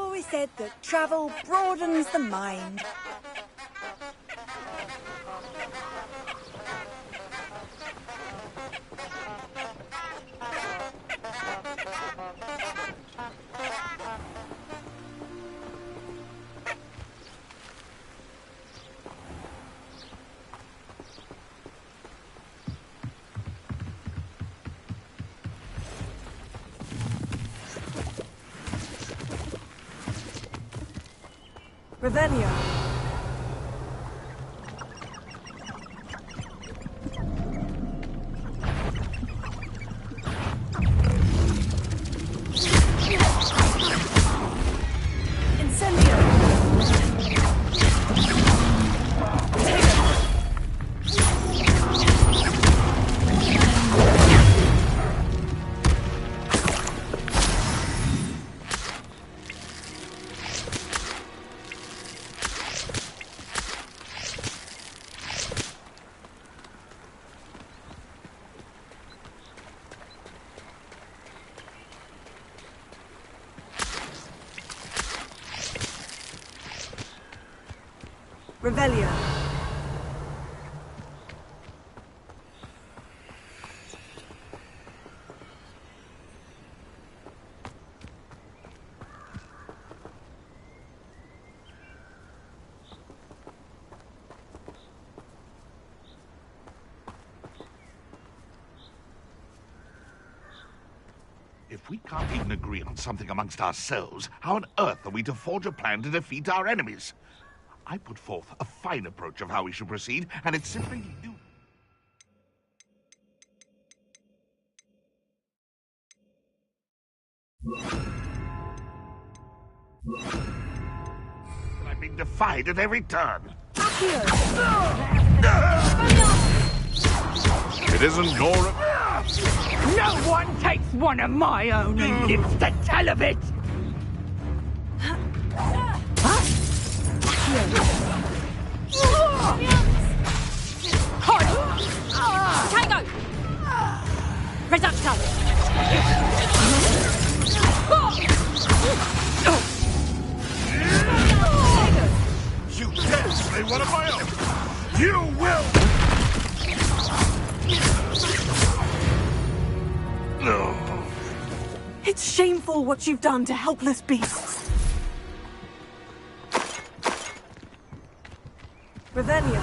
always said that travel broadens the mind. Revelio. Revelio. If we can't even agree on something amongst ourselves, how on earth are we to forge a plan to defeat our enemies? I put forth a fine approach of how we should proceed, and it's simply new. I'm being defied at every turn. It isn't Nora. No one takes one of my own and lives to tell of it! Tango! Reducto! You dare slay one of my own! You will! No. It's shameful what you've done to helpless beasts. Revelio.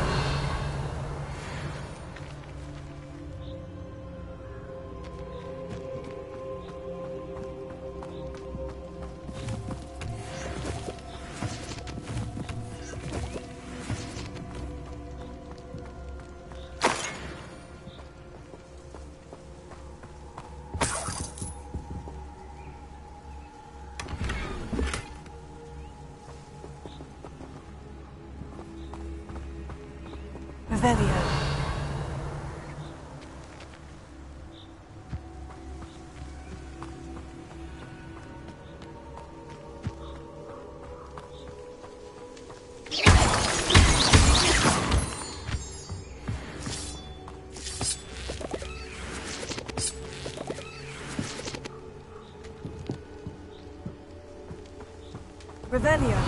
Revelio. Revelio.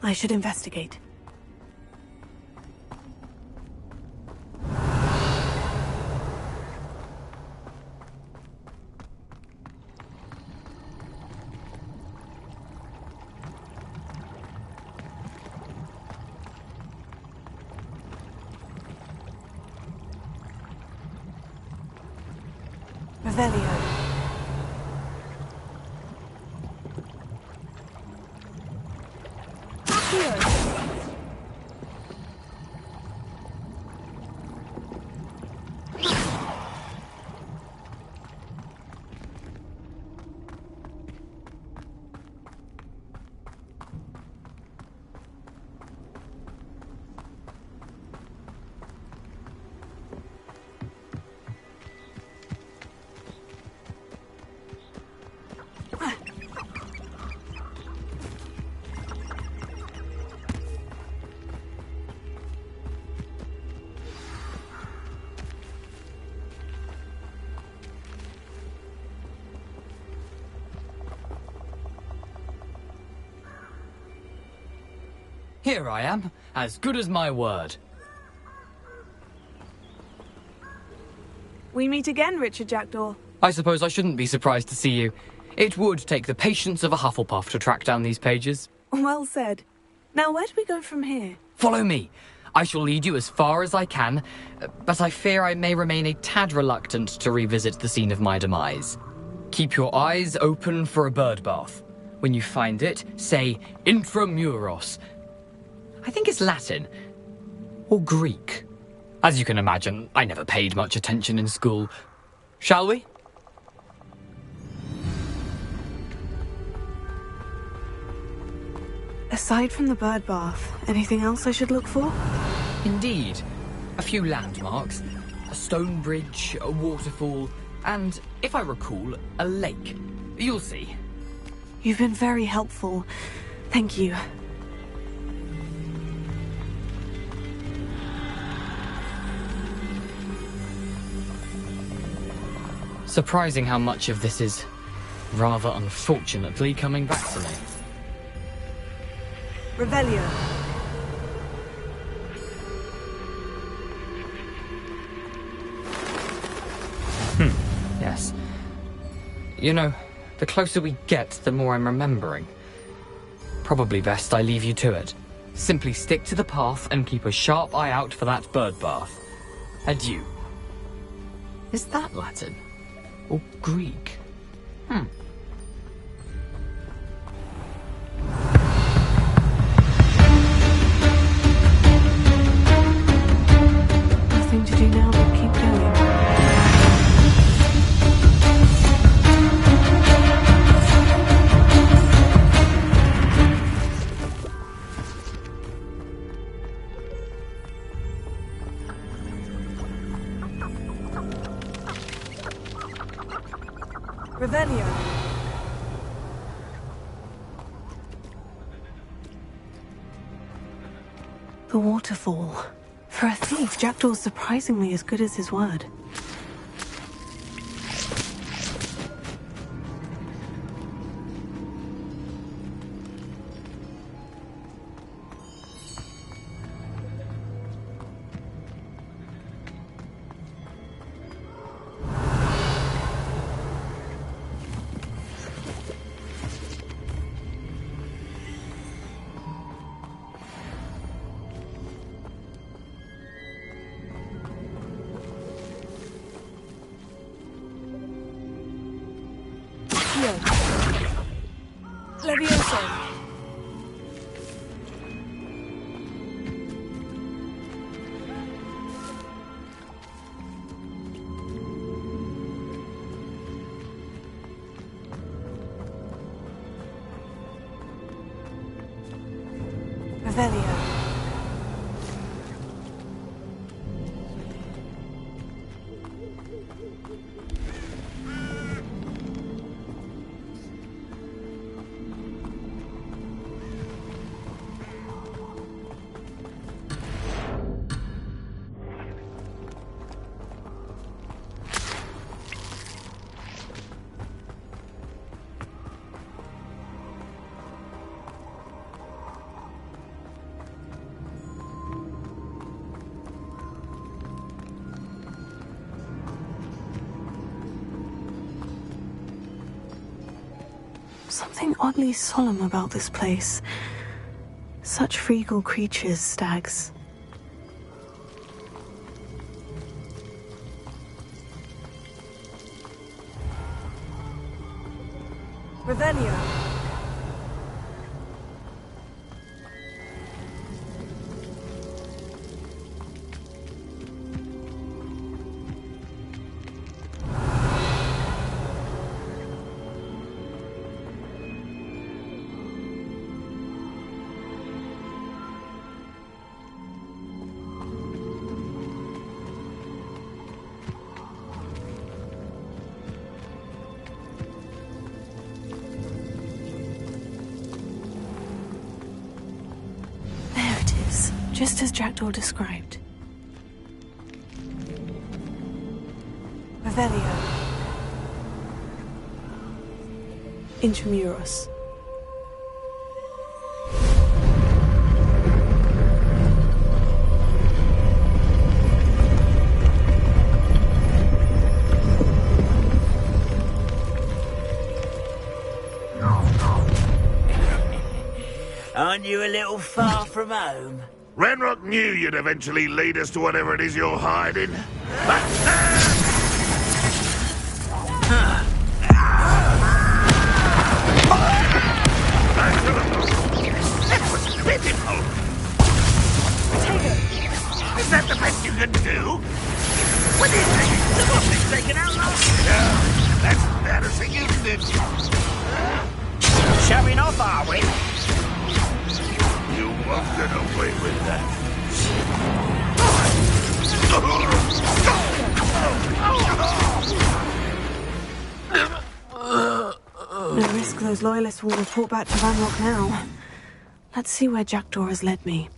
I should investigate. Revelio. Here I am, as good as my word. We meet again, Richard Jackdaw. I suppose I shouldn't be surprised to see you. It would take the patience of a Hufflepuff to track down these pages. Well said. Now, where do we go from here? Follow me. I shall lead you as far as I can, but I fear I may remain a tad reluctant to revisit the scene of my demise. Keep your eyes open for a bird bath. When you find it, say intramuros. I think it's Latin. Or Greek. As you can imagine, I never paid much attention in school. Shall we? Aside from the bird bath, anything else I should look for? Indeed. A few landmarks. A stone bridge, a waterfall, and, if I recall, a lake. You'll see. You've been very helpful. Thank you. Surprising how much of this is, rather unfortunately, coming back to me. Revelio. Yes. You know, the closer we get, the more I'm remembering. Probably best I leave you to it. Simply stick to the path and keep a sharp eye out for that bird bath. Adieu. Is that Latin? Or Greek? Nothing to do now but keep going. Revelio. The waterfall. For a thief, Jackdaw's surprisingly as good as his word. Levioso. Revelio. Something oddly solemn about this place. Such regal creatures, stags. Revelio. Just as Jackdaw described. Revelio. Intramuros. Aren't you a little far from home? Ranrock knew you'd eventually lead us to whatever it is you're hiding. That was pitiful! Is that the best you can do? What do you think? The boss is taken out last year. Yeah, that's embarrassing, isn't it? Showing off, are we? You won't get away with that. No risk those loyalists will report back to Ranrock now. Let's see where Jackdaw has led me.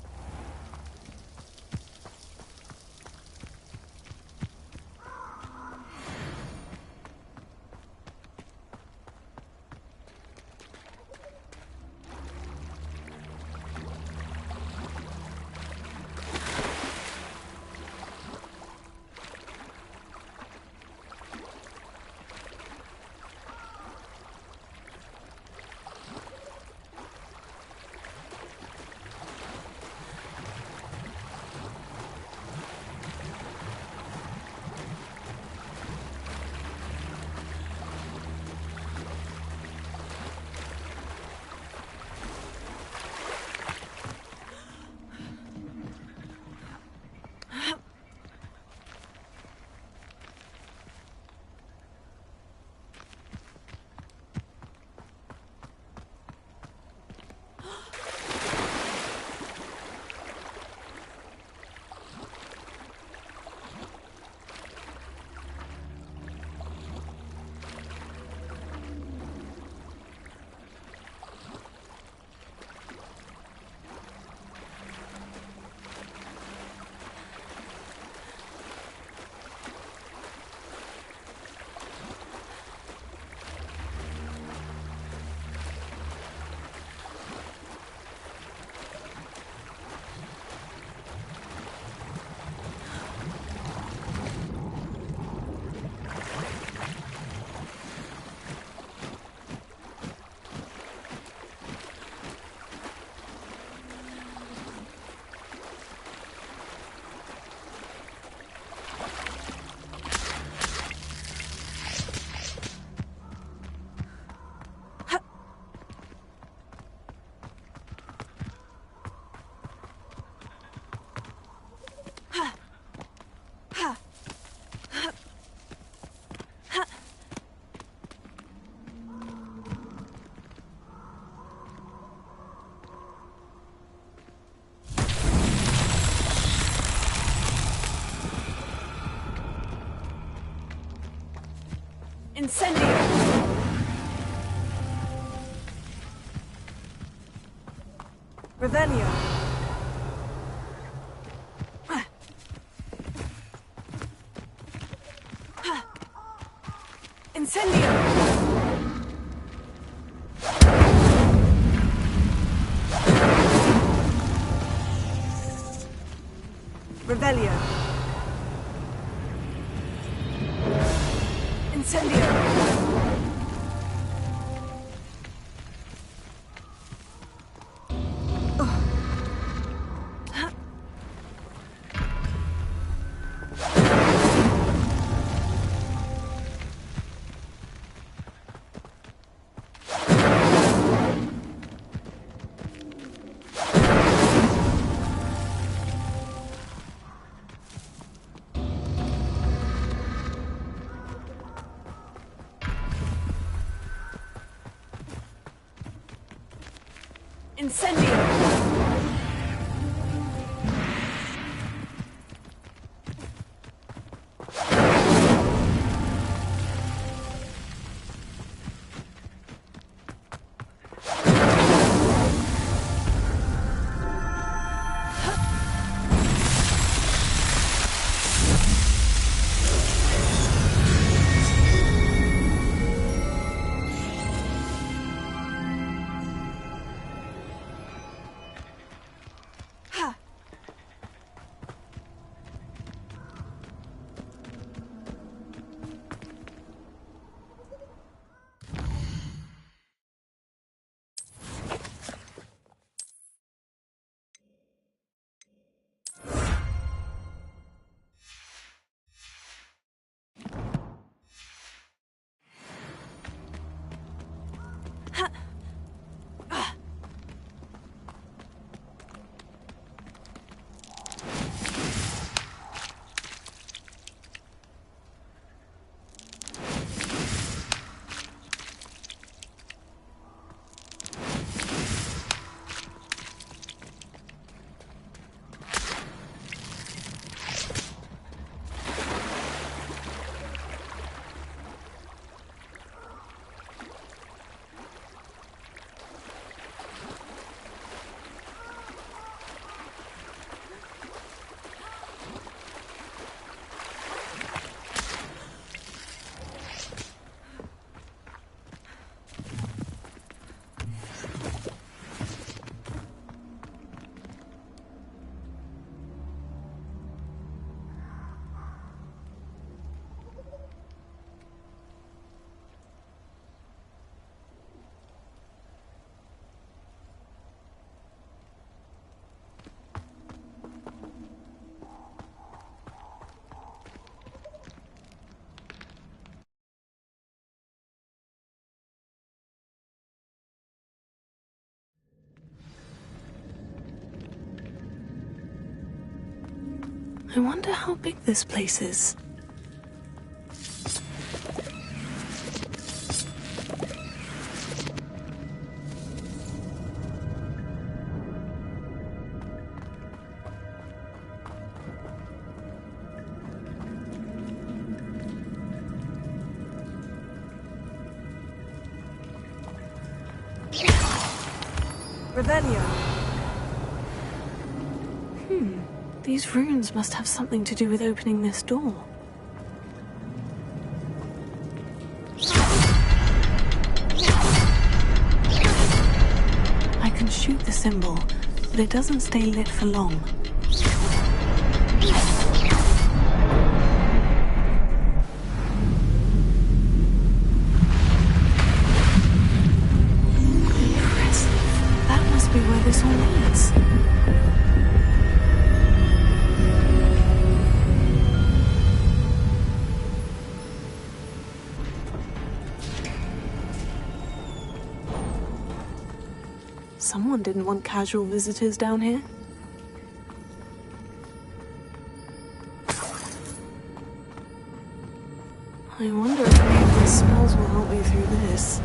Incendio! Revelio! Incendio! Revelio! Incendio! Incendio! I wonder how big this place is. Revelio. These runes must have something to do with opening this door. I can shoot the symbol, but it doesn't stay lit for long. Impressive. That must be where this all leads. Someone didn't want casual visitors down here. I wonder if any of these spells will help me through this.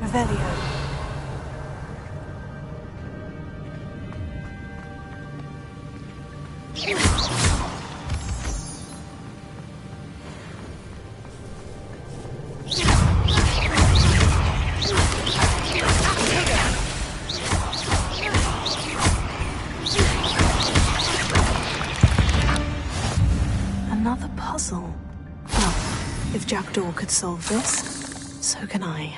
Revelio. Another puzzle. Well, if Jackdaw could solve this, so can I.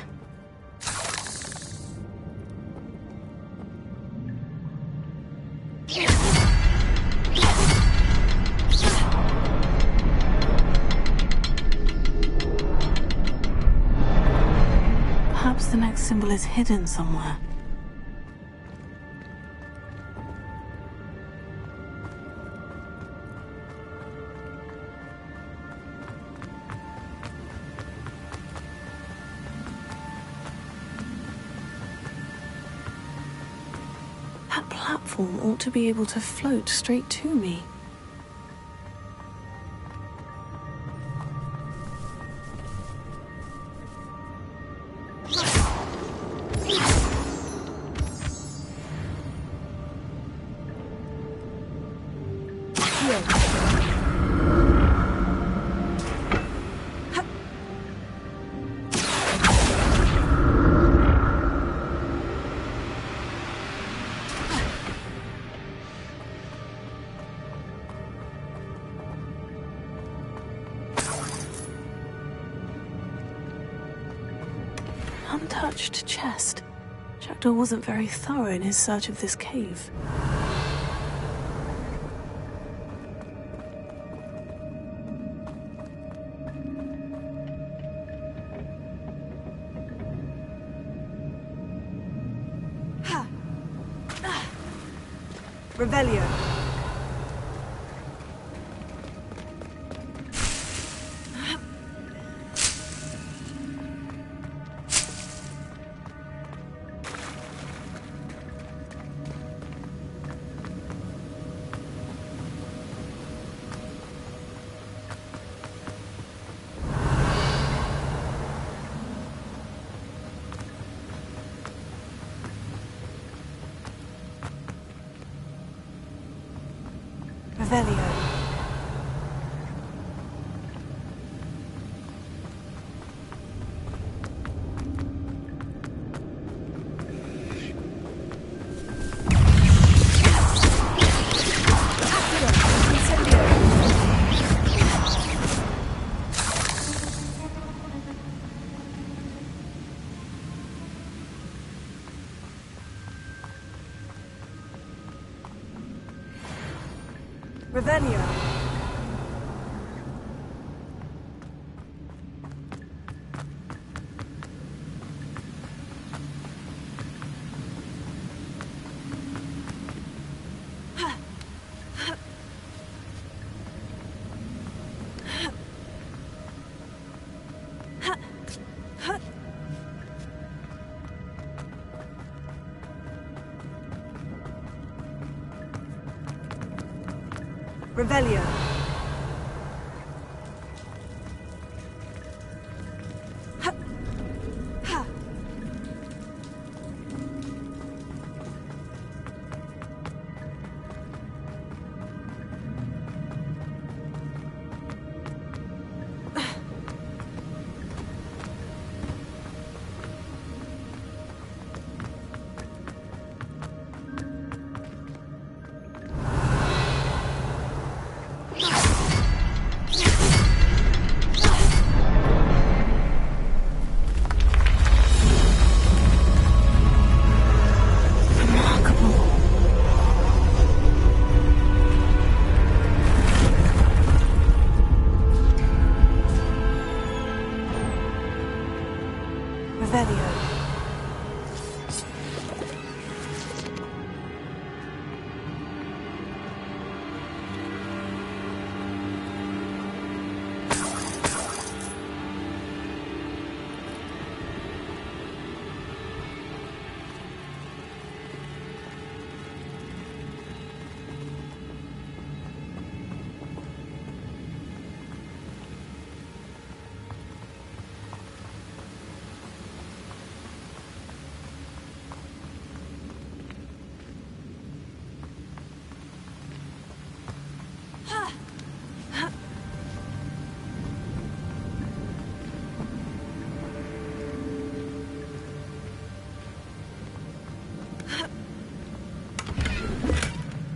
Perhaps the next symbol is hidden somewhere. That platform ought to be able to float straight to me. Untouched chest. Jackdaw wasn't very thorough in his search of this cave. Revelio. Revelio. Revelio. Revelio.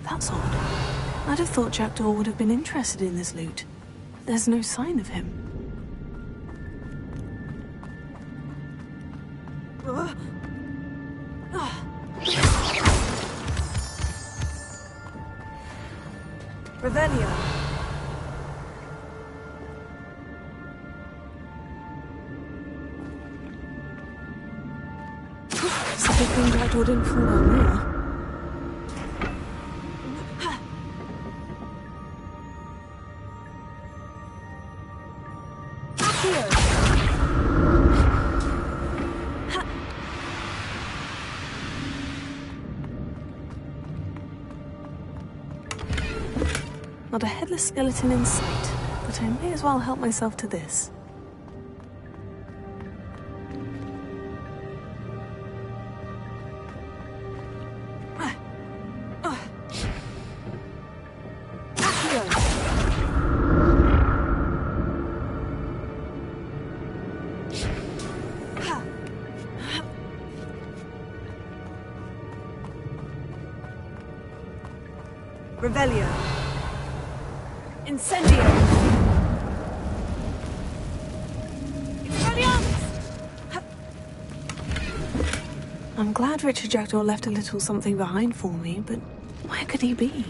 That's odd. I'd have thought Jackdaw would have been interested in this loot. There's no sign of him. Revelio. It's a good thing Jackdaw didn't fall down there. Not a headless skeleton in sight, but I may as well help myself to this. Revelio. Incendio. I'm glad Richard Jackdaw left a little something behind for me, but where could he be?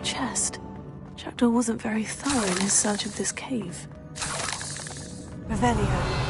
Chest. Jackdaw wasn't very thorough in his search of this cave. Revelio.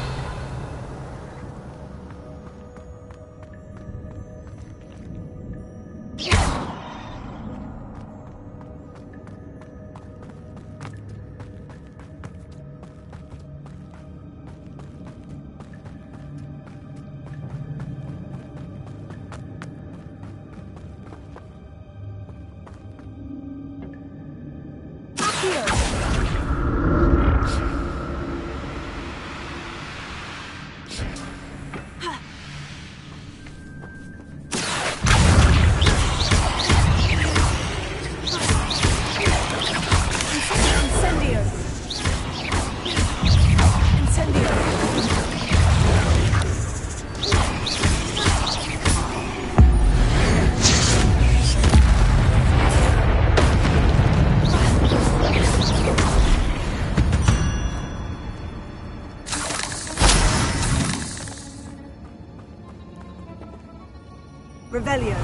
Revelio.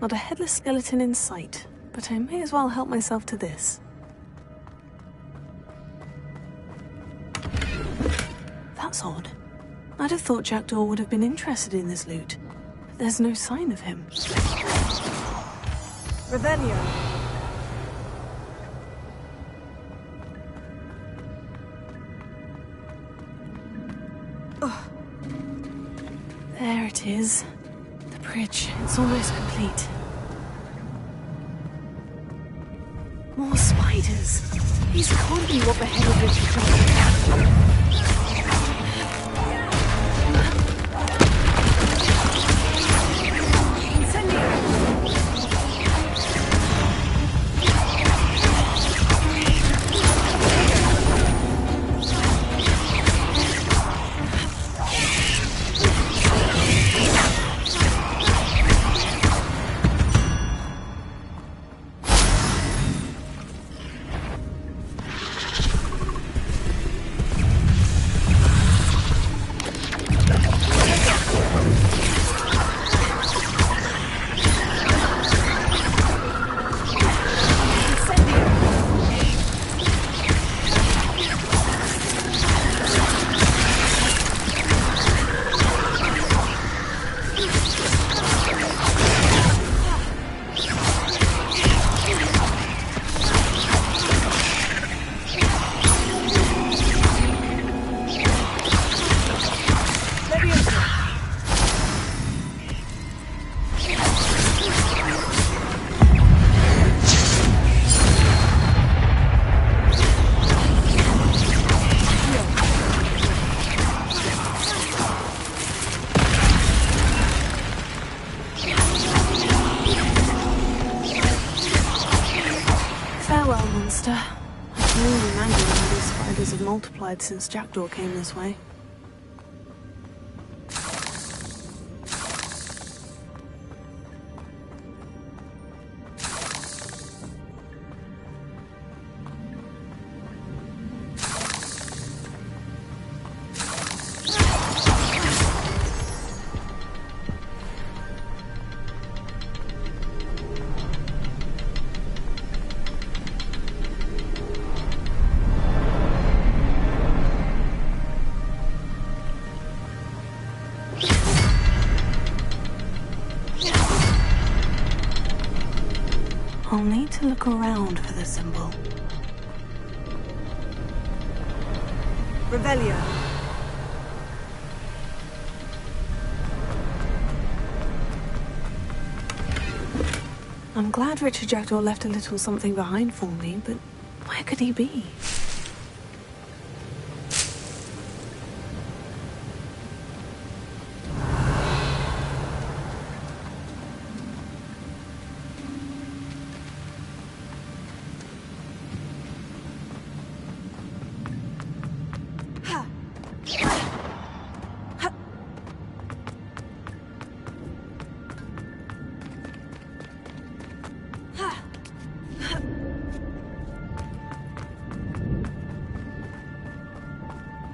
Not a headless skeleton in sight, but I may as well help myself to this. That's odd. I'd have thought Jackdaw would have been interested in this loot. But there's no sign of him. Revelio. There it is. The bridge. It's almost complete. More spiders. These can't be what the head of this is talking about. Multiplied since Jackdaw came this way. I'll need to look around for the symbol. Revelio. I'm glad Richard Jackdaw left a little something behind for me, but where could he be?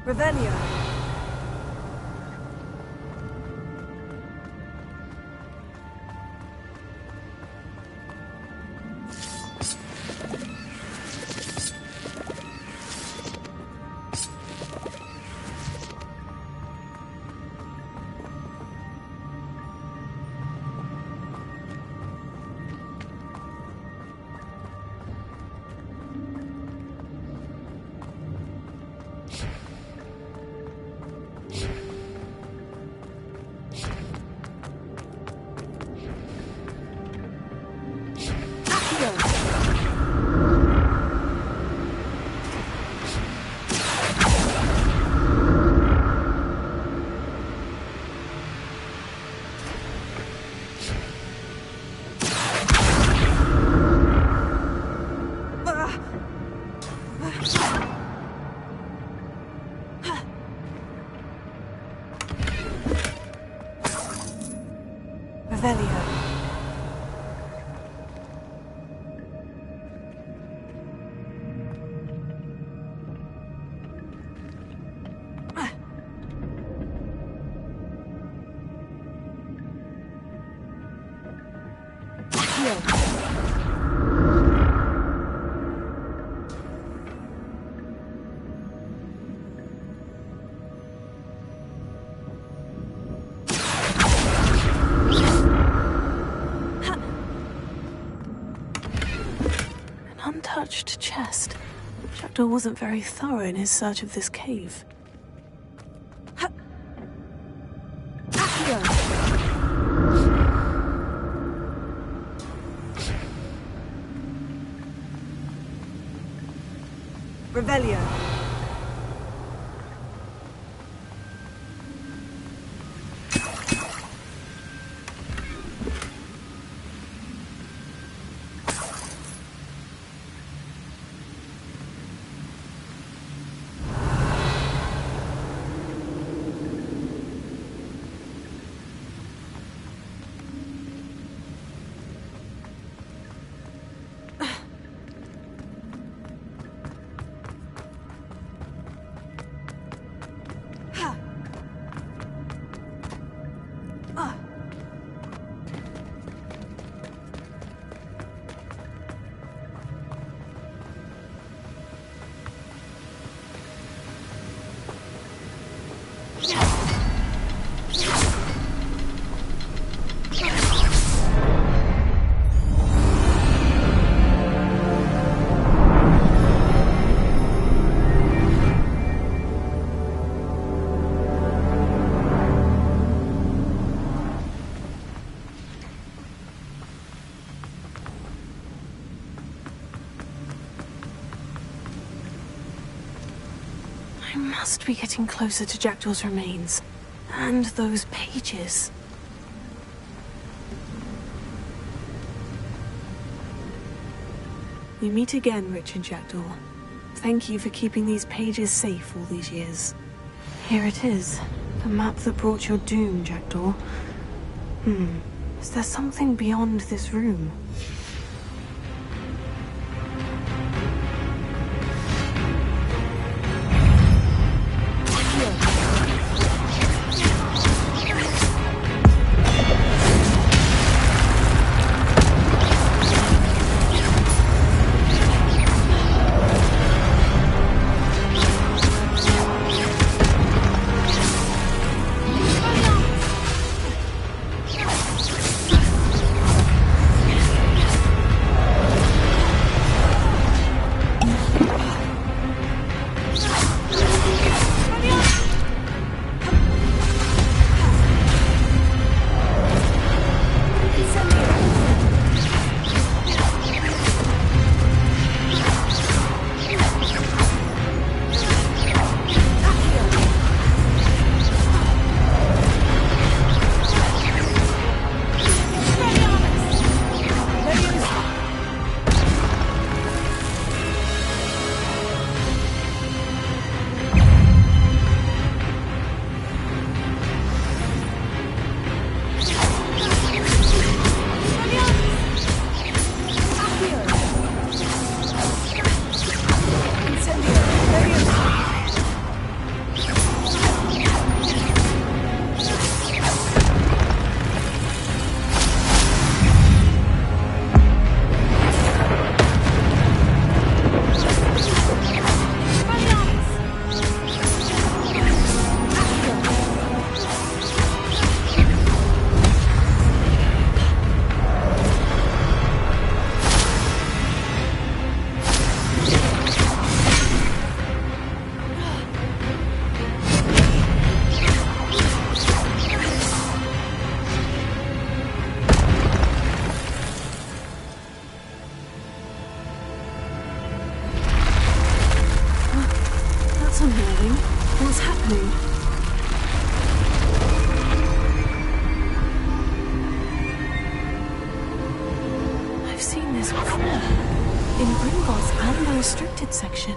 Revelio. Revelio. Untouched chest. Jackdaw wasn't very thorough in his search of this cave. Revelio. I must be getting closer to Jackdaw's remains. And those pages. We meet again, Richard Jackdaw. Thank you for keeping these pages safe all these years. Here it is. The map that brought your doom, Jackdaw. Is there something beyond this room? What's happening? I've seen this before. In Gringotts and the restricted section.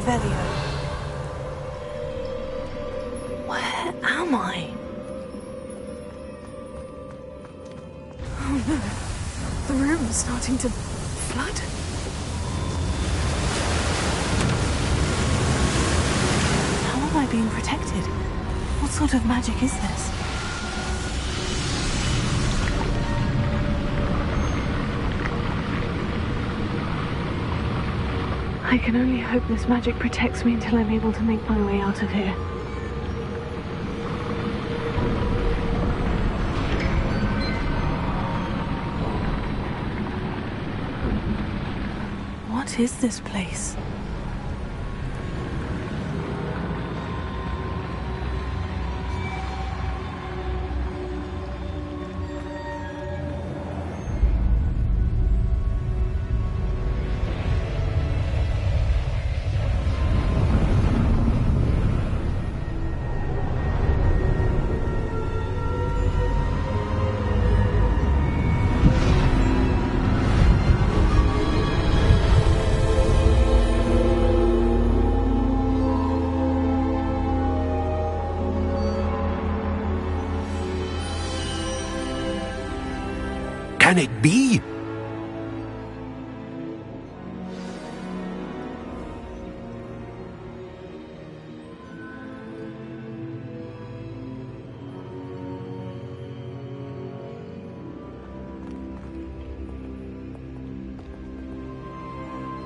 Revelio. Where am I? Oh no. The room's starting to flood. How am I being protected? What sort of magic is this? I can only hope this magic protects me until I'm able to make my way out of here. What is this place? Can it be?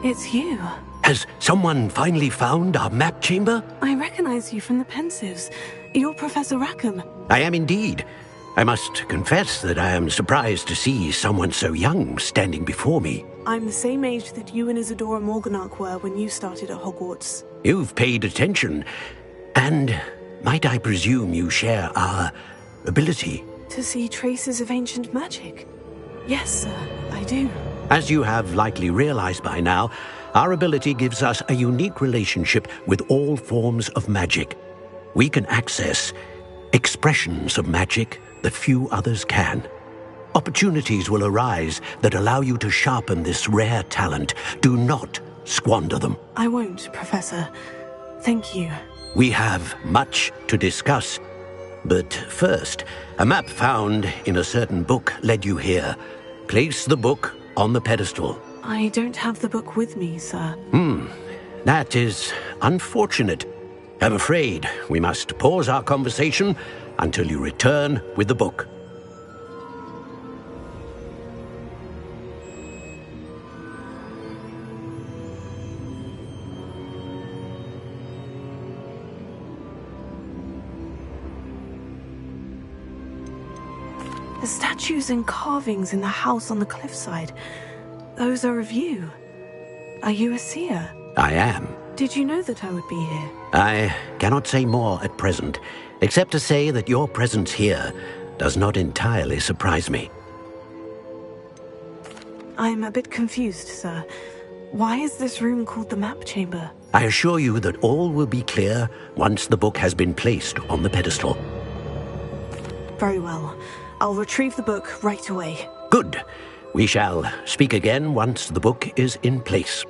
It's you. Has someone finally found our map chamber? I recognize you from the Pensives. You're Professor Rackham. I am indeed. I must confess that I am surprised to see someone so young standing before me. I'm the same age that you and Isadora Morganach were when you started at Hogwarts. You've paid attention. And might I presume you share our ability? To see traces of ancient magic? Yes, sir, I do. As you have likely realized by now, our ability gives us a unique relationship with all forms of magic. We can access expressions of magic that few others can. Opportunities will arise that allow you to sharpen this rare talent. Do not squander them. I won't, Professor. Thank you. We have much to discuss. But first, a map found in a certain book led you here. Place the book on the pedestal. I don't have the book with me, sir. That is unfortunate. I'm afraid we must pause our conversation until you return with the book. The statues and carvings in the house on the cliffside, those are of you. Are you a seer? I am. Did you know that I would be here? I cannot say more at present, except to say that your presence here does not entirely surprise me. I'm a bit confused, sir. Why is this room called the map chamber? I assure you that all will be clear once the book has been placed on the pedestal. Very well. I'll retrieve the book right away. Good. We shall speak again once the book is in place.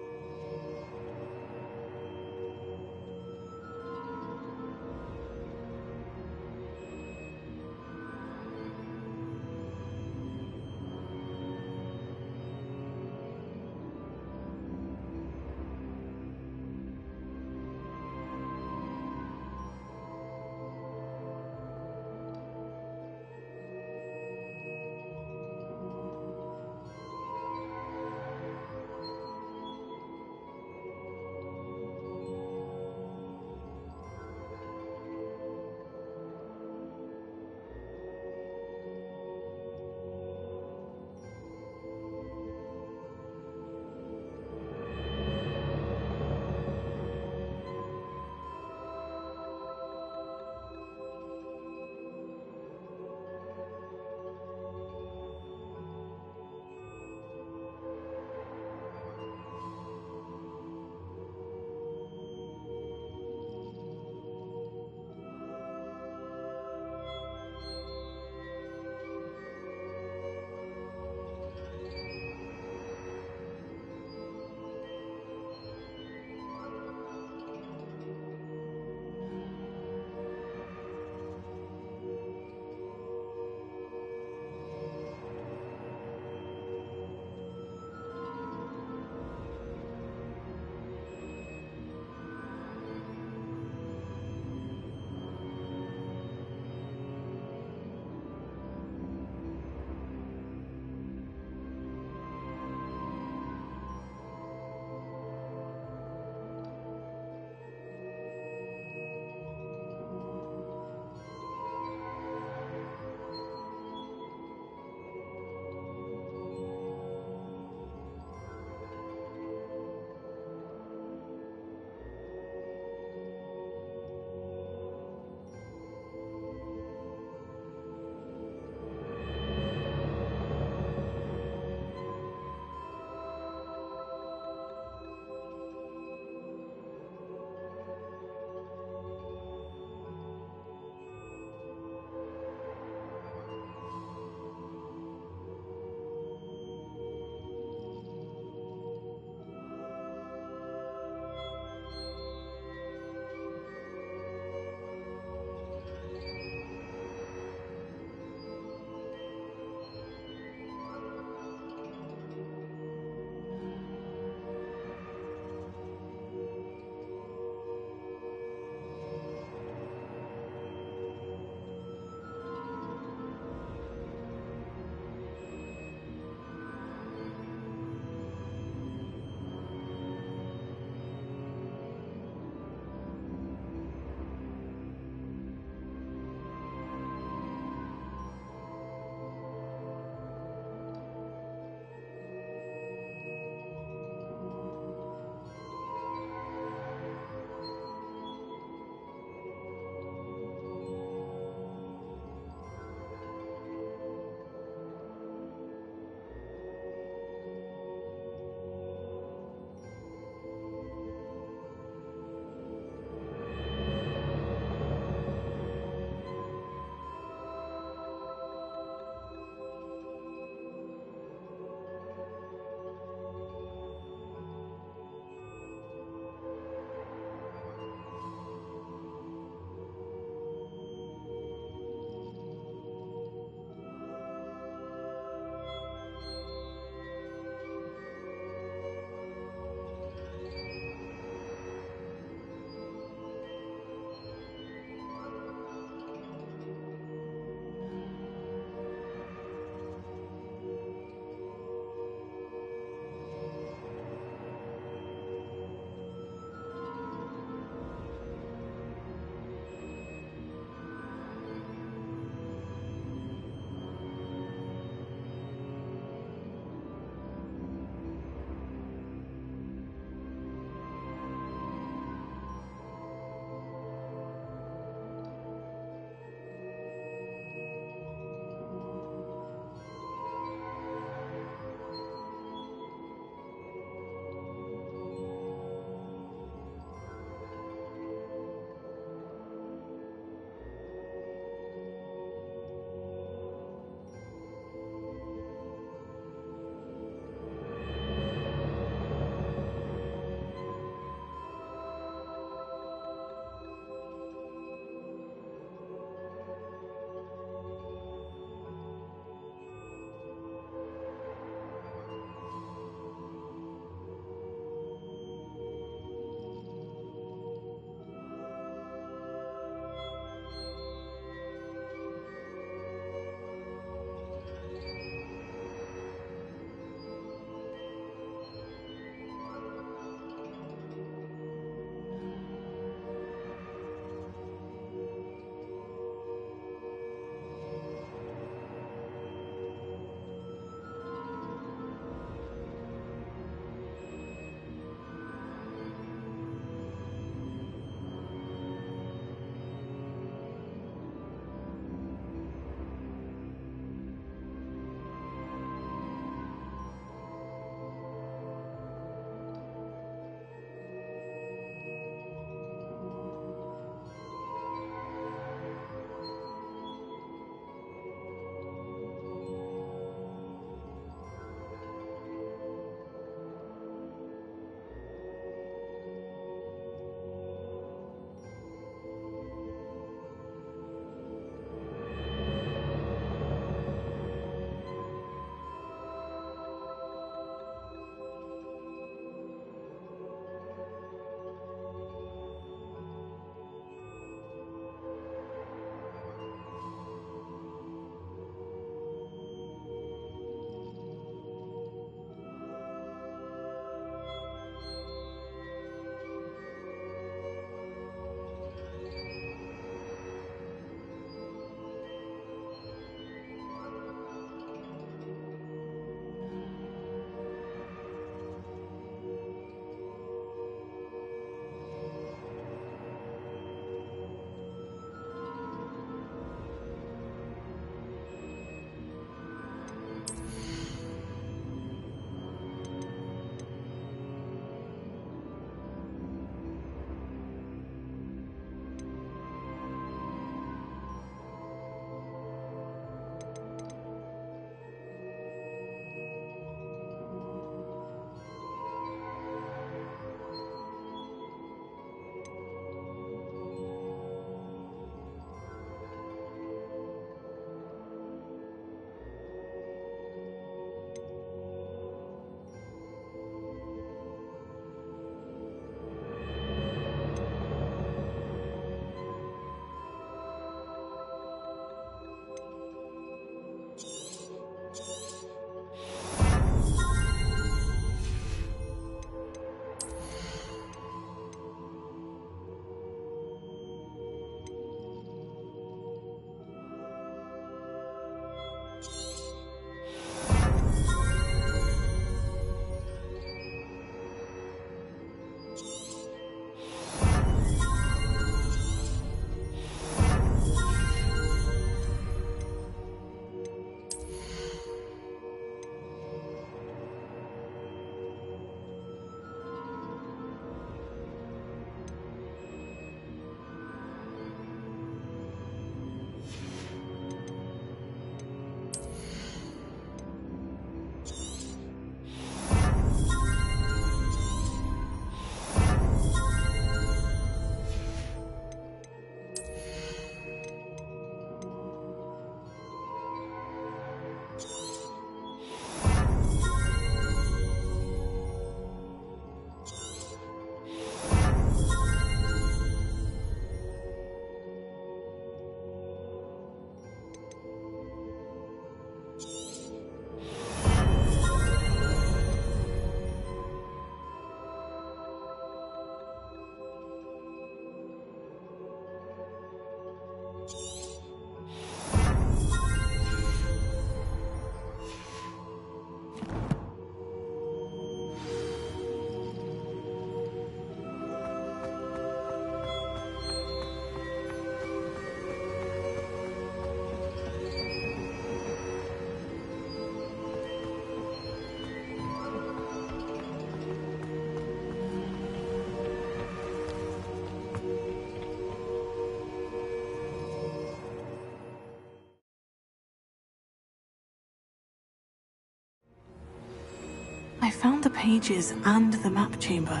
found the pages and the map chamber.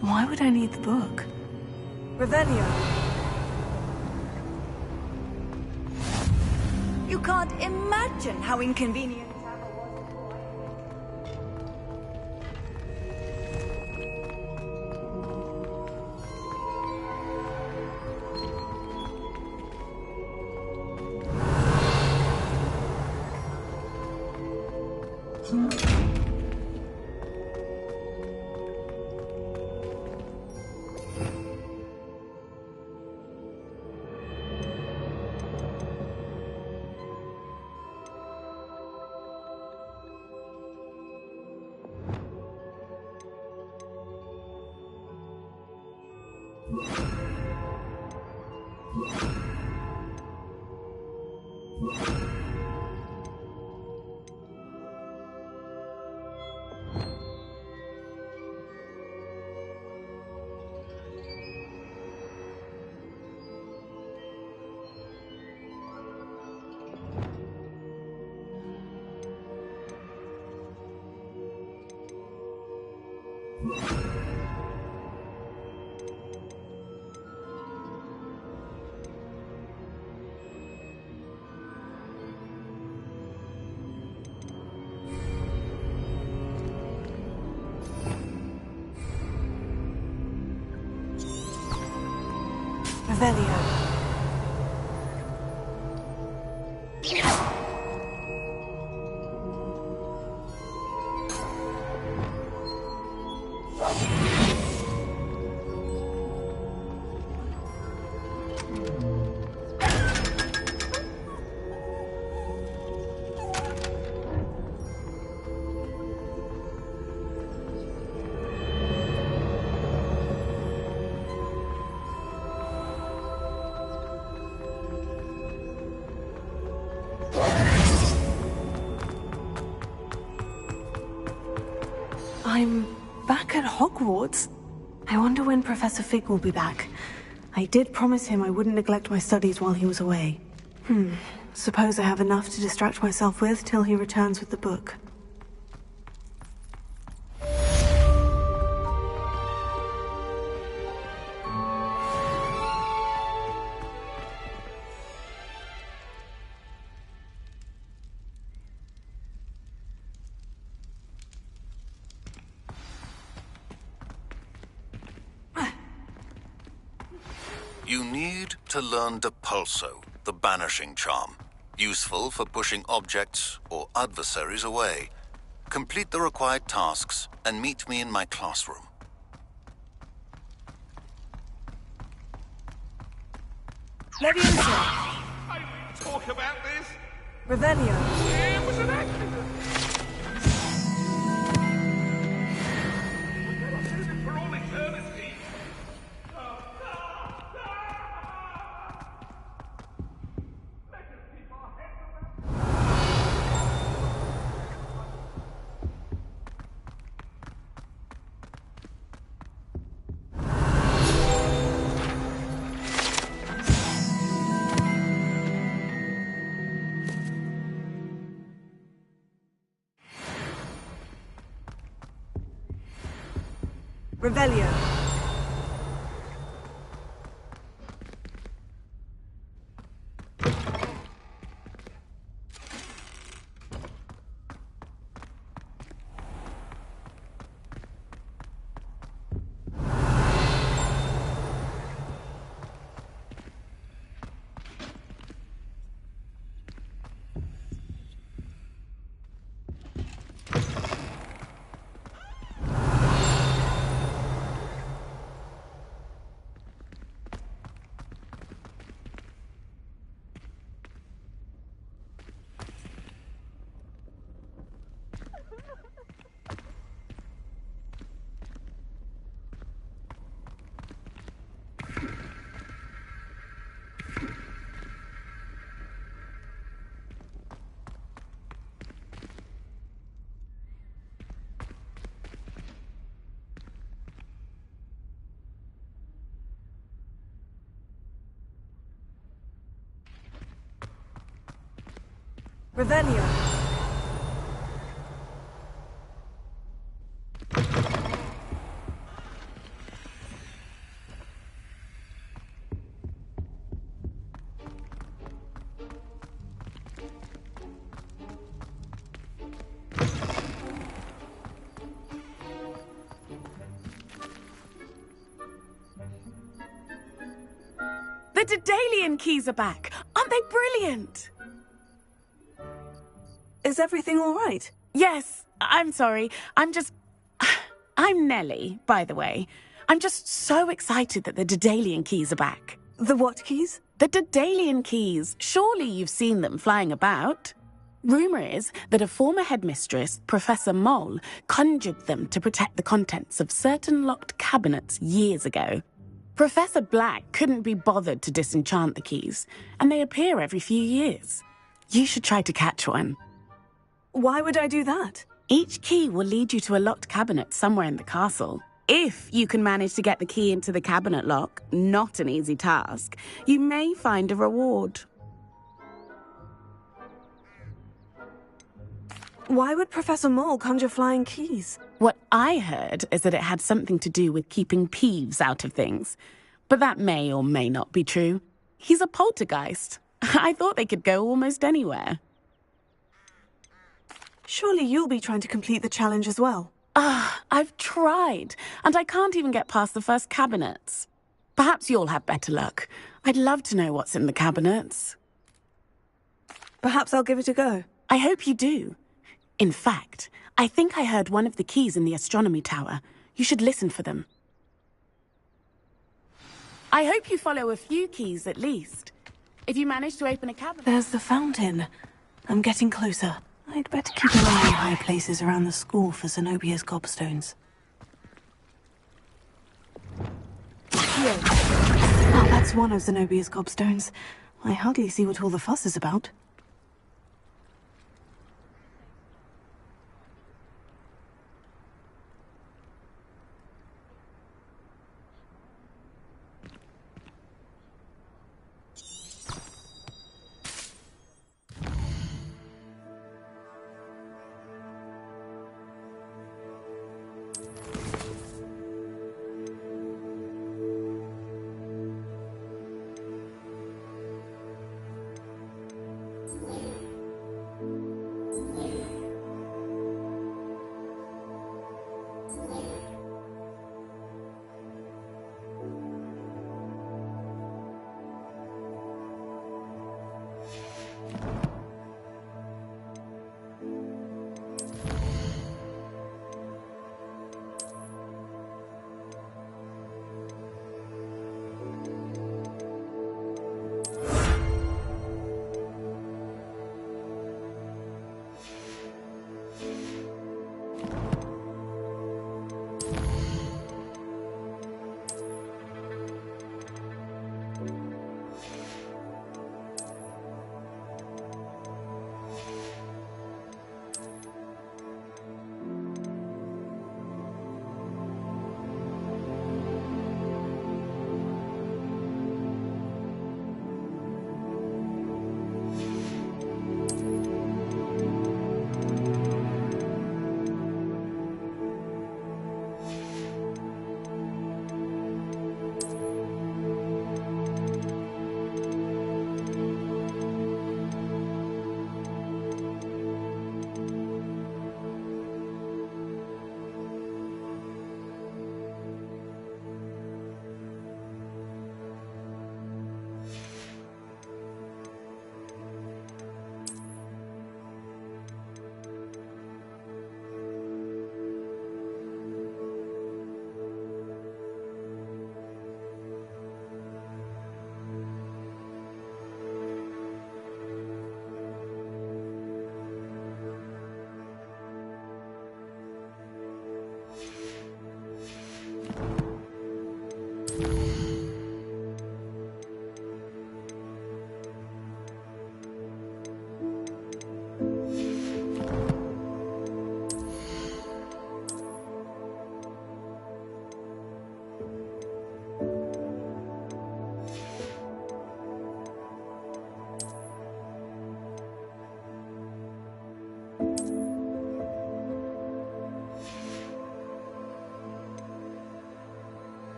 Why would I need the book? Revelio. You can't imagine how inconvenient travel was. Revelio. I'm back at Hogwarts. I wonder when Professor Fig will be back. I did promise him I wouldn't neglect my studies while he was away. Suppose I have enough to distract myself with till he returns with the book. You need to learn Depulso, the banishing charm. Useful for pushing objects or adversaries away. Complete the required tasks and meet me in my classroom. Leviosa. I talk about this. Revelio. It was an accident. For all eternity. Revelio. Revelio. Daedalian keys are back! Aren't they brilliant? Is everything all right? Yes, I'm sorry. I'm Nellie, by the way. I'm just so excited that the Daedalian keys are back. The what keys? The Daedalian keys. Surely you've seen them flying about. Rumour is that a former headmistress, Professor Mole, conjured them to protect the contents of certain locked cabinets years ago. Professor Black couldn't be bothered to disenchant the keys, and they appear every few years. You should try to catch one. Why would I do that? Each key will lead you to a locked cabinet somewhere in the castle. If you can manage to get the key into the cabinet lock, not an easy task, you may find a reward. Why would Professor Mole conjure flying keys? What I heard is that it had something to do with keeping Peeves out of things. But that may or may not be true. He's a poltergeist. I thought they could go almost anywhere. Surely you'll be trying to complete the challenge as well. I've tried, and I can't even get past the first cabinets. Perhaps you'll have better luck. I'd love to know what's in the cabinets. Perhaps I'll give it a go. I hope you do. In fact, I think I heard one of the keys in the astronomy tower. You should listen for them. I hope you follow a few keys at least. If you manage to open a cabinet... There's the fountain. I'm getting closer. I'd better keep an eye on high places around the school for Zenobia's gobstones. Here. Oh, that's one of Zenobia's gobstones. I hardly see what all the fuss is about.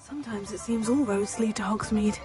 Sometimes it seems all roads lead to Hogsmeade.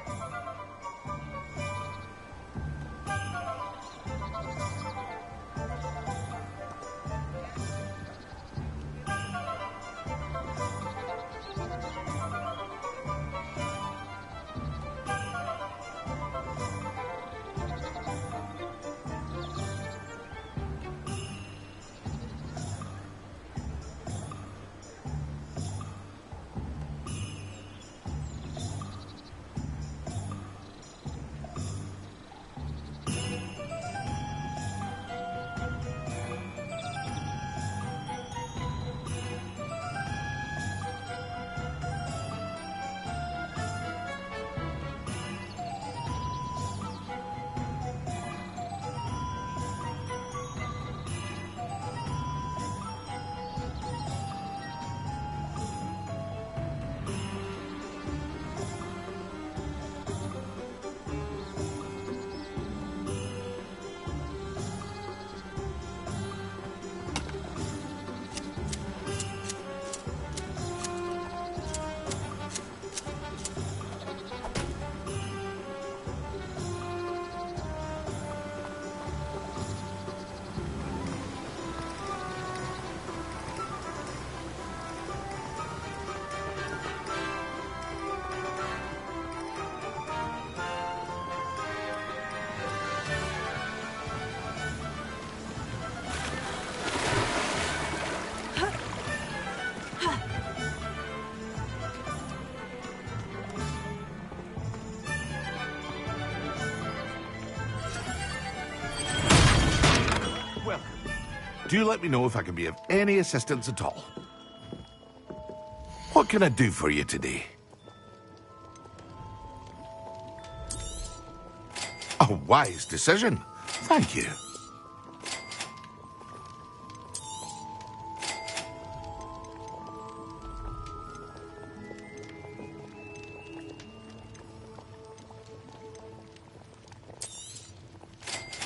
Do let me know if I can be of any assistance at all. What can I do for you today? A wise decision. Thank you.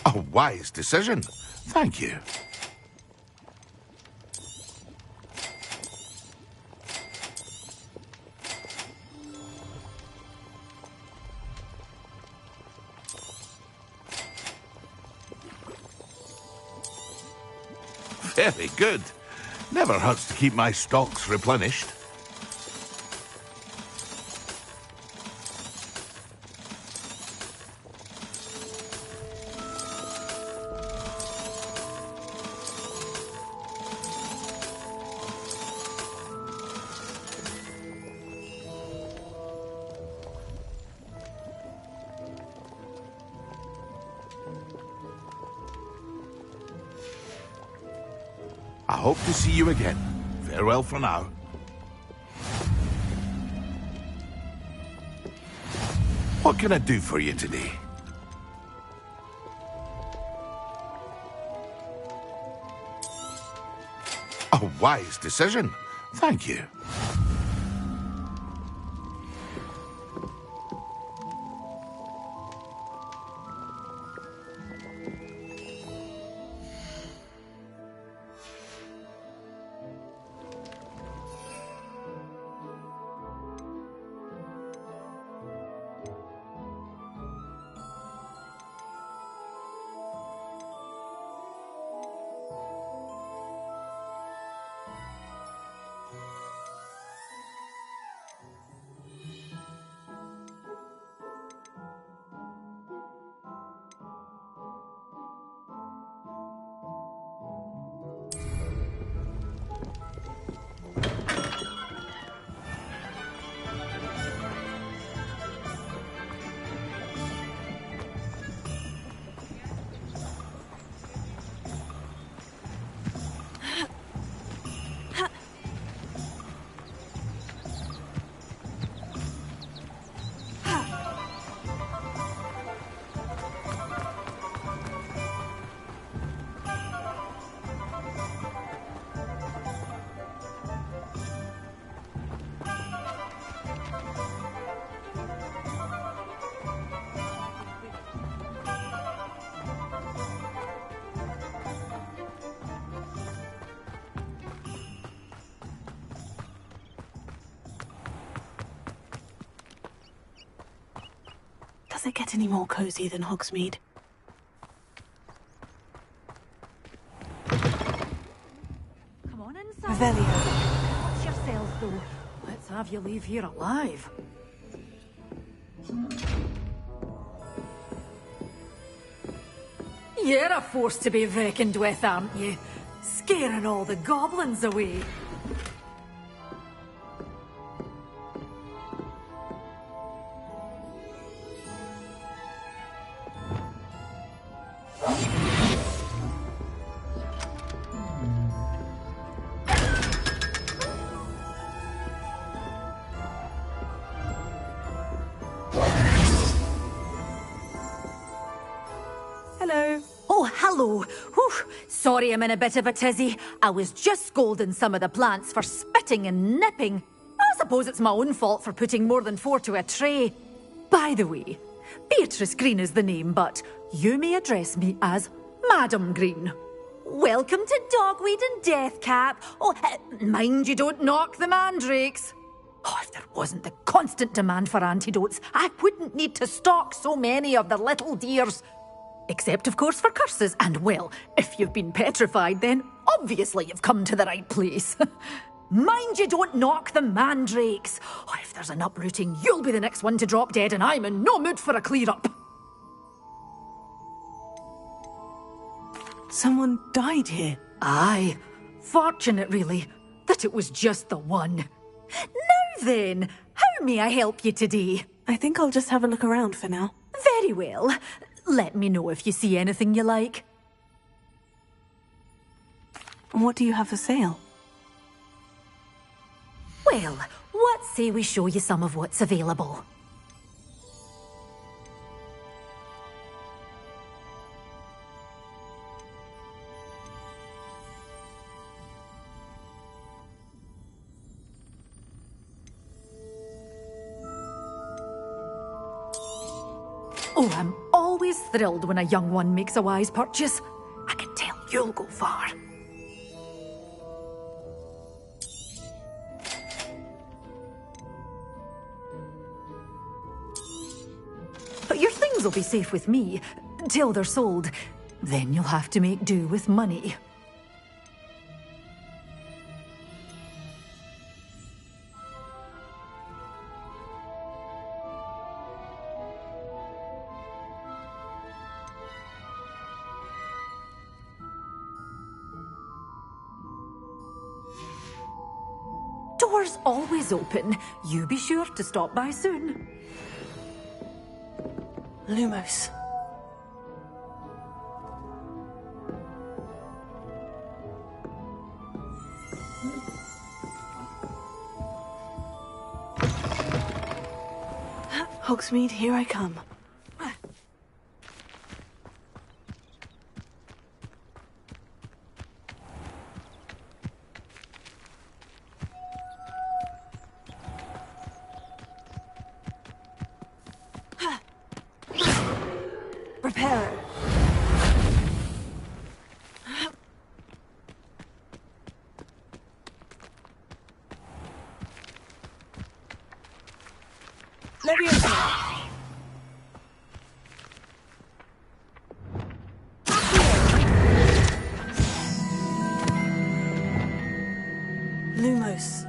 A wise decision. Thank you. Very good. Never hurts to keep my stocks replenished. I hope to see you again. Farewell for now. What can I do for you today? A wise decision. Thank you. Does it get any more cozy than Hogsmeade? Come on inside. Revelio. Watch yourself, though. Let's have you leave here alive. You're a force to be reckoned with, aren't you? Scaring all the goblins away. Hello. Oh, hello. Whew. Sorry I'm in a bit of a tizzy. I was just scolding some of the plants for spitting and nipping. I suppose it's my own fault for putting more than 4 to a tray. By the way, Beatrice Green is the name, but you may address me as Madam Green. Welcome to Dogweed and Deathcap. Oh, mind you don't knock the mandrakes. Oh, if there wasn't the constant demand for antidotes, I wouldn't need to stock so many of the little dears. Except, of course, for curses. And, well, if you've been petrified, then obviously you've come to the right place. Mind you don't knock the mandrakes. Oh, if there's an uprooting, you'll be the next one to drop dead, and I'm in no mood for a clear-up. Someone died here. Aye. Fortunate, really, that it was just the one. Now then, how may I help you today? I think I'll just have a look around for now. Very well. Let me know if you see anything you like. What do you have for sale? Well, what say we show you some of what's available? Oh, I'm always thrilled when a young one makes a wise purchase. I can tell you'll go far. But your things will be safe with me, till they're sold. Then you'll have to make do with money. Doors always open. You be sure to stop by soon. Lumos. Hogsmeade, here I come. Prepare. Leviosa. Lumos.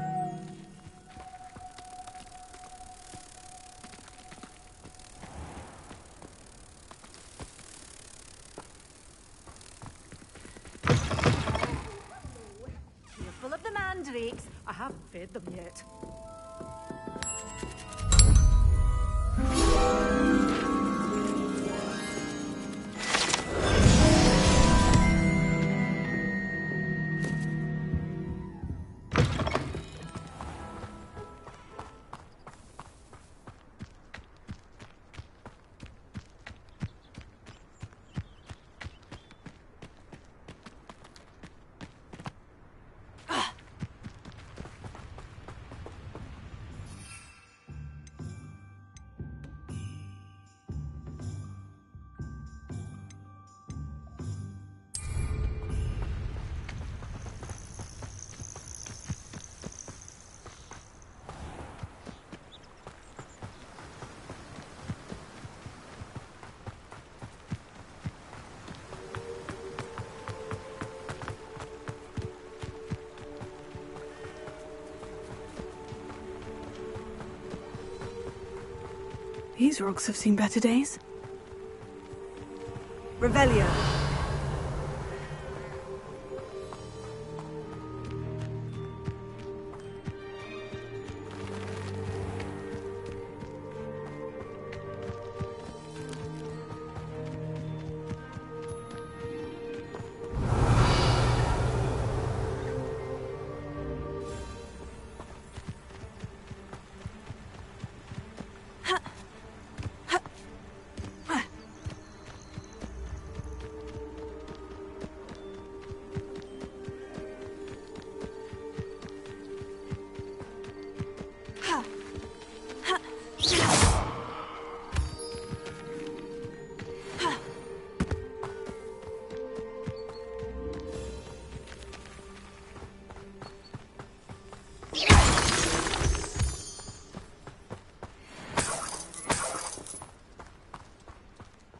Careful of the mandrakes. I haven't fed them yet. These rocks have seen better days. Revelio.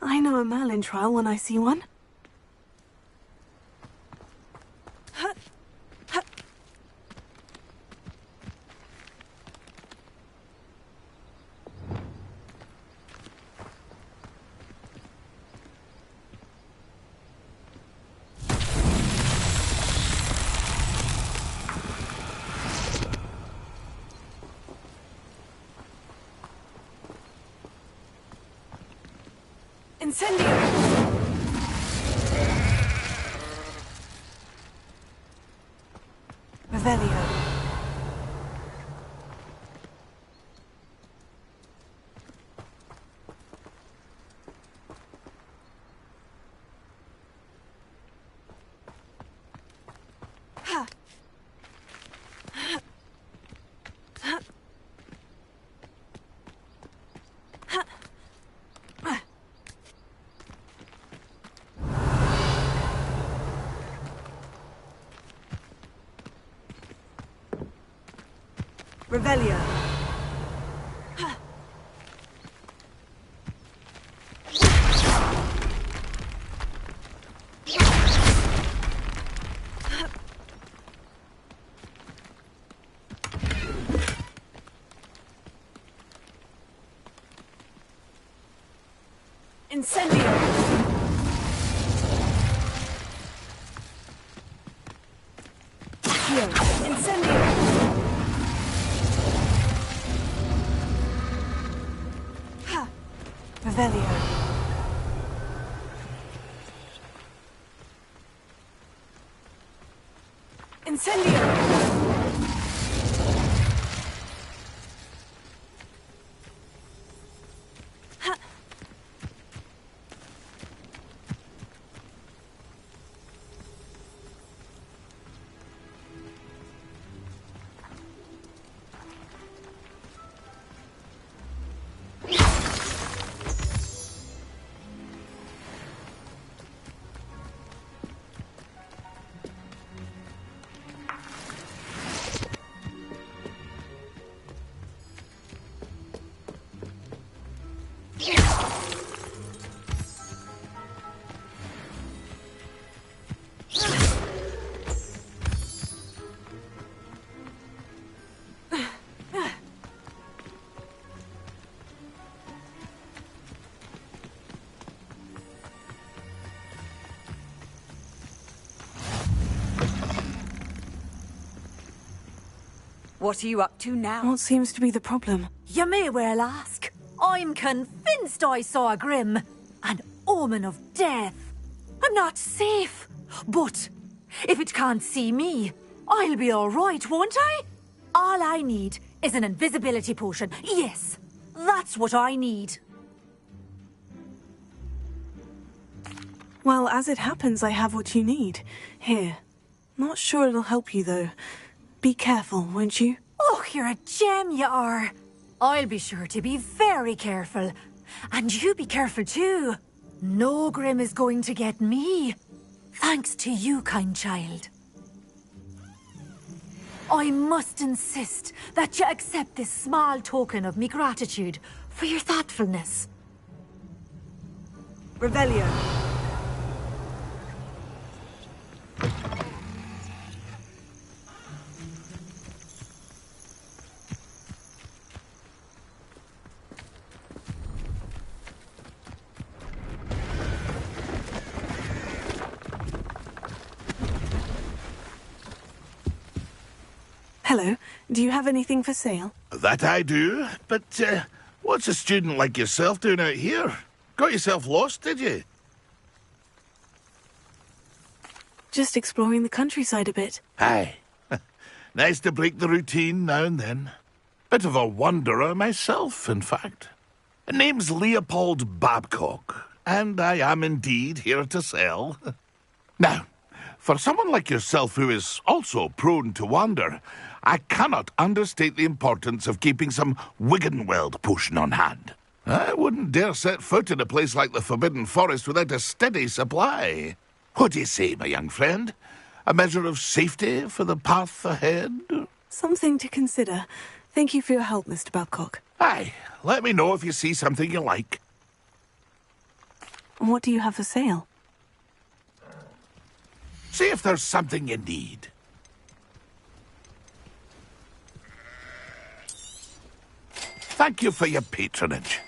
I know a Merlin trial when I see one. Incendio! Revelio. Revelio. Incendio! Here. Incendio. Revelio. Incendio! What are you up to now? What seems to be the problem? You may well ask. I'm convinced I saw a grim, an omen of death. I'm not safe, but if it can't see me, I'll be all right, won't I? All I need is an invisibility potion. Yes, that's what I need. Well, as it happens, I have what you need. Here. Not sure it'll help you, though. Be careful, won't you? Oh, you're a gem, you are. I'll be sure to be very careful. And you be careful too. No grim is going to get me. Thanks to you, kind child. I must insist that you accept this small token of me gratitude for your thoughtfulness. Revelio. Hello. Do you have anything for sale? That I do, but what's a student like yourself doing out here? Got yourself lost, did you? Just exploring the countryside a bit. Aye. Nice to break the routine now and then. Bit of a wanderer myself, in fact. Name's Leopold Babcock, and I am indeed here to sell. Now, for someone like yourself who is also prone to wander, I cannot understate the importance of keeping some Wiggenweld potion on hand. I wouldn't dare set foot in a place like the Forbidden Forest without a steady supply. What do you say, my young friend? A measure of safety for the path ahead? Something to consider. Thank you for your help, Mr. Babcock. Aye, let me know if you see something you like. What do you have for sale? See if there's something you need. Thank you for your patronage.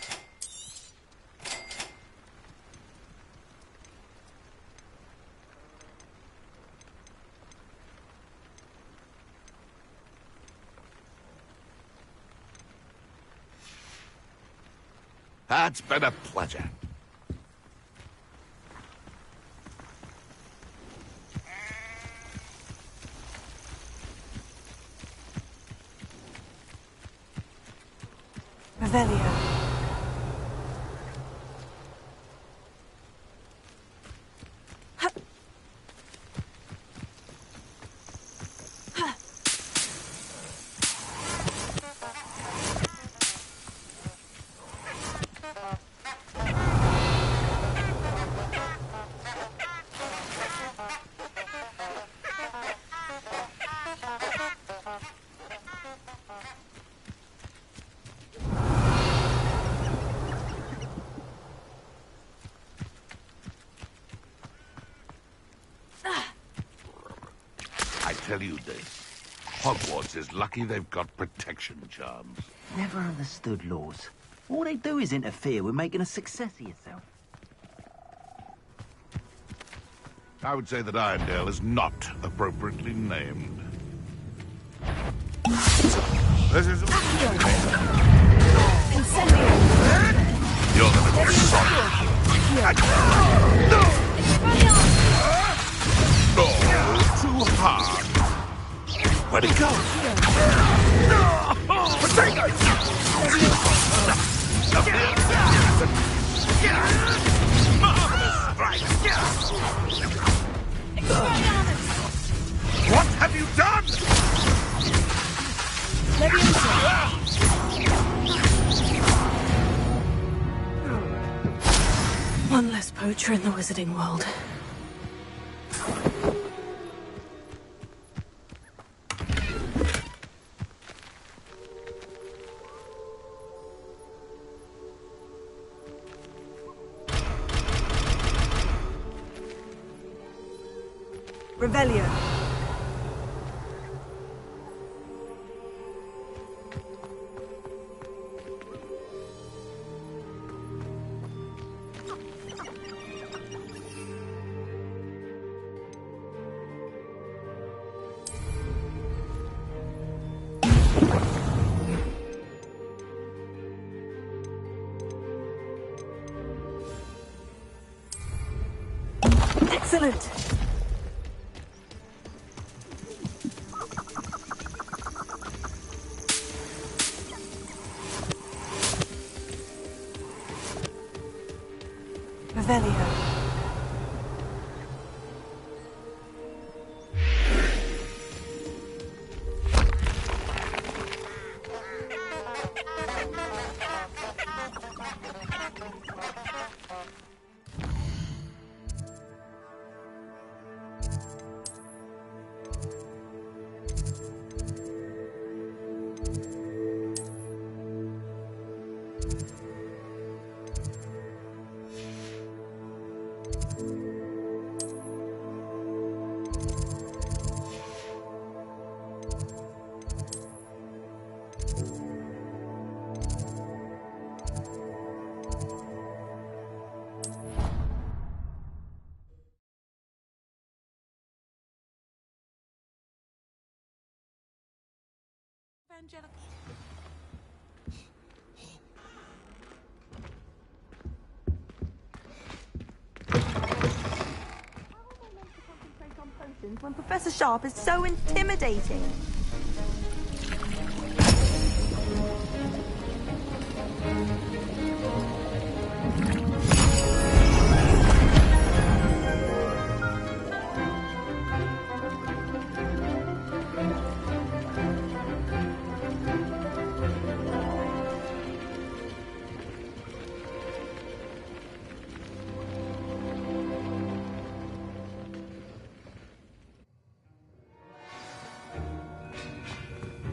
It's been a pleasure. Revelio. Tell you this. Hogwarts is lucky they've got protection charms. Never understood laws. All they do is interfere with making a success of yourself. I would say that Irondale is not appropriately named. This is... You're the little son. No, too hard. Where'd he go? Potato! What have you done? One less poacher in the wizarding world. Revelio. Excellent. Revelio. Angelica. When Professor Sharp is so intimidating.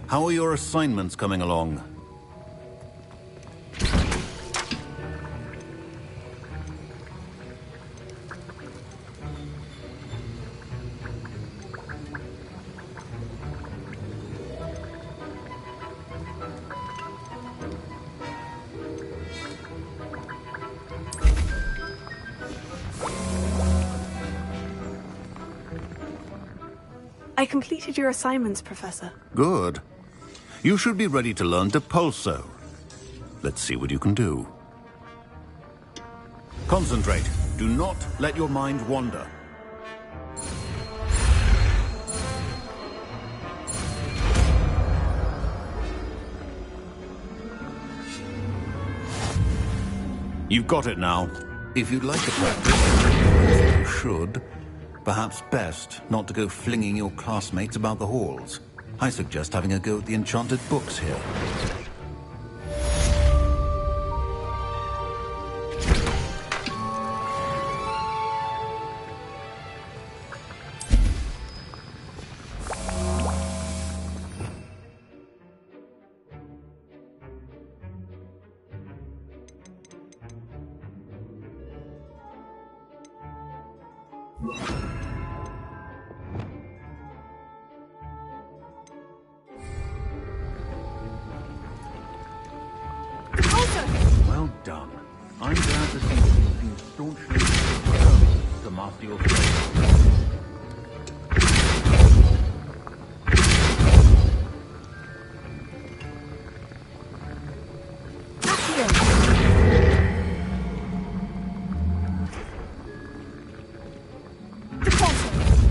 How are your assignments coming along? I completed your assignments, Professor. Good. You should be ready to learn Depulso. Let's see what you can do. Concentrate. Do not let your mind wander. You've got it now. If you'd like to practice, you should. Perhaps best not to go flinging your classmates about the halls. I suggest having a go at the enchanted books here. Well done. I'm glad to see that you've been staunchly determined to master your skills.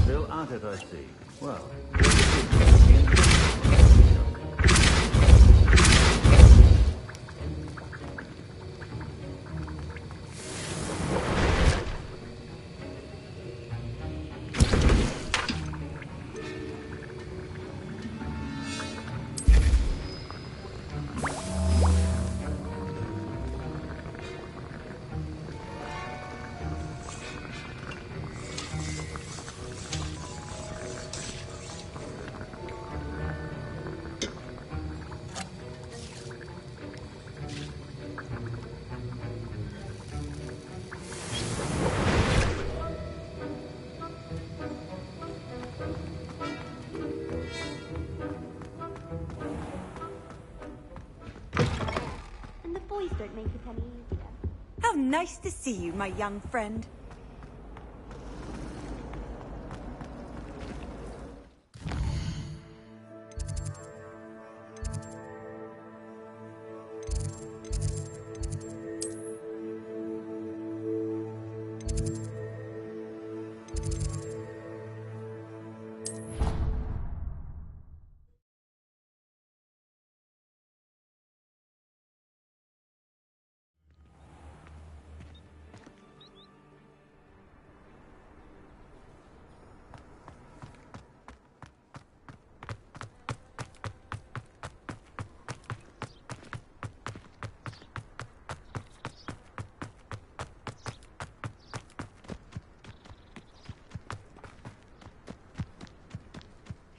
Still at it, I see. Well, don't make it any easier. How nice to see you, my young friend.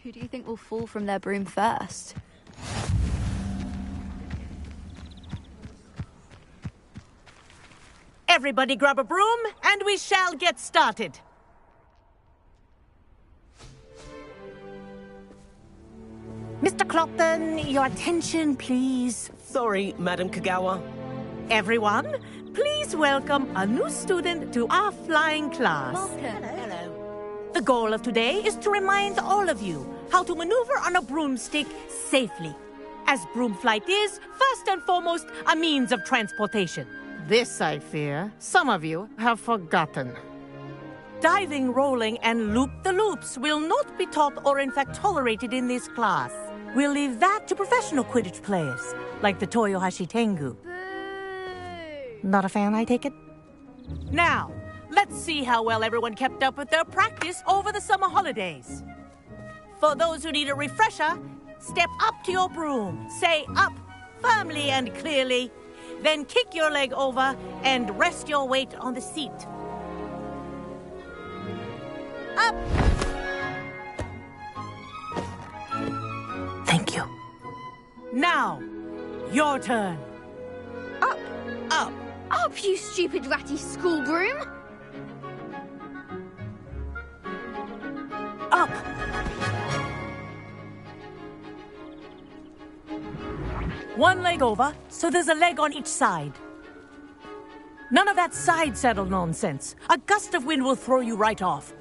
Who do you think will fall from their broom first? Everybody grab a broom, and we shall get started. Mr. Clopton, your attention, please. Sorry, Madam Kagawa. Everyone, please welcome a new student to our flying class. Welcome. Hello. The goal of today is to remind all of you how to maneuver on a broomstick safely. as broom flight is, first and foremost, a means of transportation. This, I fear, some of you have forgotten. Diving, rolling, and loop-the-loops will not be taught or in fact tolerated in this class. We'll leave that to professional Quidditch players, like the Toyohashi Tengu. Not a fan, I take it? Now, let's see how well everyone kept up with their practice over the summer holidays. For those who need a refresher, step up to your broom, say up firmly and clearly, then kick your leg over and rest your weight on the seat. Up! Thank you. Now, your turn. Up! Up! Up, you stupid ratty school broom! Up! One leg over, so there's a leg on each side. None of that side saddle nonsense. A gust of wind will throw you right off.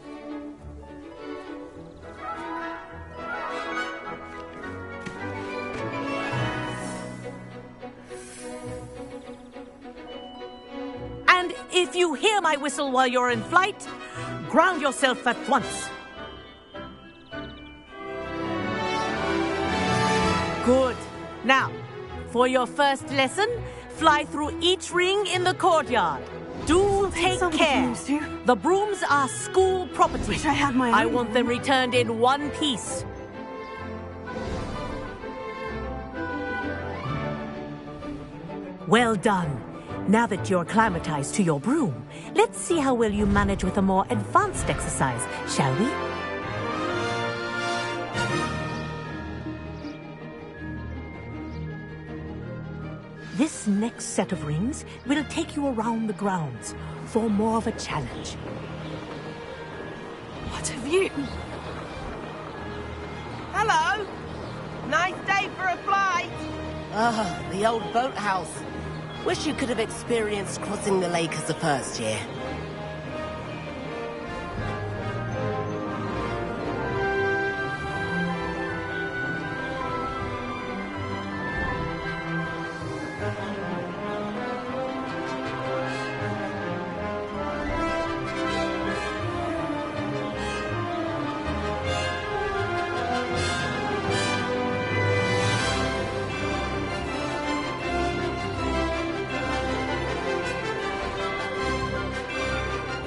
And if you hear my whistle while you're in flight, ground yourself at once. Good. Now, for your first lesson, fly through each ring in the courtyard. Do take care. The brooms are school property. Wish I had my own. I want them returned in one piece. Well done. Now that you're acclimatized to your broom, let's see how well you manage with a more advanced exercise, shall we? This next set of rings will take you around the grounds for more of a challenge. What have you? Hello! Nice day for a flight! Ah, the old boathouse. Wish you could have experienced crossing the lake as a first year.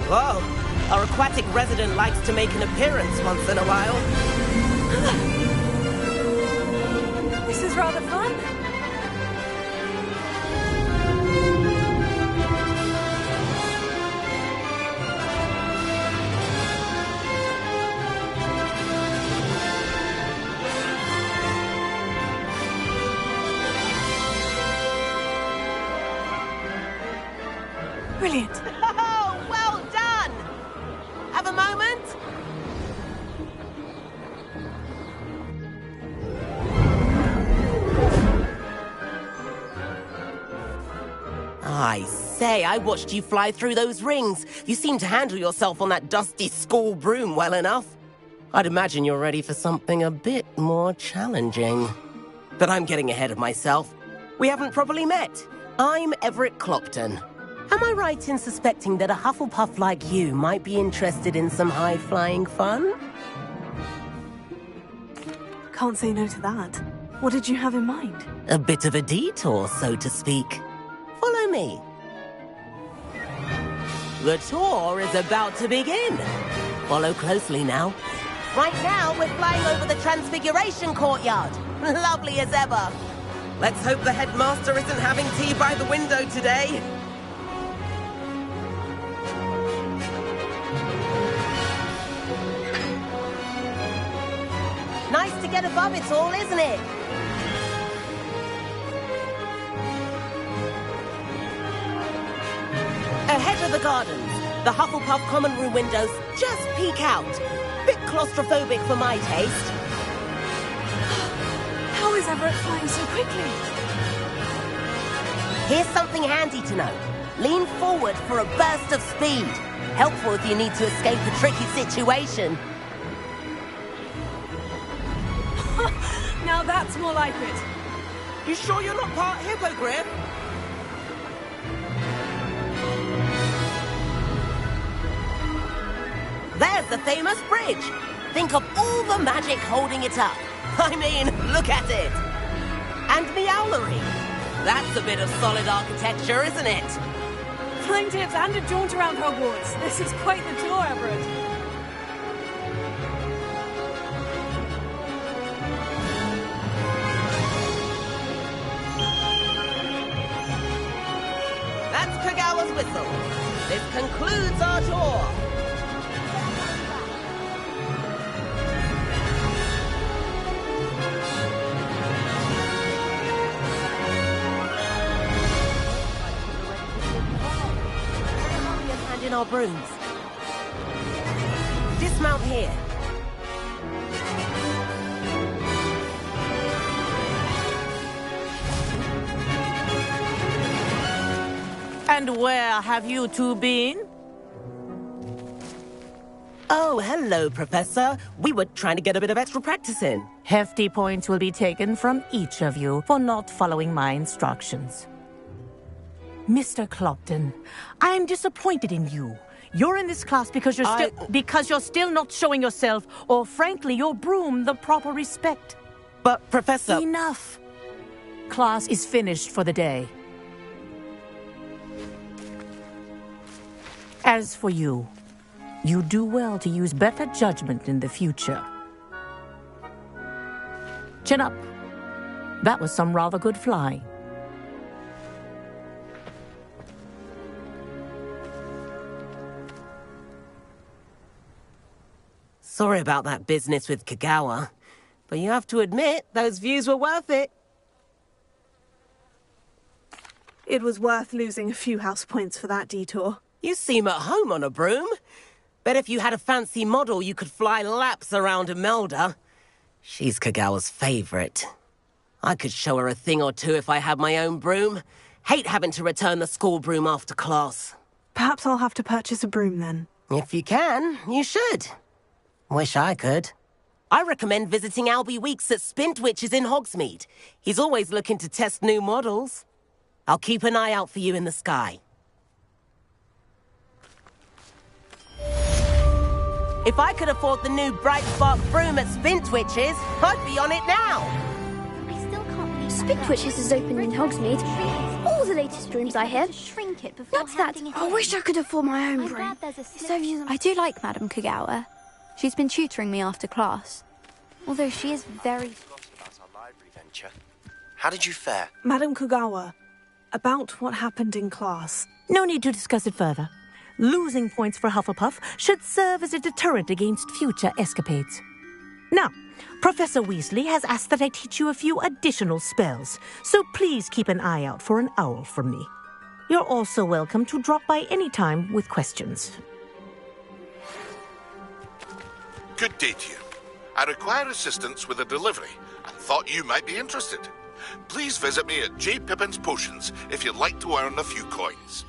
Whoa! Our aquatic resident likes to make an appearance once in a while. This is rather fun. Brilliant. Oh, well done! Have a moment? I say, I watched you fly through those rings. You seem to handle yourself on that dusty school broom well enough. I'd imagine you're ready for something a bit more challenging. But I'm getting ahead of myself. We haven't properly met. I'm Everett Clopton. Am I right in suspecting that a Hufflepuff like you might be interested in some high-flying fun? Can't say no to that. What did you have in mind? A bit of a detour, so to speak. Follow me. The tour is about to begin. Follow closely now. Right now, we're flying over the Transfiguration Courtyard. Lovely as ever. Let's hope the headmaster isn't having tea by the window today. Nice to get above it all, isn't it? Ahead of the gardens, the Hufflepuff common room windows just peek out. Bit claustrophobic for my taste. How is Everett flying so quickly? Here's something handy to know. Lean forward for a burst of speed. Helpful if you need to escape a tricky situation. Now that's more like it. You sure you're not part hippogriff? There's the famous bridge. Think of all the magic holding it up. I mean, look at it. And the owlery. That's a bit of solid architecture, isn't it? Flying tips and a jaunt around Hogwarts. This is quite the tour, Everett. That's Kagawa's whistle. This concludes our tour. Hand in our brooms. Dismount here. And where have you two been? Oh, hello, Professor. We were trying to get a bit of extra practice in. Hefty points will be taken from each of you for not following my instructions. Mr. Clopton, I'm disappointed in you. You're in this class because you're still not showing yourself, or frankly, your broom, the proper respect. But, Professor... Enough. Class is finished for the day. As for you, you do well to use better judgment in the future. Chin up. That was some rather good flying. Sorry about that business with Kagawa, but you have to admit, those views were worth it. It was worth losing a few house points for that detour. You seem at home on a broom. Bet if you had a fancy model, you could fly laps around Imelda. She's Kagawa's favorite. I could show her a thing or two if I had my own broom. Hate having to return the school broom after class. Perhaps I'll have to purchase a broom then. If you can, you should. Wish I could. I recommend visiting Albie Weeks at Spintwitches in Hogsmeade. He's always looking to test new models. I'll keep an eye out for you in the sky. If I could afford the new Bright Spark broom at Spintwitches, I'd be on it now. I still can't believe Spintwitches is open in Hogsmeade. All the latest brooms I have. Shrink it before handing it. I wish I could afford my own broom. I do like Madame Kagawa. She's been tutoring me after class. Although she is very... About our library venture. How did you fare? Madame Kagawa, about what happened in class. No need to discuss it further. Losing points for Hufflepuff should serve as a deterrent against future escapades. Now, Professor Weasley has asked that I teach you a few additional spells, so please keep an eye out for an owl from me. You're also welcome to drop by any time with questions. Good day to you. I require assistance with a delivery and thought you might be interested. Please visit me at J. Pippin's Potions if you'd like to earn a few coins.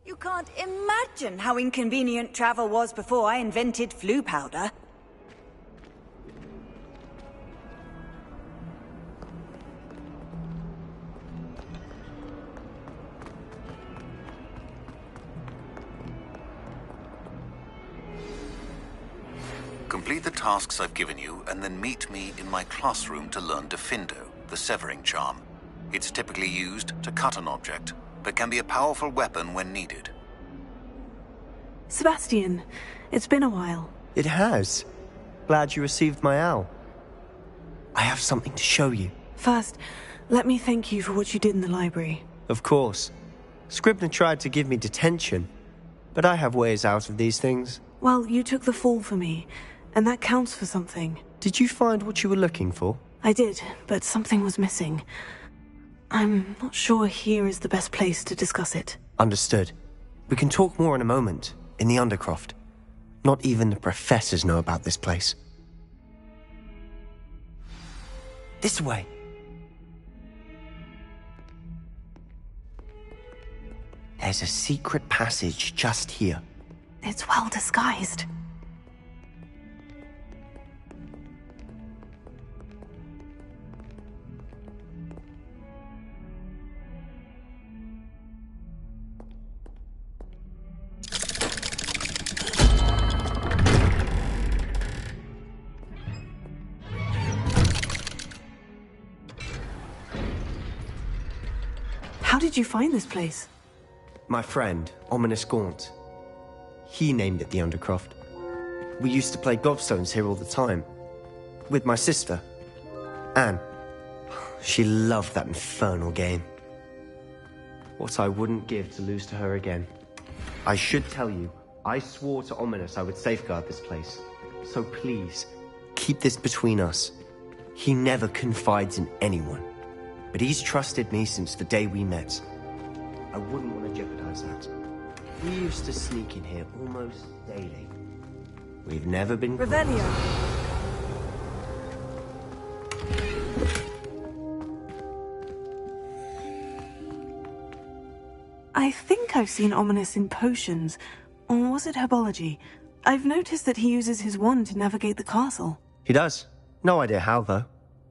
You can't imagine how inconvenient travel was before I invented flu powder. Complete the tasks I've given you, and then meet me in my classroom to learn Defindo, the severing charm. It's typically used to cut an object, but can be a powerful weapon when needed. Sebastian, it's been a while. It has. Glad you received my owl. I have something to show you. First, let me thank you for what you did in the library. Of course. Scribner tried to give me detention, but I have ways out of these things. Well, you took the fall for me, and that counts for something. Did you find what you were looking for? I did, but something was missing. I'm not sure here is the best place to discuss it. Understood. We can talk more in a moment, in the Undercroft. Not even the professors know about this place. This way. There's a secret passage just here. It's well disguised. How did you find this place? My friend, Ominous Gaunt. He named it the Undercroft. We used to play gobstones here all the time. With my sister, Anne. She loved that infernal game. What I wouldn't give to lose to her again. I should tell you, I swore to Ominous I would safeguard this place. So please, keep this between us. He never confides in anyone. But he's trusted me since the day we met. I wouldn't want to jeopardize that. We used to sneak in here almost daily. We've never been... Revelio. I think I've seen Ominous in potions. Or was it herbology? I've noticed that he uses his wand to navigate the castle. He does. No idea how, though.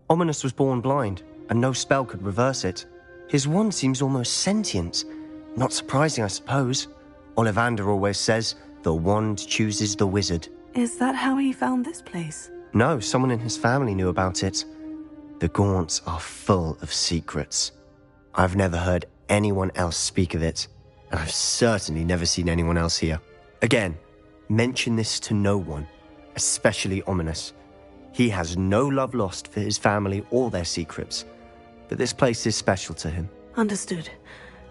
Ominous was born blind, and no spell could reverse it. His wand seems almost sentient. Not surprising, I suppose. Ollivander always says, the wand chooses the wizard. Is that how he found this place? No, someone in his family knew about it. The Gaunts are full of secrets. I've never heard anyone else speak of it, and I've certainly never seen anyone else here. Again, mention this to no one, especially Ominous. He has no love lost for his family or their secrets, but this place is special to him. Understood.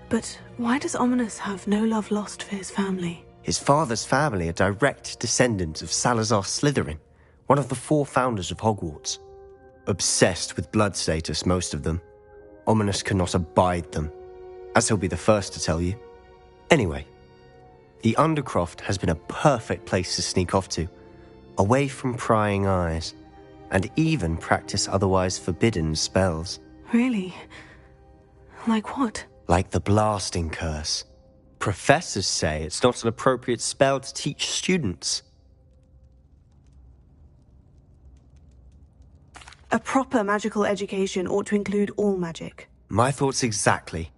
But why does Ominous have no love lost for his family? His father's family are direct descendants of Salazar Slytherin, one of the 4 founders of Hogwarts. Obsessed with blood status, most of them. Ominous cannot abide them, as he'll be the first to tell you. Anyway, the Undercroft has been a perfect place to sneak off to, away from prying eyes, and even practice otherwise forbidden spells. Really? Like what? Like the blasting curse. Professors say it's not an appropriate spell to teach students. A proper magical education ought to include all magic. My thoughts exactly.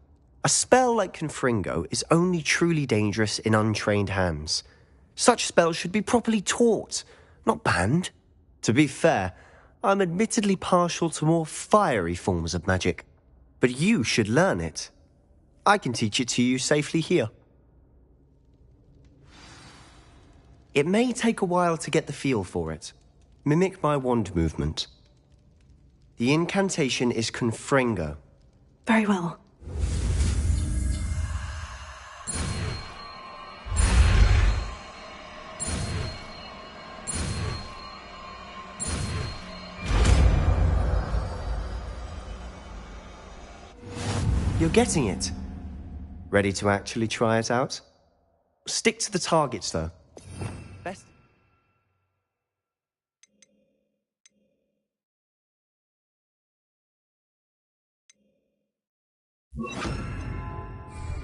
A spell like Confringo is only truly dangerous in untrained hands. Such spells should be properly taught, not banned. To be fair, I'm admittedly partial to more fiery forms of magic. But you should learn it. I can teach it to you safely here. It may take a while to get the feel for it. Mimic my wand movement. The incantation is Confringo. Very well. You're getting it. Ready to actually try it out? Stick to the targets, though. Best.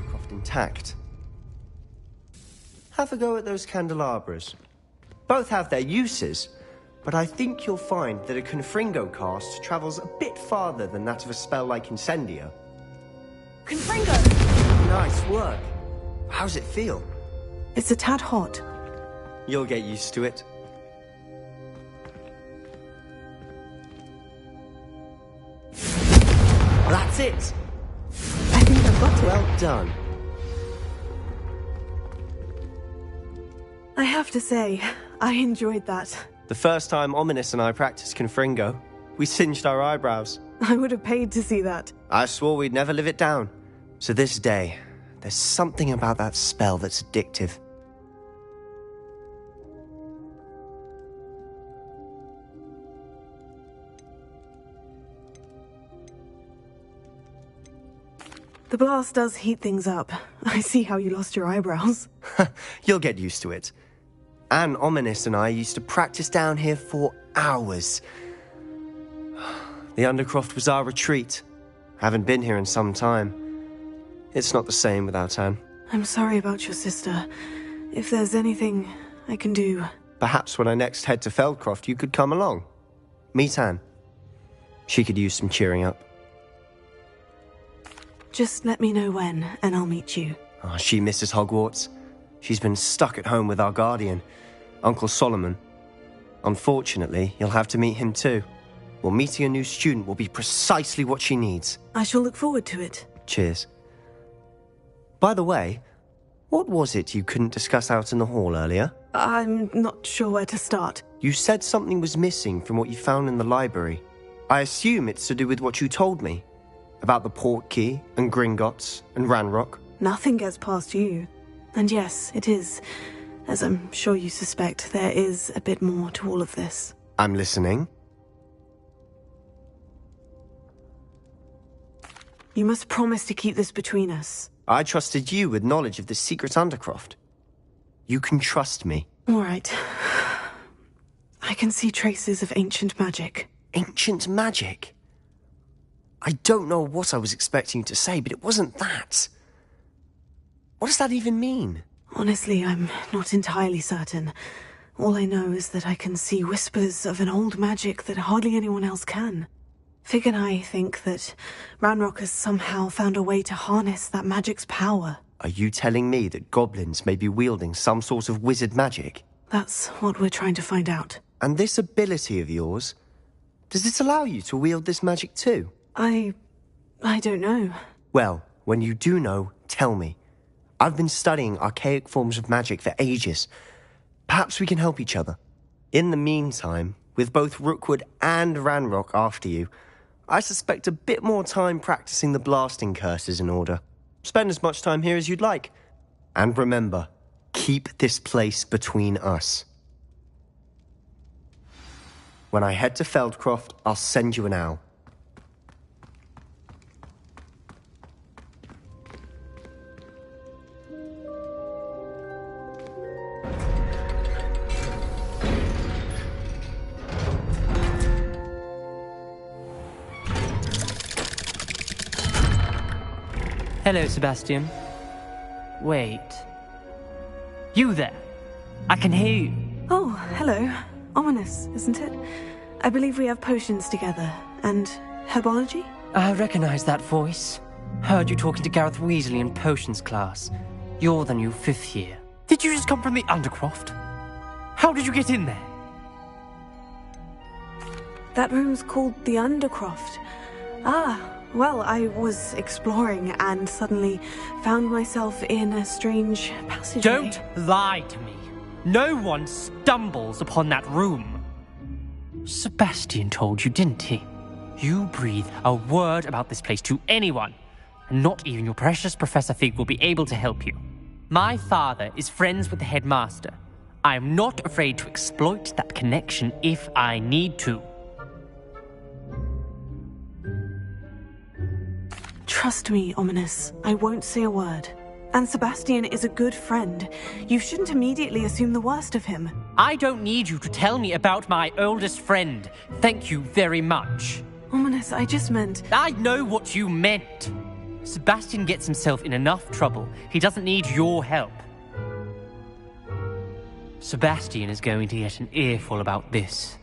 Croft intact. Have a go at those candelabras. Both have their uses, but I think you'll find that a Confringo cast travels a bit farther than that of a spell like Incendio. Confringo! Nice work. How's it feel? It's a tad hot. You'll get used to it. That's it. I think I've got it. Well done. I have to say, I enjoyed that. The first time Ominous and I practiced Confringo, we singed our eyebrows. I would have paid to see that. I swore we'd never live it down. So this day, there's something about that spell that's addictive. The blast does heat things up. I see how you lost your eyebrows. You'll get used to it. Anne, Ominous and I used to practice down here for hours. The Undercroft was our retreat. Haven't been here in some time. It's not the same without Anne. I'm sorry about your sister. If there's anything I can do... Perhaps when I next head to Feldcroft, you could come along. Meet Anne. She could use some cheering up. Just let me know when, and I'll meet you. Oh, she misses Hogwarts. She's been stuck at home with our guardian, Uncle Solomon. Unfortunately, you'll have to meet him too. Well, meeting a new student will be precisely what she needs. I shall look forward to it. Cheers. By the way, what was it you couldn't discuss out in the hall earlier? I'm not sure where to start. You said something was missing from what you found in the library. I assume it's to do with what you told me. About the Portkey, and Gringotts, and Ranrock. Nothing gets past you. And yes, it is. As I'm sure you suspect, there is a bit more to all of this. I'm listening. You must promise to keep this between us. I trusted you with knowledge of the secret Undercroft. You can trust me. All right. I can see traces of ancient magic. Ancient magic? I don't know what I was expecting you to say, but it wasn't that. What does that even mean? Honestly, I'm not entirely certain. All I know is that I can see whispers of an old magic that hardly anyone else can. Fig and I think that Ranrock has somehow found a way to harness that magic's power. Are you telling me that goblins may be wielding some sort of wizard magic? That's what we're trying to find out. And this ability of yours, does it allow you to wield this magic too? I don't know. Well, when you do know, tell me. I've been studying archaic forms of magic for ages. Perhaps we can help each other. In the meantime, with both Rookwood and Ranrock after you, I suspect a bit more time practicing the blasting curse is in order. Spend as much time here as you'd like. And remember, keep this place between us. When I head to Feldcroft, I'll send you an owl. Hello, Sebastian. Wait. You there? I can hear you. Oh, hello. Ominous, isn't it? I believe we have potions together. And herbology? I recognize that voice. Heard you talking to Gareth Weasley in potions class. You're the new 5th year. Did you just come from the Undercroft? How did you get in there? That room's called the Undercroft. Well, I was exploring and suddenly found myself in a strange passageway. Don't lie to me. No one stumbles upon that room. Sebastian told you, didn't he? You breathe a word about this place to anyone, and not even your precious Professor Fig will be able to help you. My father is friends with the headmaster. I am not afraid to exploit that connection if I need to. Trust me, Ominous. I won't say a word. And Sebastian is a good friend. You shouldn't immediately assume the worst of him. I don't need you to tell me about my oldest friend. Thank you very much. Ominous, I just meant... I know what you meant. Sebastian gets himself in enough trouble. He doesn't need your help. Sebastian is going to get an earful about this.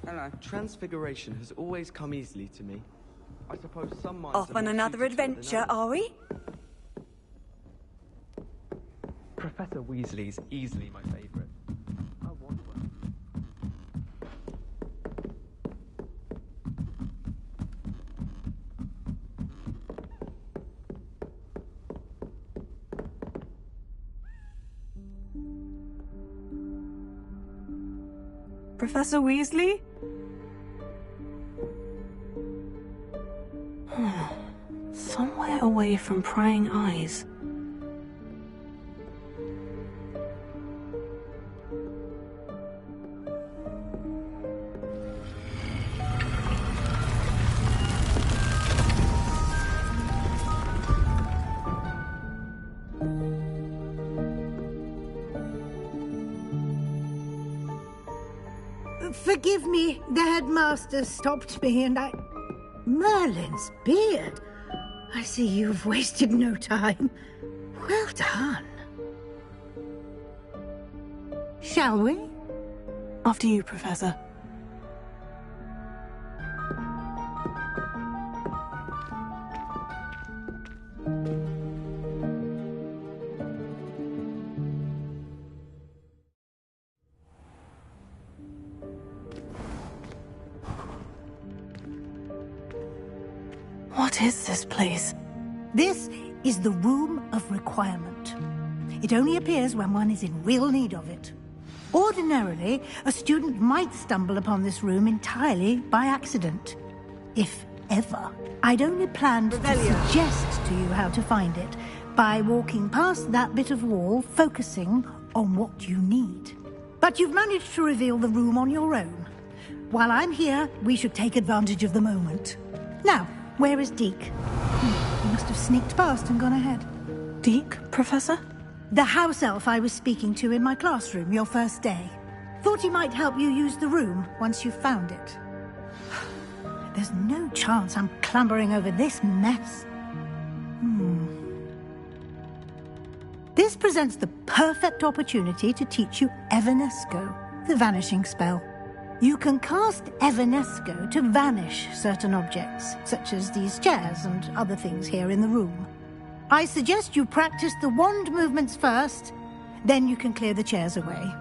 Hello. Transfiguration has always come easily to me. I suppose some minds Off are on more another suited to it than adventure, others. are we? Professor Weasley's easily my favourite. I want one. Professor Weasley? Somewhere away from prying eyes. Forgive me, the headmaster stopped me and I... Merlin's beard. I see you've wasted no time. Well done. Shall we? After you, Professor. What is this place? This is the Room of Requirement. It only appears when one is in real need of it. Ordinarily, a student might stumble upon this room entirely by accident. If ever. I'd only planned to suggest to you how to find it by walking past that bit of wall, focusing on what you need. But you've managed to reveal the room on your own. While I'm here, we should take advantage of the moment. Now, where is Deke? He must have sneaked past and gone ahead. Deke, Professor? The house elf I was speaking to in my classroom your first day. Thought he might help you use the room once you've found it. There's no chance I'm clambering over this mess. This presents the perfect opportunity to teach you Evanesco, the vanishing spell. You can cast Evanesco to vanish certain objects, such as these chairs and other things here in the room. I suggest you practice the wand movements first, then you can clear the chairs away.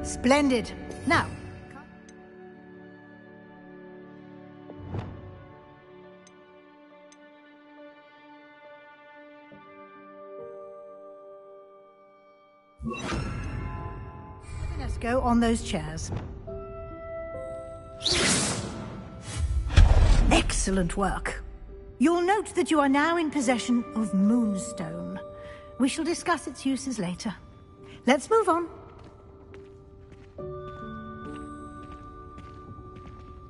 Splendid. Now, let's go on those chairs. Excellent work. You'll note that you are now in possession of Moonstone. We shall discuss its uses later. Let's move on.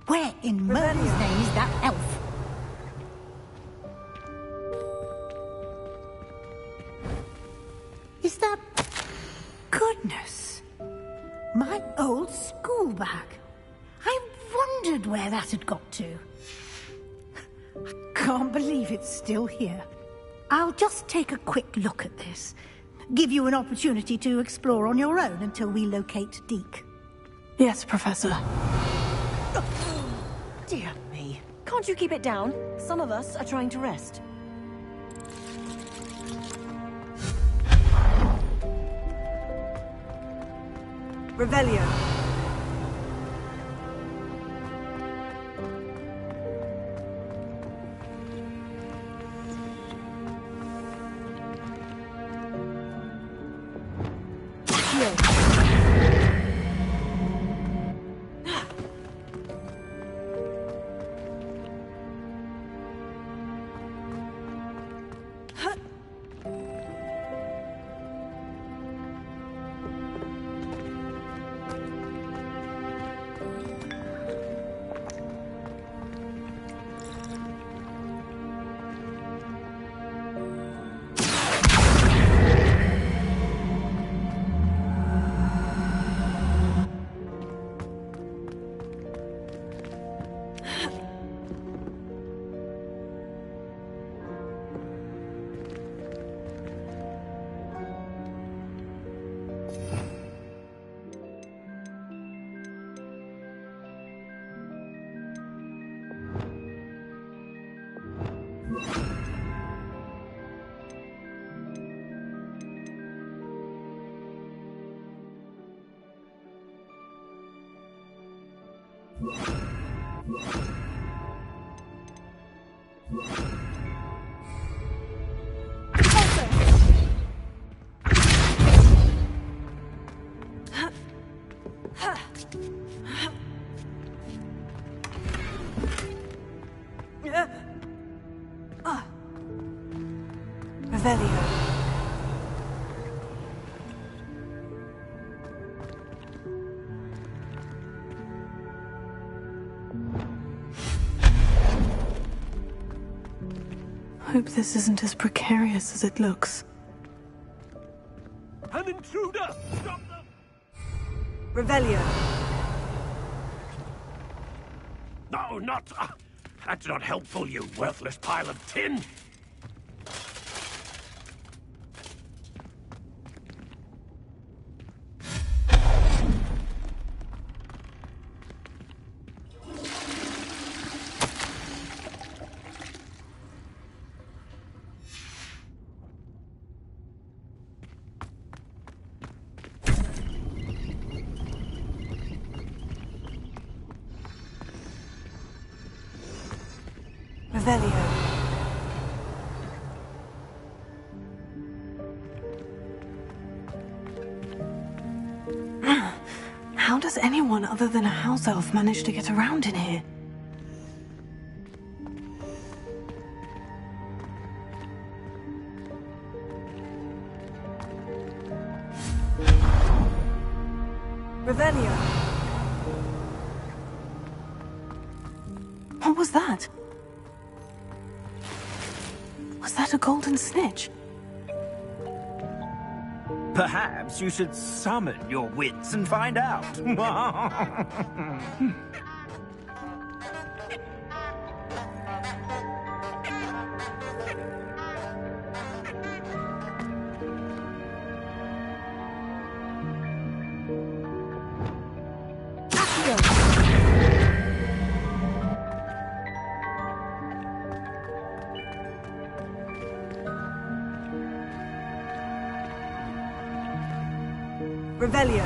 Where in Merlin's name is that elf? Is that... Goodness! My old school bag. I wondered where that had got to. I can't believe it's still here. I'll just take a quick look at this. Give you an opportunity to explore on your own until we locate Deke. Yes, Professor. Dear me. Can't you keep it down? Some of us are trying to rest. Revelio. Revelio. Hope this isn't as precarious as it looks. An intruder! Stop them! Revelio. No, not... that's not helpful, you worthless pile of tin! Revelio. How does anyone other than a house elf manage to get around in here? Revelio. What was that? Was that a golden snitch? Perhaps you should summon your wits and find out. Revelio.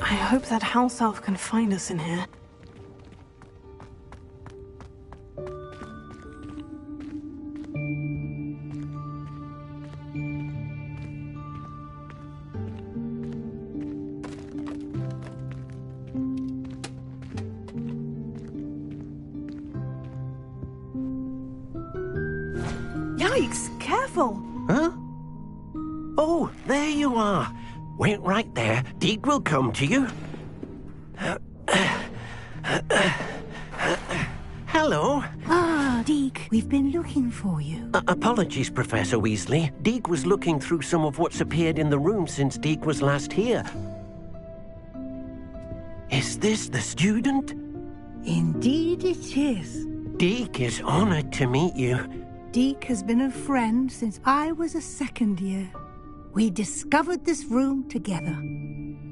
I hope that house elf can find us in here. Yikes! Careful! Huh? Oh, there you are. Wait right there. Deke will come to you. Hello. Ah, Deke, we've been looking for you. Apologies, Professor Weasley. Deke was looking through some of what's appeared in the room since Deke was last here. Is this the student? Indeed it is. Deke is honored to meet you. Deke has been a friend since I was a second year. We discovered this room together.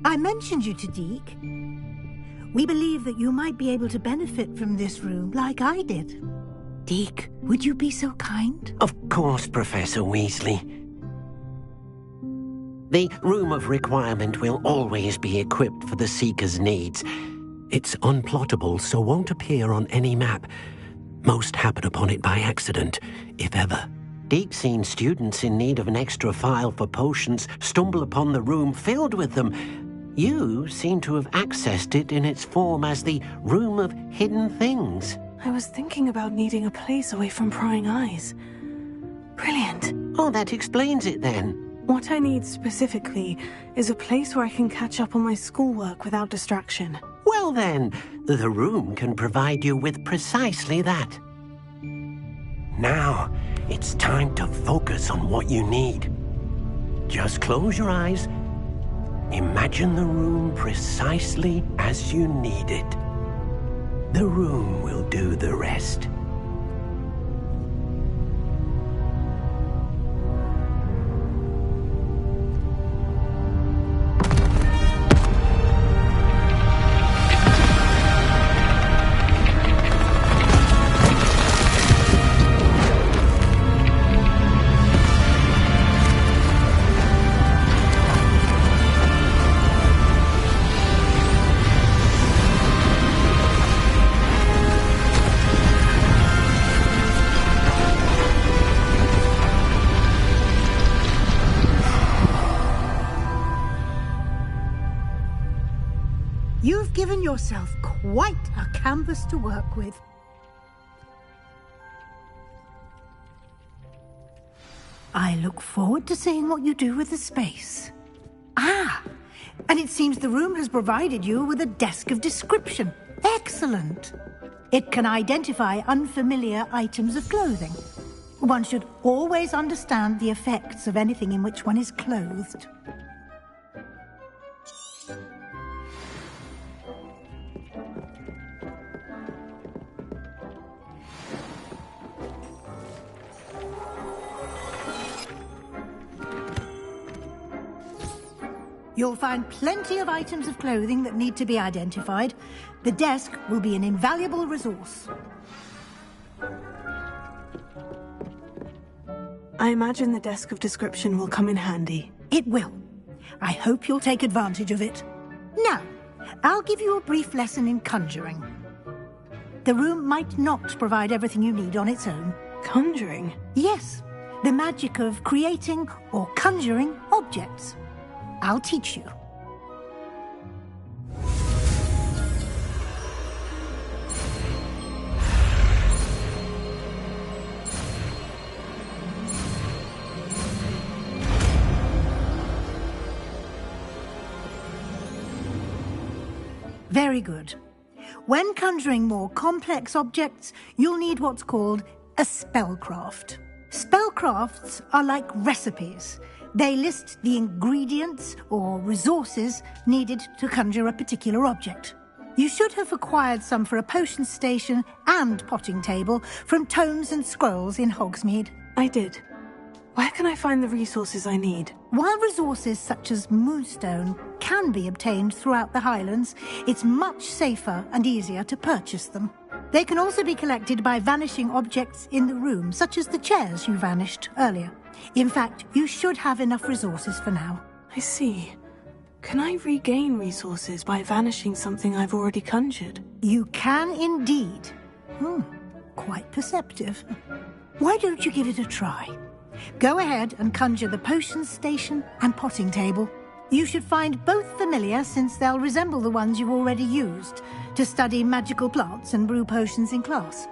I mentioned you to Deke. We believe that you might be able to benefit from this room like I did. Deke, would you be so kind? Of course, Professor Weasley. The Room of Requirement will always be equipped for the Seeker's needs. It's unplottable, so won't appear on any map. Most happen upon it by accident, if ever. Deke's seen students in need of an extra file for potions stumble upon the room filled with them, You seem to have accessed it in its form as the Room of Hidden Things. I was thinking about needing a place away from prying eyes. Brilliant. Oh, that explains it then. What I need specifically is a place where I can catch up on my schoolwork without distraction. Well then, the room can provide you with precisely that. Now, it's time to focus on what you need. Just close your eyes. Imagine the room precisely as you need it. The room will do the rest. You've given yourself quite a canvas to work with. I look forward to seeing what you do with the space. Ah, and it seems the room has provided you with a desk of description. Excellent. It can identify unfamiliar items of clothing. One should always understand the effects of anything in which one is clothed. You'll find plenty of items of clothing that need to be identified. The desk will be an invaluable resource. I imagine the desk of description will come in handy. It will. I hope you'll take advantage of it. Now, I'll give you a brief lesson in conjuring. The room might not provide everything you need on its own. Conjuring? Yes, the magic of creating or conjuring objects. I'll teach you. Very good. When conjuring more complex objects, you'll need what's called a spellcraft. Spellcrafts are like recipes. They list the ingredients or resources needed to conjure a particular object. You should have acquired some for a potion station and potting table from tomes and scrolls in Hogsmeade. I did. Where can I find the resources I need? While resources such as moonstone can be obtained throughout the Highlands, it's much safer and easier to purchase them. They can also be collected by vanishing objects in the room, such as the chairs you vanished earlier. In fact, you should have enough resources for now. I see. Can I regain resources by vanishing something I've already conjured? You can indeed. Quite perceptive. Why don't you give it a try? Go ahead and conjure the potion station and potting table. You should find both familiar, since they'll resemble the ones you've already used to study magical plants and brew potions in class.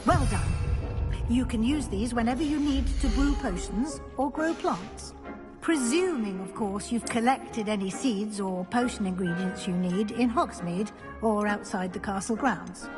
Well done. You can use these whenever you need to brew potions or grow plants. Presuming, of course, you've collected any seeds or potion ingredients you need in Hogsmeade or outside the castle grounds.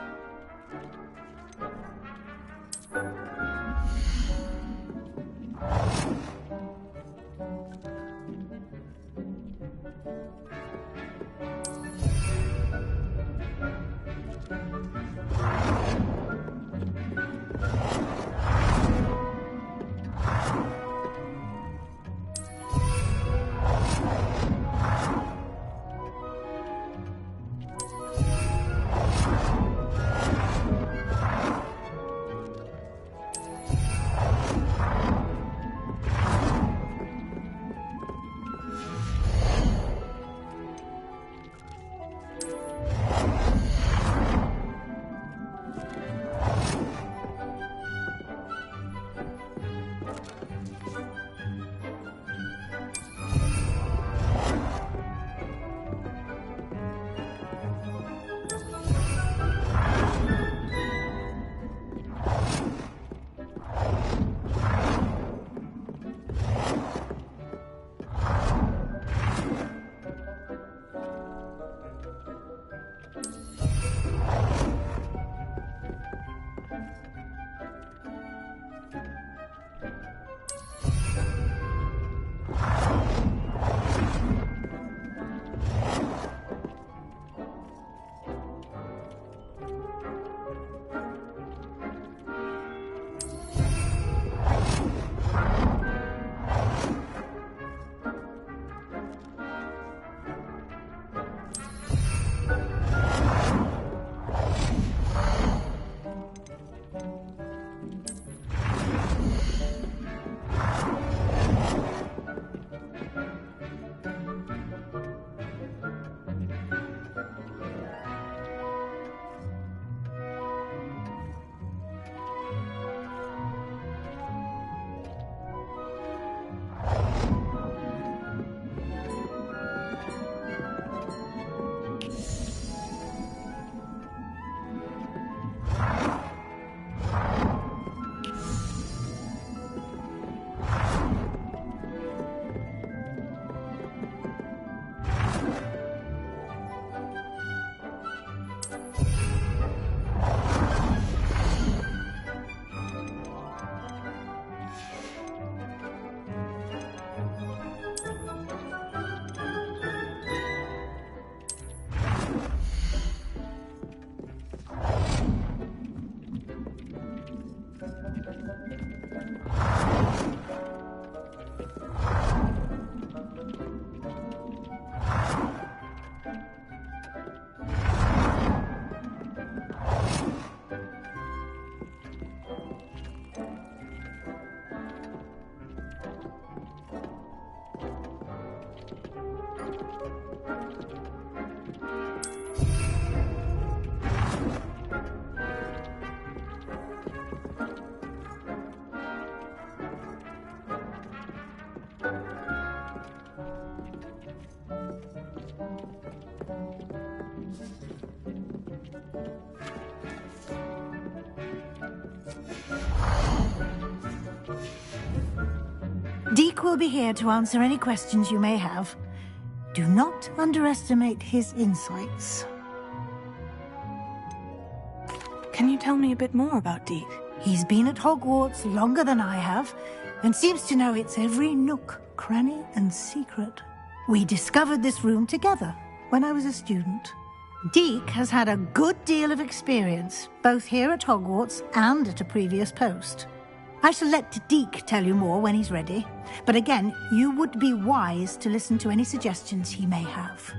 Deek will be here to answer any questions you may have. Do not underestimate his insights. Can you tell me a bit more about Deek? He's been at Hogwarts longer than I have, and seems to know its every nook, cranny, and secret. We discovered this room together when I was a student. Deek has had a good deal of experience, both here at Hogwarts and at a previous post. I shall let Deek tell you more when he's ready, but again, you would be wise to listen to any suggestions he may have.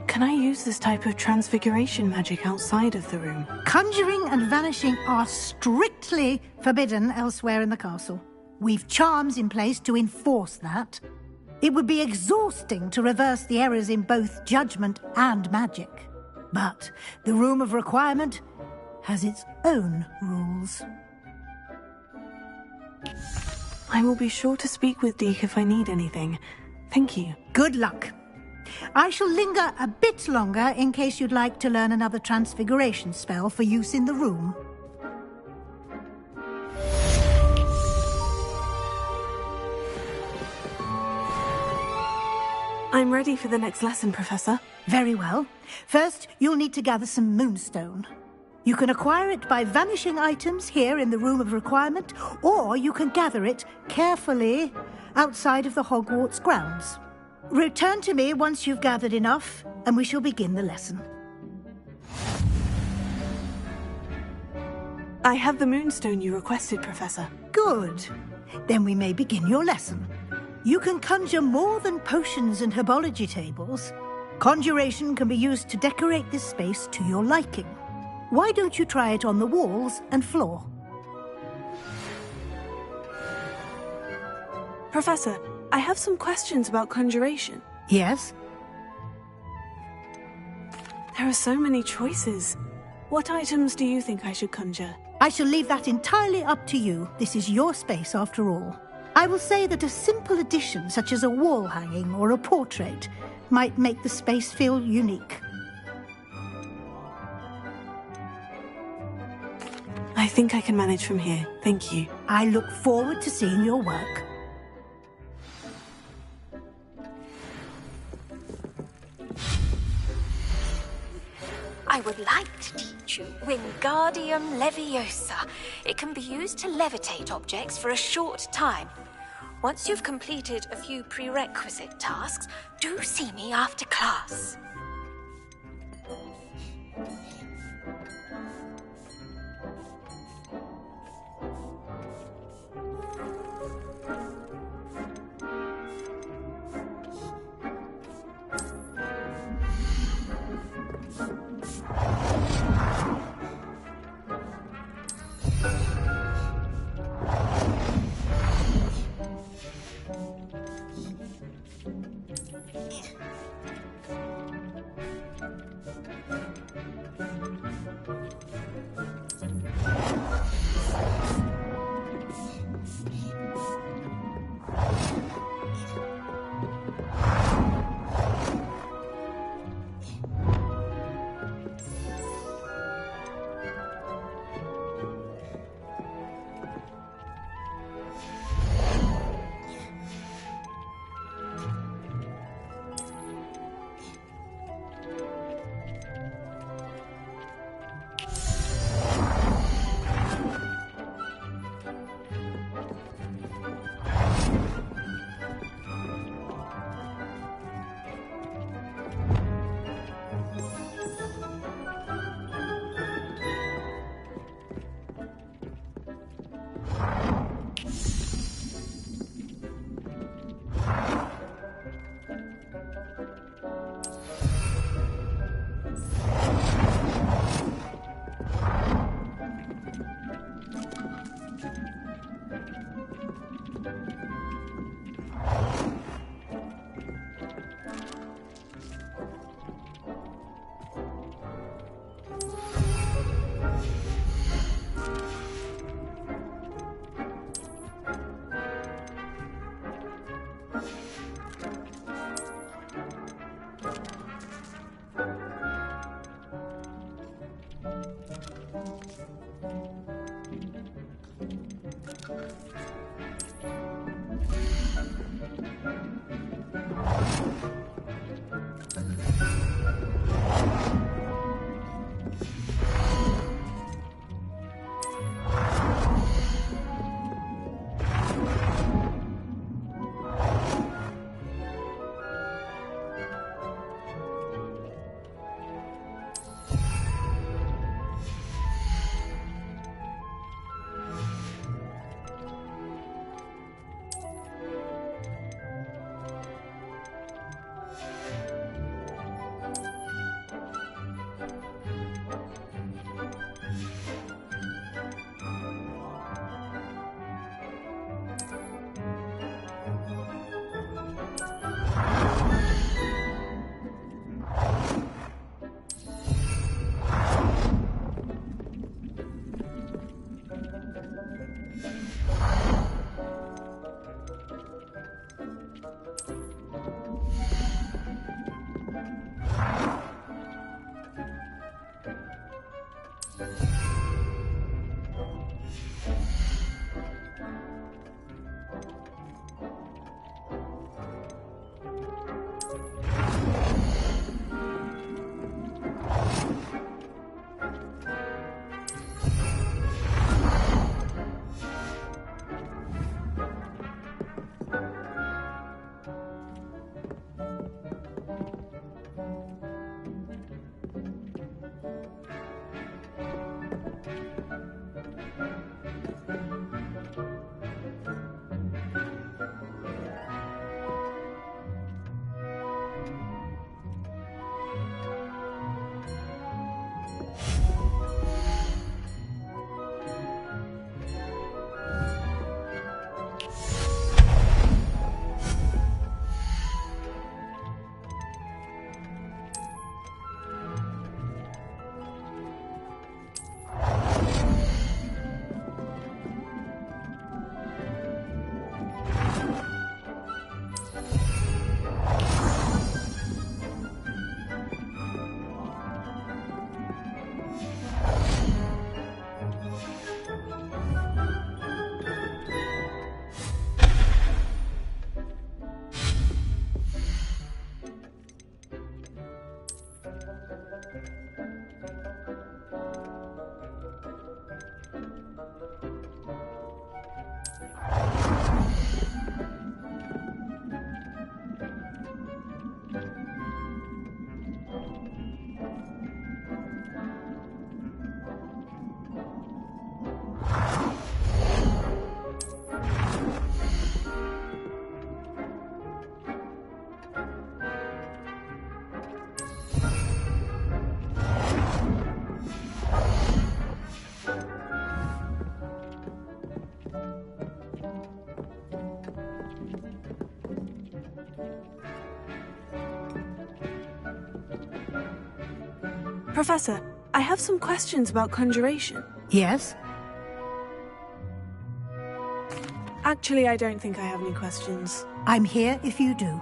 Can I use this type of transfiguration magic outside of the room? Conjuring and vanishing are strictly forbidden elsewhere in the castle. We've charms in place to enforce that. It would be exhausting to reverse the errors in both judgment and magic. But the Room of Requirement has its own rules. I will be sure to speak with Deek if I need anything. Thank you. Good luck. I shall linger a bit longer in case you'd like to learn another transfiguration spell for use in the room. I'm ready for the next lesson, Professor. Very well. First, you'll need to gather some moonstone. You can acquire it by vanishing items here in the Room of Requirement, or you can gather it carefully outside of the Hogwarts grounds. Return to me once you've gathered enough, and we shall begin the lesson. I have the moonstone you requested, Professor. Good. Then we may begin your lesson. You can conjure more than potions and herbology tables. Conjuration can be used to decorate this space to your liking. Why don't you try it on the walls and floor? Professor, I have some questions about conjuration. Yes? There are so many choices. What items do you think I should conjure? I shall leave that entirely up to you. This is your space after all. I will say that a simple addition, such as a wall hanging or a portrait, might make the space feel unique. I think I can manage from here. Thank you. I look forward to seeing your work. I would like to teach you Wingardium Leviosa. It can be used to levitate objects for a short time. Once you've completed a few prerequisite tasks, do see me after class. Professor, I have some questions about conjuration. Yes? Actually, I don't think I have any questions. I'm here if you do.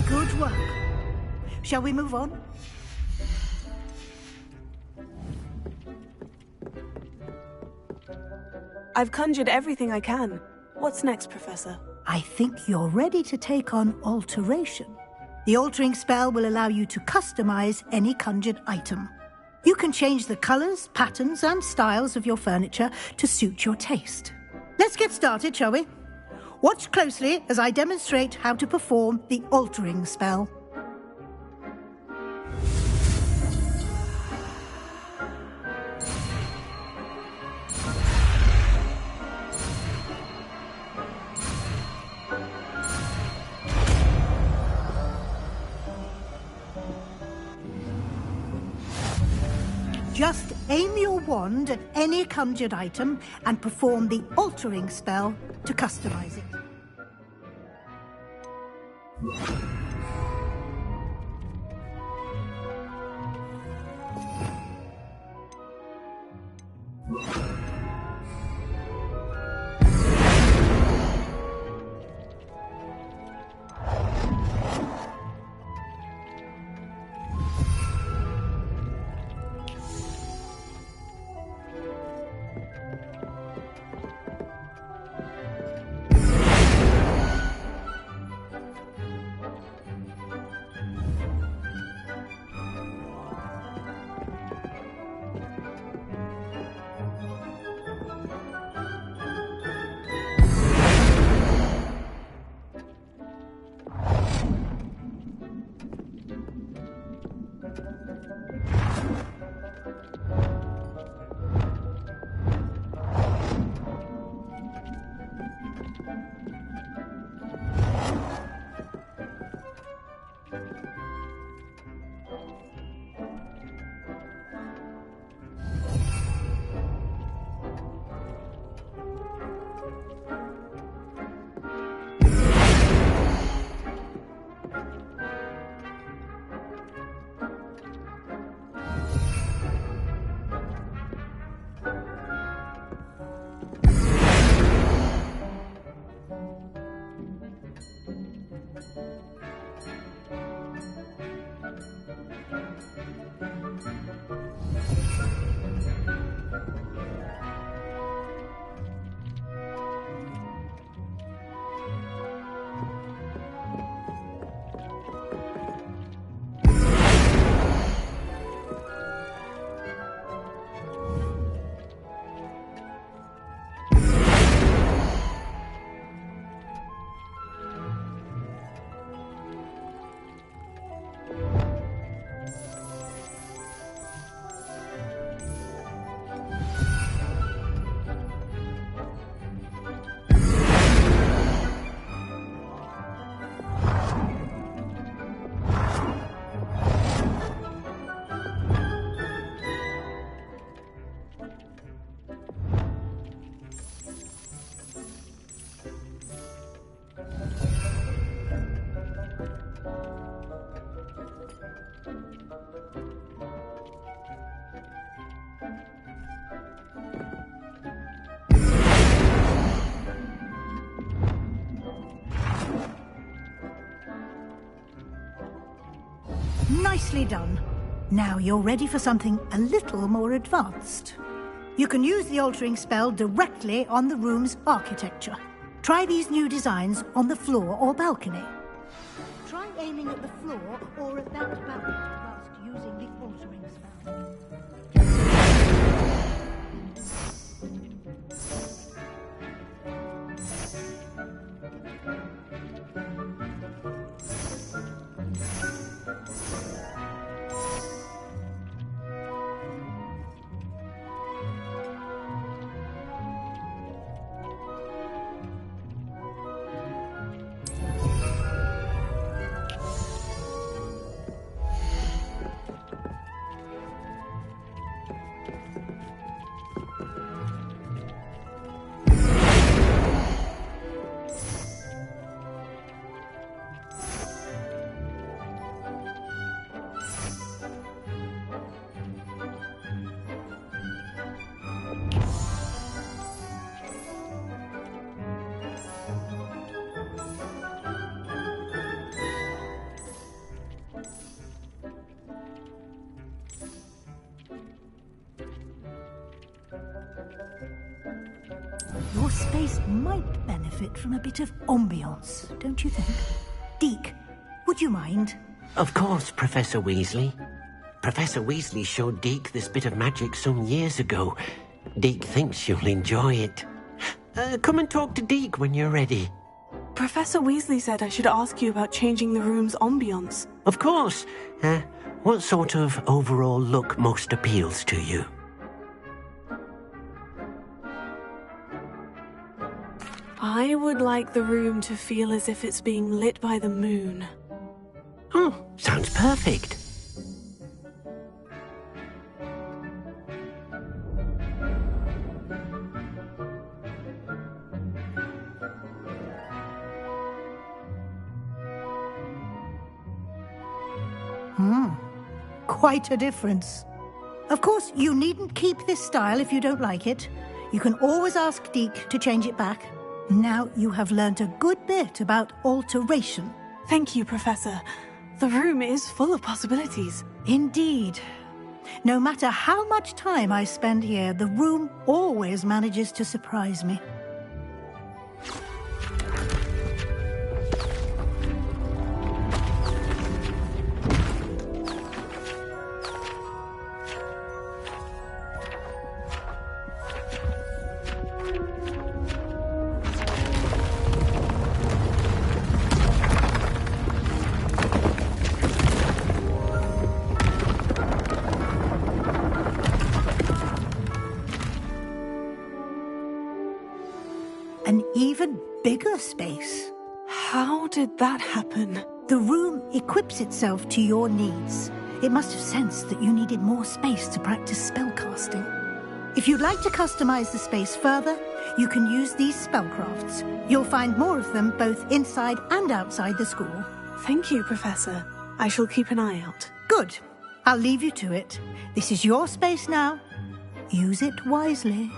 Good work. Shall we move on? I've conjured everything I can. What's next, Professor? I think you're ready to take on alteration. The altering spell will allow you to customize any conjured item. You can change the colors, patterns, and styles of your furniture to suit your taste. Let's get started, shall we? Watch closely as I demonstrate how to perform the altering spell. Just aim your wand at any conjured item and perform the altering spell to customize it. Nicely done. Now you're ready for something a little more advanced. You can use the altering spell directly on the room's architecture. Try these new designs on the floor or balcony. Try aiming at the floor or at that balcony whilst using the altering spell. space might benefit from a bit of ambiance, don't you think? Deke, would you mind? Of course, Professor Weasley. Professor Weasley showed Deke this bit of magic some years ago. Deke thinks you'll enjoy it. Come and talk to Deke when you're ready. Professor Weasley said I should ask you about changing the room's ambience. Of course. What sort of overall look most appeals to you? I would like the room to feel as if it's being lit by the moon. Oh, sounds perfect. Quite a difference. Of course, you needn't keep this style if you don't like it. You can always ask Deke to change it back. Now you have learnt a good bit about alteration. Thank you, Professor. The room is full of possibilities. Indeed. No matter how much time I spend here, the room always manages to surprise me. An even bigger space. How did that happen? The room equips itself to your needs. It must have sensed that you needed more space to practice spellcasting. If you'd like to customize the space further, you can use these spellcrafts. You'll find more of them both inside and outside the school. Thank you, Professor. I shall keep an eye out. Good. I'll leave you to it. This is your space now. Use it wisely.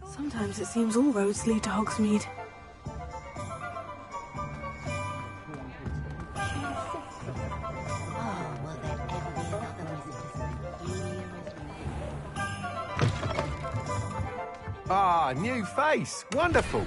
Sometimes it seems all roads lead to Hogsmeade. Ah, new face. Wonderful.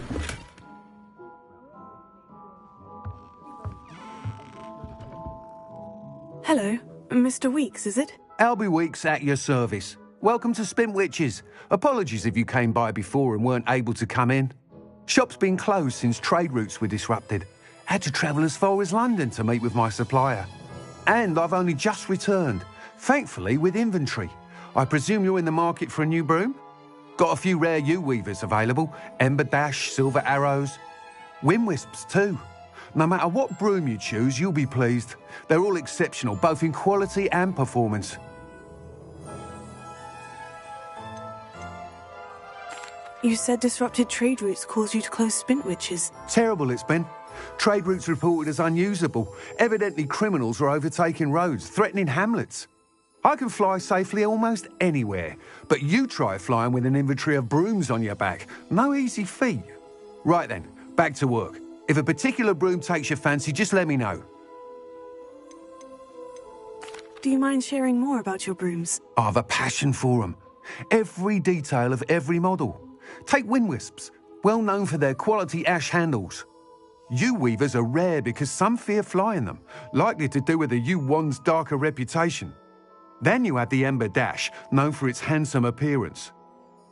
Hello, Mr. Weeks, is it? Albie Weeks at your service. Welcome to Spintwitches. Apologies if you came by before and weren't able to come in. Shop's been closed since trade routes were disrupted. Had to travel as far as London to meet with my supplier. And I've only just returned, thankfully with inventory. I presume you're in the market for a new broom? Got a few rare yew-weavers available. Ember Dash, Silver Arrows. Wind Wisps too. No matter what broom you choose, you'll be pleased. They're all exceptional, both in quality and performance. You said disrupted trade routes caused you to close Spintwitches. Terrible it's been. Trade routes reported as unusable. Evidently criminals were overtaking roads, threatening hamlets. I can fly safely almost anywhere, but you try flying with an inventory of brooms on your back. No easy feat. Right then, back to work. If a particular broom takes your fancy, just let me know. Do you mind sharing more about your brooms? I've a passion for them. Every detail of every model. Take Wind Wisps, well known for their quality ash handles. Yew weavers are rare because some fear flying them, likely to do with the yew wand's darker reputation. Then you have the Ember Dash, known for its handsome appearance.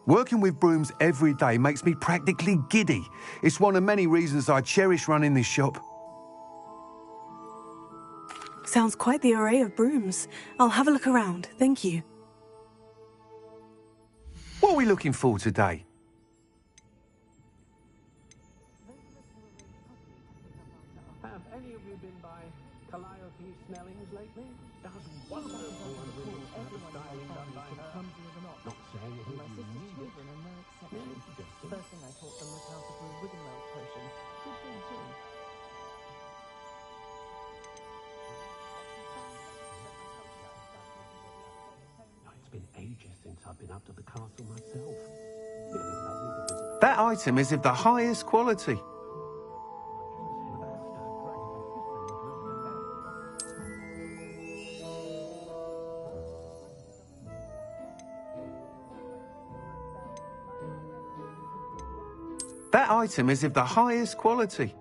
Working with brooms every day makes me practically giddy. It's one of many reasons I cherish running this shop. Sounds quite the array of brooms. I'll have a look around, thank you. What are we looking for today? Have any of you been by Calliope Snelling's lately? Does wonderful styling done by her. Not saying it My sister's children are no exception. First thing I taught them was how to brew Wiggenweld potion. Good thing too. It's been ages since I've been up to the castle myself. Really lovely to visit. That item is of the highest quality. That item is of the highest quality.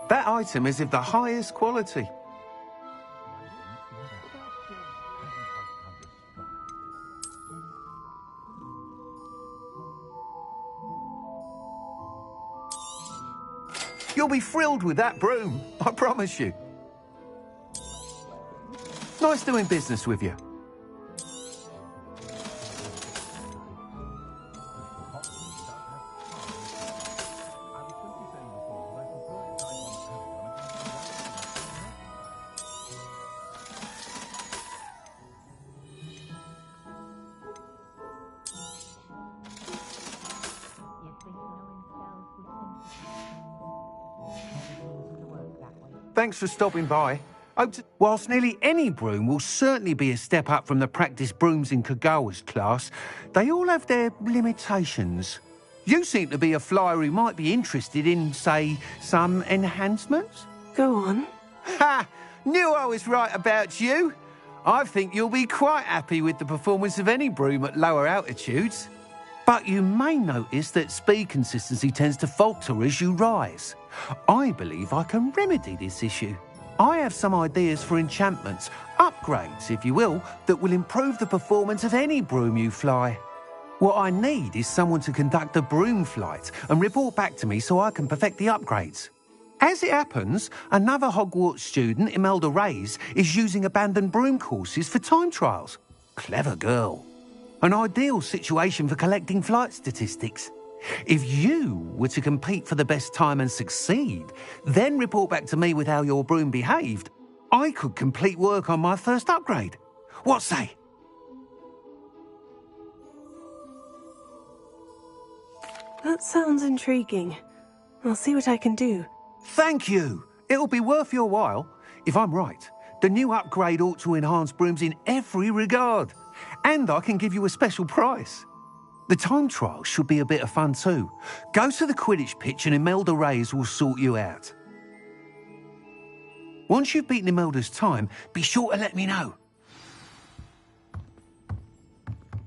That item is of the highest quality. You'll be thrilled with that broom, I promise you. Nice doing business with you. Thanks for stopping by. Whilst nearly any broom will certainly be a step up from the practice brooms in Kagawa's class, they all have their limitations. You seem to be a flyer who might be interested in, say, some enhancements? Go on. Ha! Knew I was right about you. I think you'll be quite happy with the performance of any broom at lower altitudes. But you may notice that speed consistency tends to falter as you rise. I believe I can remedy this issue. I have some ideas for enchantments, upgrades, if you will, that will improve the performance of any broom you fly. What I need is someone to conduct a broom flight and report back to me so I can perfect the upgrades. As it happens, another Hogwarts student, Imelda Reyes, is using abandoned broom courses for time trials. Clever girl. An ideal situation for collecting flight statistics. If you were to compete for the best time and succeed, then report back to me with how your broom behaved, I could complete work on my first upgrade. What say? That sounds intriguing. I'll see what I can do. Thank you. It'll be worth your while. If I'm right, the new upgrade ought to enhance brooms in every regard. And I can give you a special price. The time trial should be a bit of fun too. Go to the Quidditch pitch and Imelda Reyes will sort you out. Once you've beaten Imelda's time, be sure to let me know.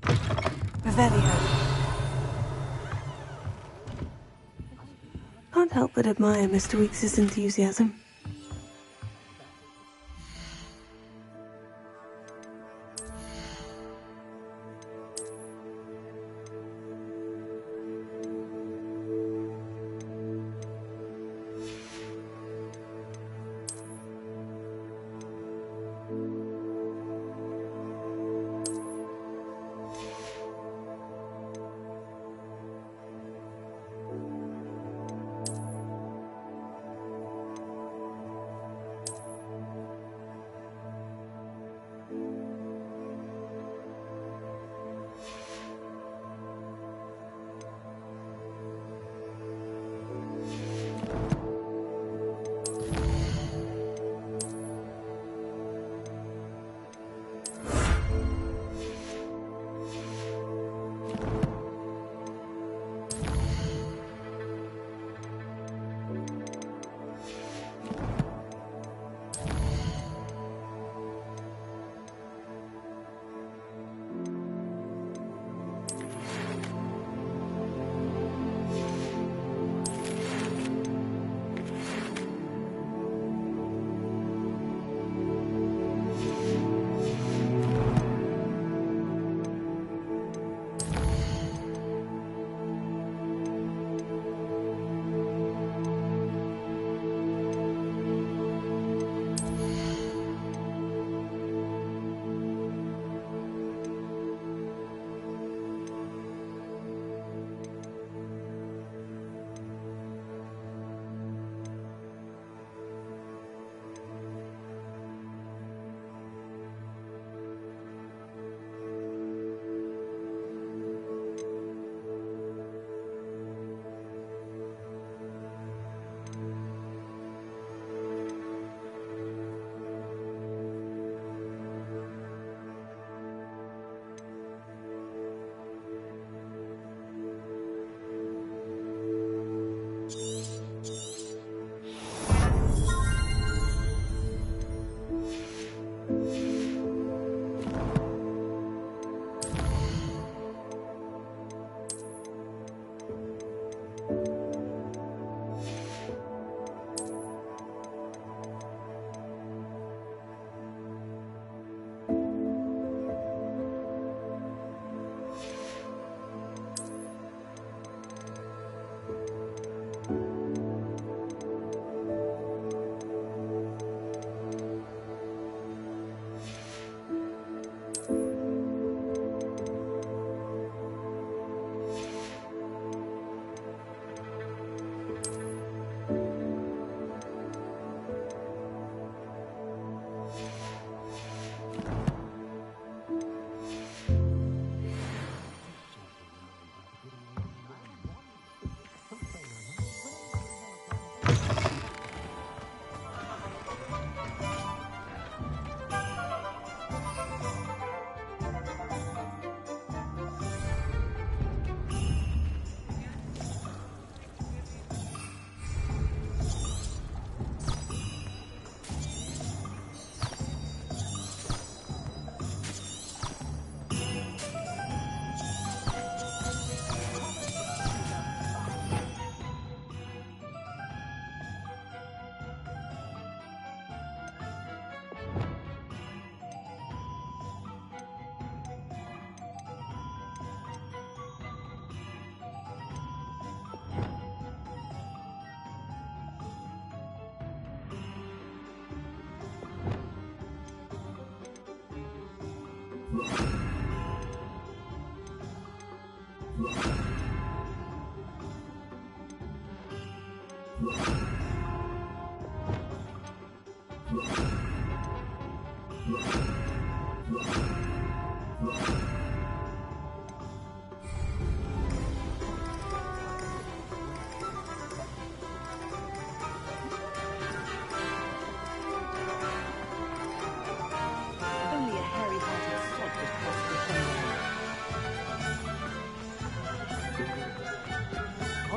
Revelio. Can't help but admire Mr. Weekes' enthusiasm.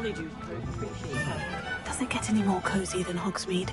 honeydew fruit appreciate her. Does it get any more cozy than Hogsmeade?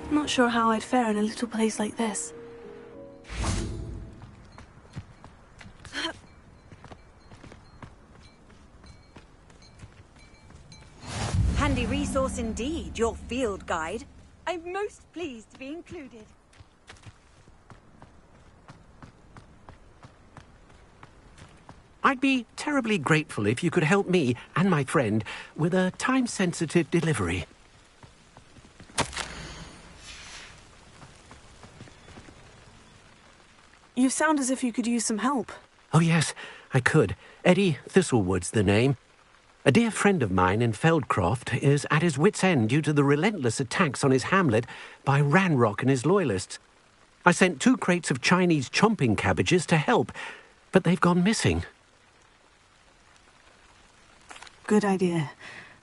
Not sure how I'd fare in a little place like this. Handy resource indeed, your field guide. I'm most pleased to be included. I'd be terribly grateful if you could help me and my friend with a time-sensitive delivery. You sound as if you could use some help. Oh, yes, I could. Eddie Thistlewood's the name. A dear friend of mine in Feldcroft is at his wit's end due to the relentless attacks on his hamlet by Ranrock and his loyalists. I sent 2 crates of Chinese chomping cabbages to help, but they've gone missing. Good idea.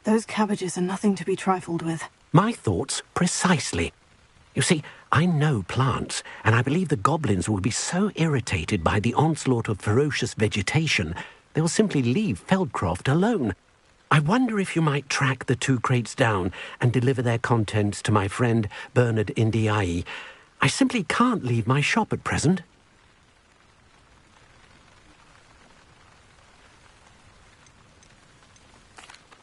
Those cabbages are nothing to be trifled with. My thoughts precisely. You see, I know plants, and I believe the goblins will be so irritated by the onslaught of ferocious vegetation, they'll simply leave Feldcroft alone. I wonder if you might track the 2 crates down and deliver their contents to my friend Bernard Indiai. I simply can't leave my shop at present.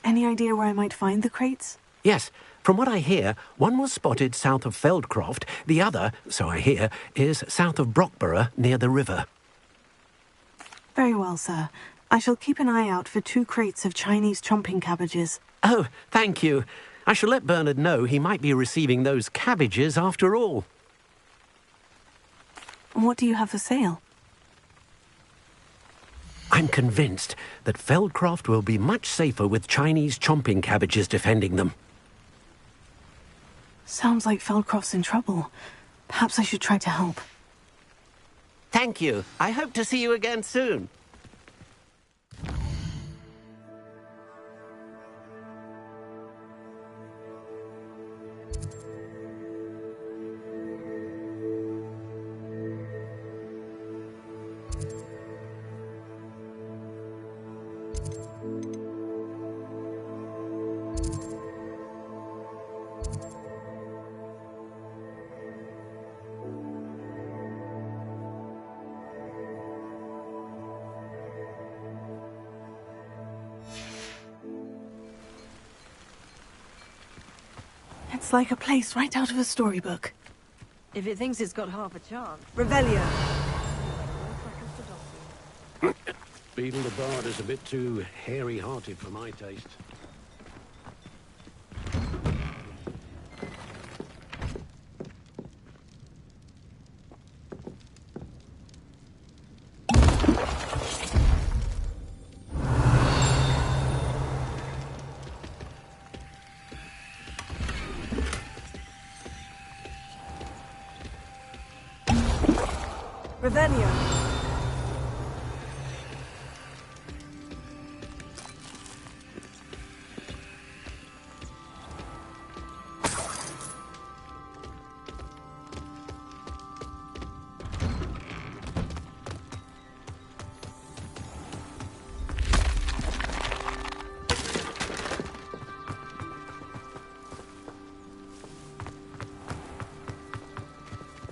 Any idea where I might find the crates? Yes, From what I hear, one was spotted south of Feldcroft, the other, so I hear, is south of Brockborough near the river. Very well, sir. I shall keep an eye out for 2 crates of Chinese chomping cabbages. Oh, thank you. I shall let Bernard know he might be receiving those cabbages after all. What do you have for sale? I'm convinced that Feldcroft will be much safer with Chinese chomping cabbages defending them. Sounds like Feldcroft's in trouble. Perhaps I should try to help. Thank you. I hope to see you again soon. It's like a place right out of a storybook. If it thinks it's got half a chance. Revelio! Beetle the Bard is a bit too hairy-hearted for my taste. Revelio!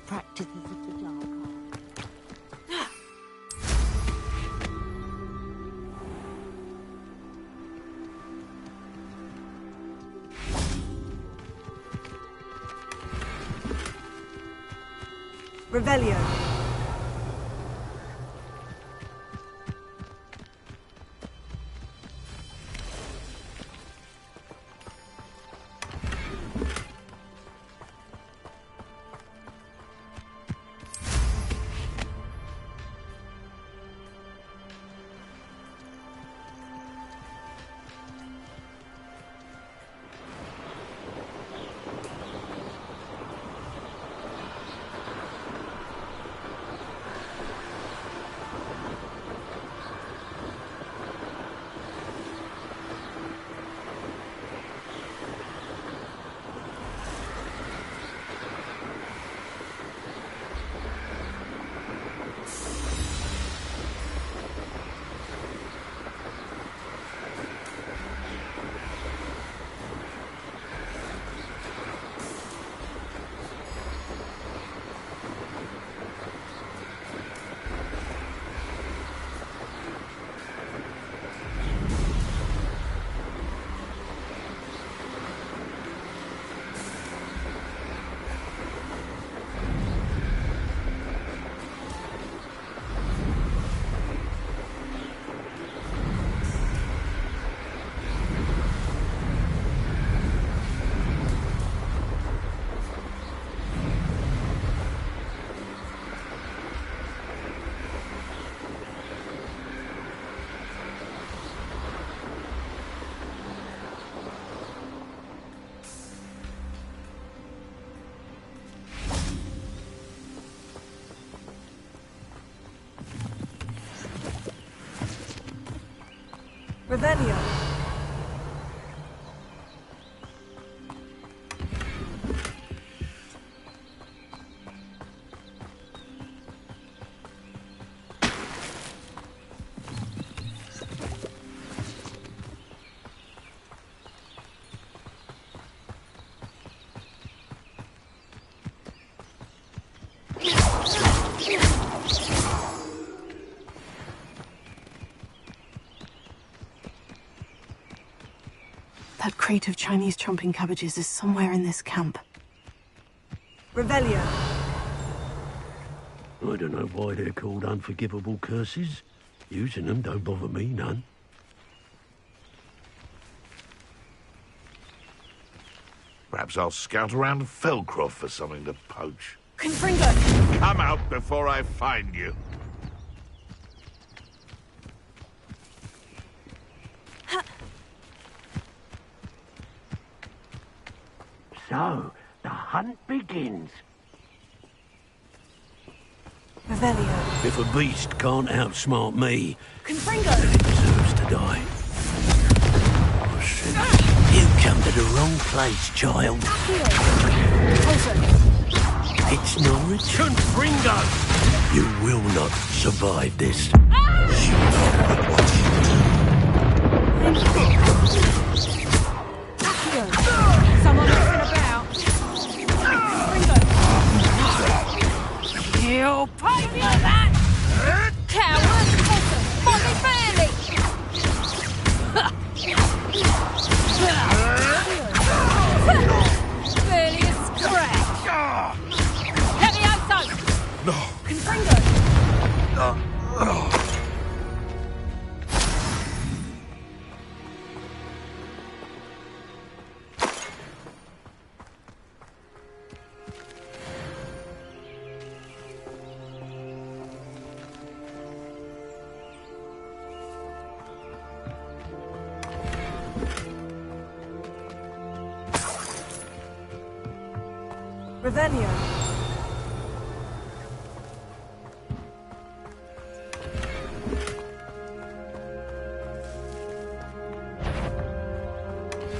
Practices of the dark art. Revelio! Revelio! crate of Chinese chomping cabbages is somewhere in this camp. Revelio. I don't know why they're called unforgivable curses. Using them don't bother me none. Perhaps I'll scout around Felcroft for something to poach. Confringo! Come out before I find you. So, the hunt begins. Revelio. If a beast can't outsmart me, Confringo! then it deserves to die. Oh, shit. You come to the wrong place, child. It's Norwich. Confringo! You will not survive this. Someone messing about. You pay for that! Coward! Molly Fairley! Fairly a scratch! Levioso! No. Confringo! Revelio.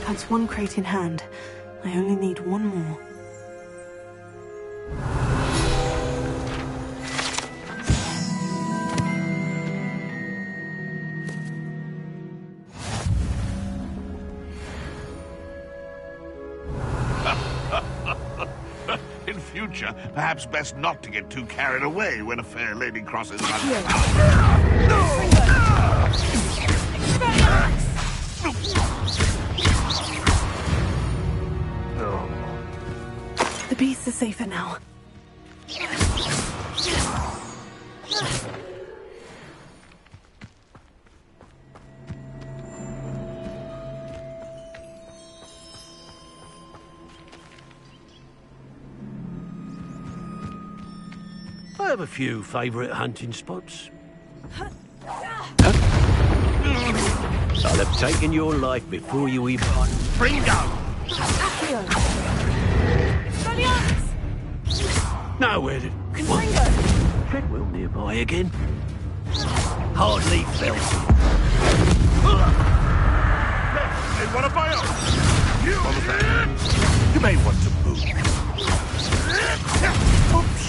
That's one crate in hand. I only need one more. In future, perhaps best not to get too carried away when a fair lady crosses my The beasts are safer now. I have a few favourite hunting spots. I'll have taken your life before you even... Bingo! Nowhere to... Treadwell nearby again. Hardly felt it. Hey, what have I owned? What was that? You may want to move. Oops.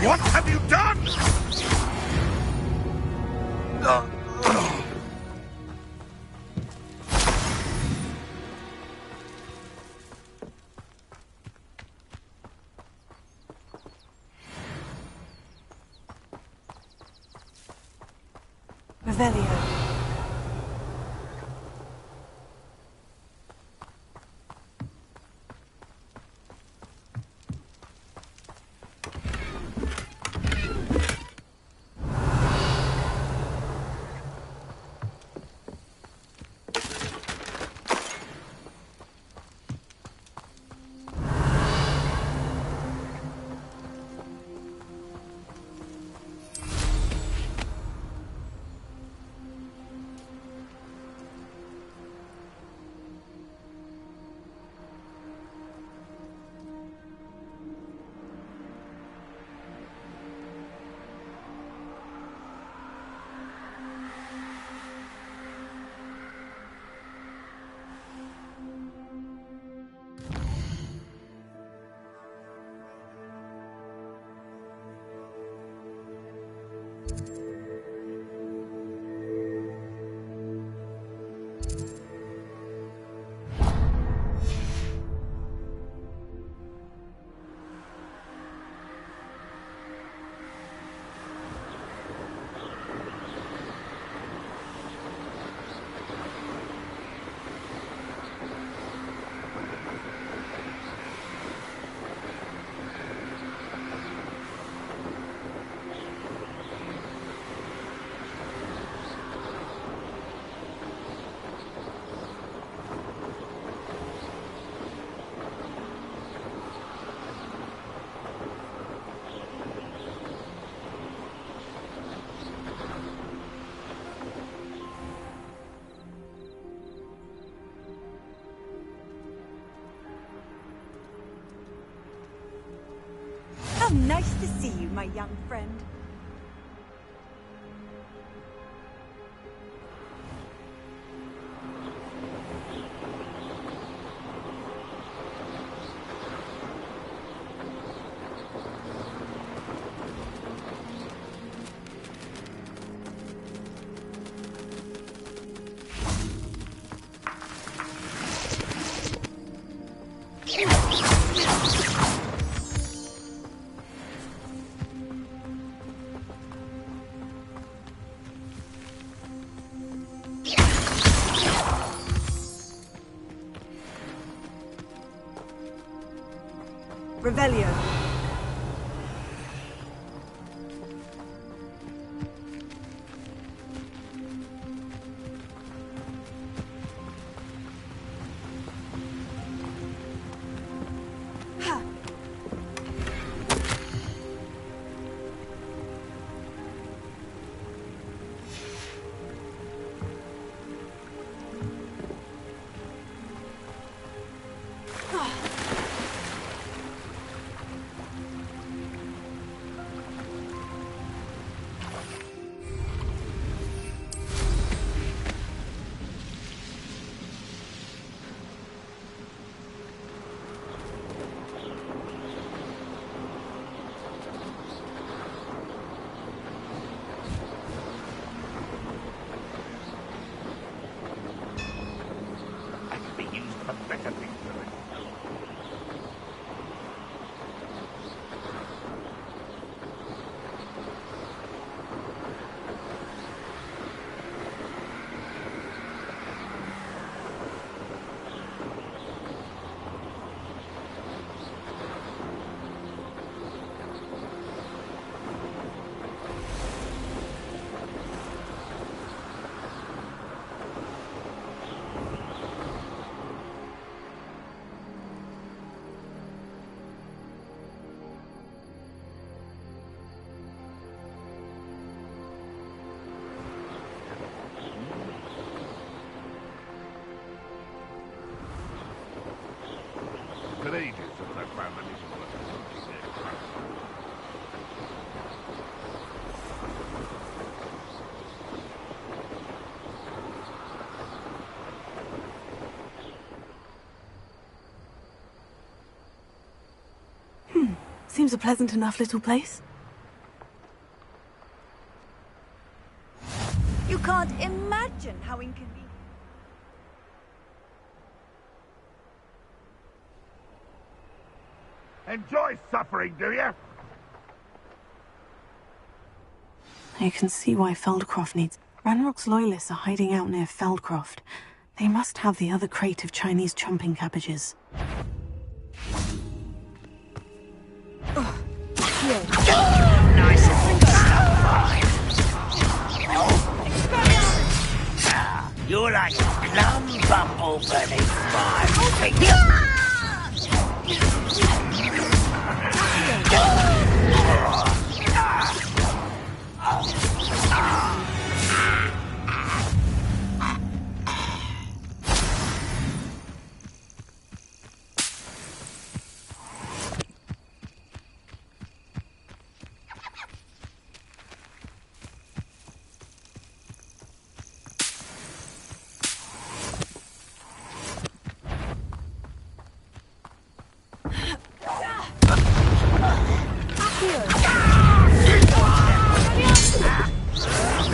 What have you done? Revelio. How nice to see you, my young friend. Revelio. For ages since I found anything worth something there. Seems a pleasant enough little place. You can't imagine how inconvenient. Enjoy suffering, do you? You can see why Feldcroft needs... Ranrock's loyalists are hiding out near Feldcroft. They must have the other crate of Chinese chomping cabbages. Nice and you're like a plum bumble beneath my finger.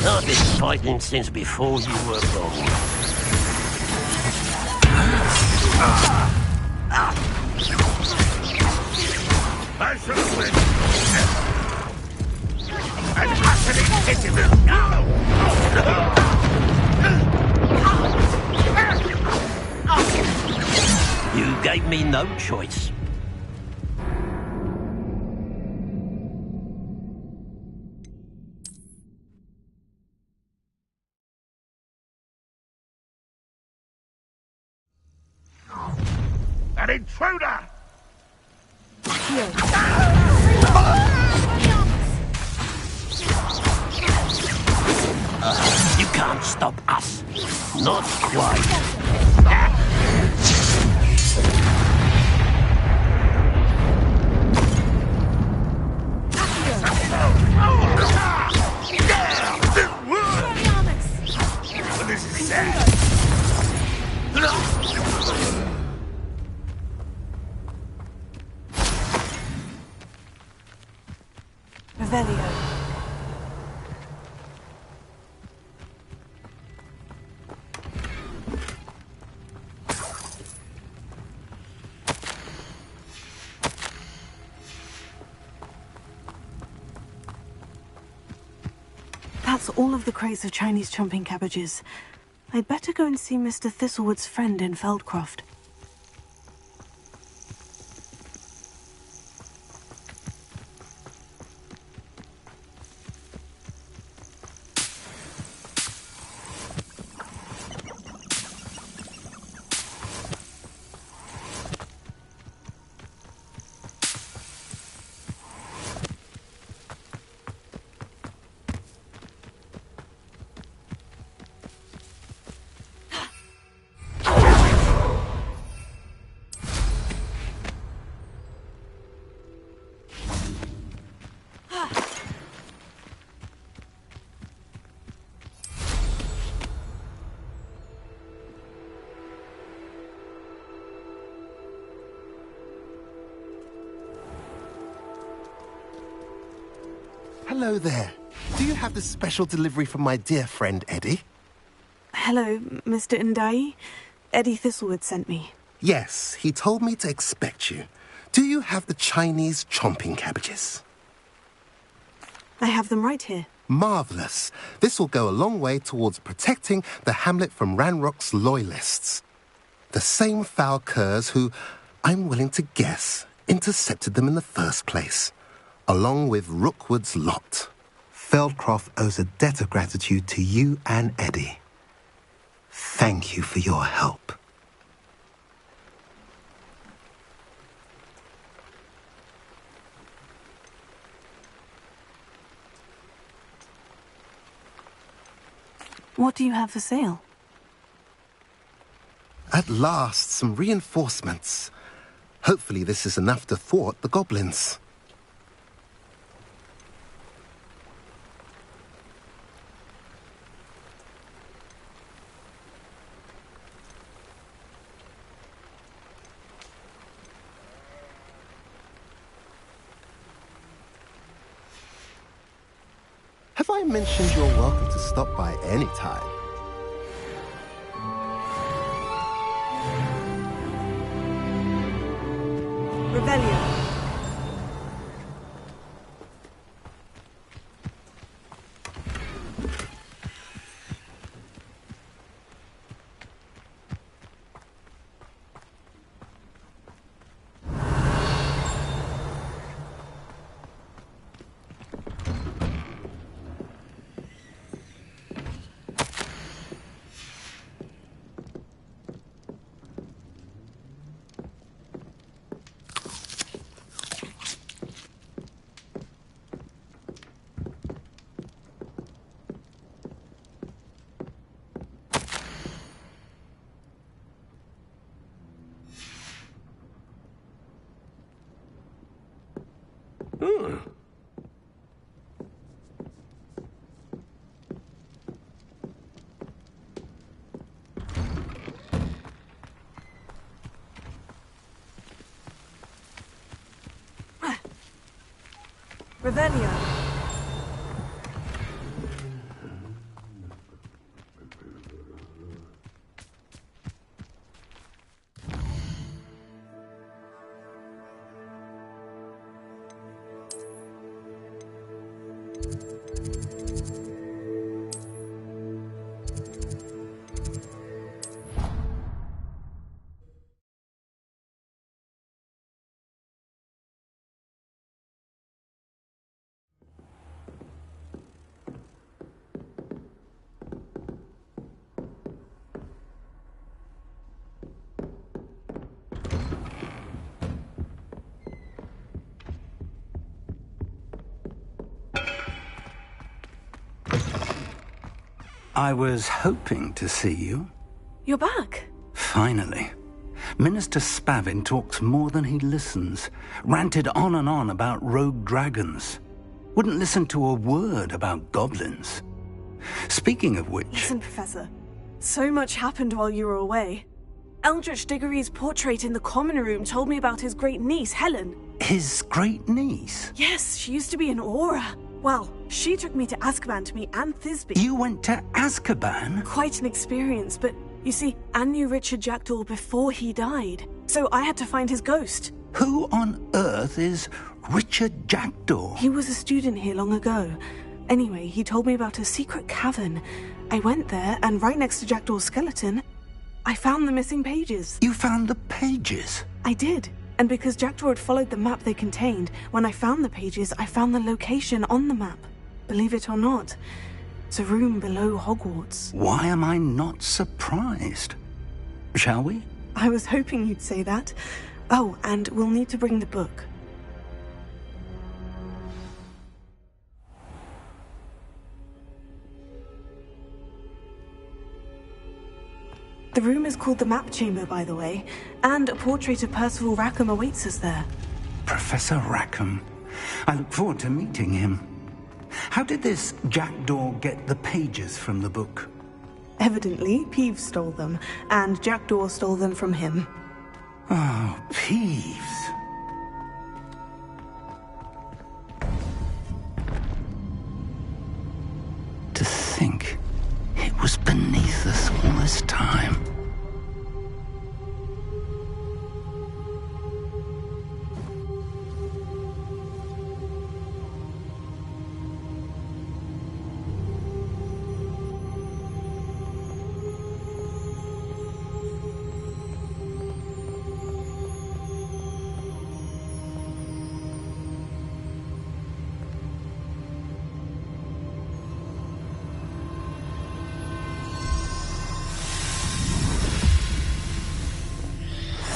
I've been fighting since before you were born. I should have went. And utterly pitied them. You gave me no choice. An intruder! You can't stop us. Not quite. Revelio. That's all of the crates of Chinese chomping cabbages. I'd better go and see Mr. Thistlewood's friend in Feldcroft. Hello there. Do you have the special delivery from my dear friend Eddie? Hello, Mr. Ndai. Eddie Thistlewood sent me. Yes, he told me to expect you. Do you have the Chinese chomping cabbages? I have them right here. Marvellous. This will go a long way towards protecting the hamlet from Ranrock's loyalists. The same foul curs who, I'm willing to guess, intercepted them in the first place, along with Rookwood's lot. Feldcroft owes a debt of gratitude to you and Eddie. Thank you for your help. What do you have for sale? At last, some reinforcements. Hopefully this is enough to thwart the goblins. Have I mentioned you're welcome to stop by any time? Revelio. Revelio. I was hoping to see you. You're back. Finally. Minister Spavin talks more than he listens. Ranted on and on about rogue dragons. Wouldn't listen to a word about goblins. Speaking of which... Listen, Professor. So much happened while you were away. Eldritch Diggory's portrait in the common room told me about his great niece, Helen. His great niece? Yes, she used to be an Auror. Well, she took me to Azkaban to meet Anne Thisbe. You went to Azkaban? Quite an experience, but you see, Anne knew Richard Jackdaw before he died, so I had to find his ghost. Who on earth is Richard Jackdaw? He was a student here long ago. Anyway, he told me about a secret cavern. I went there, and right next to Jackdaw's skeleton, I found the missing pages. You found the pages? I did. And because Jackdaw had followed the map they contained, when I found the pages, I found the location on the map. Believe it or not, it's a room below Hogwarts. Why am I not surprised? Shall we? I was hoping you'd say that. Oh, and we'll need to bring the book. The room is called the Map Chamber, by the way, and a portrait of Percival Rackham awaits us there. Professor Rackham. I look forward to meeting him. How did this Jackdaw get the pages from the book? Evidently, Peeves stole them, and Jackdaw stole them from him. Oh, Peeves. To think it was beneath us all this time.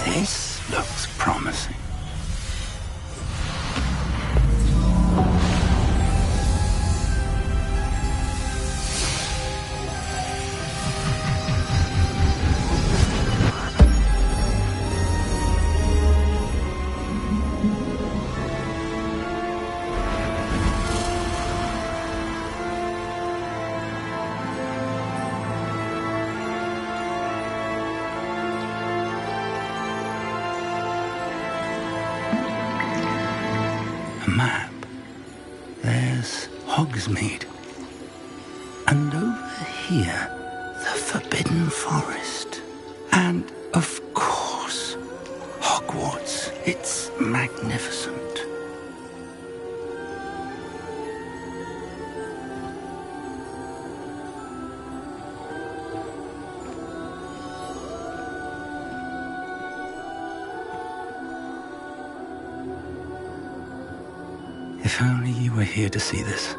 This looks promising. Map. There's Hogsmeade. And over here, the Forbidden Forest. And, of course, Hogwarts. It's magnificent. If only you were here to see this.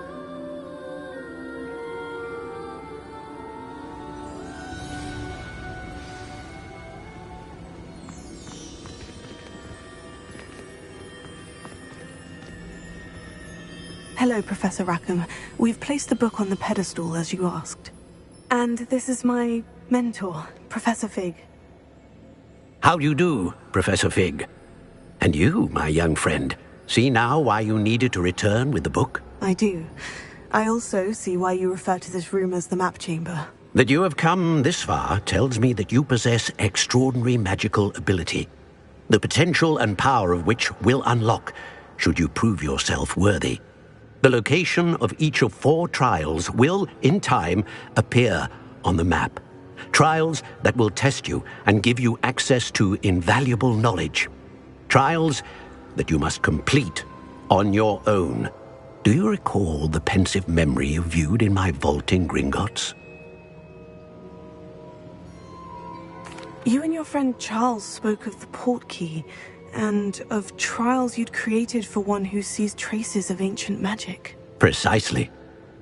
Hello, Professor Rackham. We've placed the book on the pedestal as you asked. And this is my mentor, Professor Fig. How do you do, Professor Fig? And you, my young friend, see now why you needed to return with the book? I do. I also see why you refer to this room as the Map Chamber. That you have come this far tells me that you possess extraordinary magical ability, the potential and power of which will unlock should you prove yourself worthy. The location of each of 4 trials will, in time, appear on the map. Trials that will test you and give you access to invaluable knowledge. Trials that you must complete on your own. Do you recall the pensive memory you viewed in my vault in Gringotts? You and your friend Charles spoke of the portkey, and of trials you'd created for one who sees traces of ancient magic. Precisely.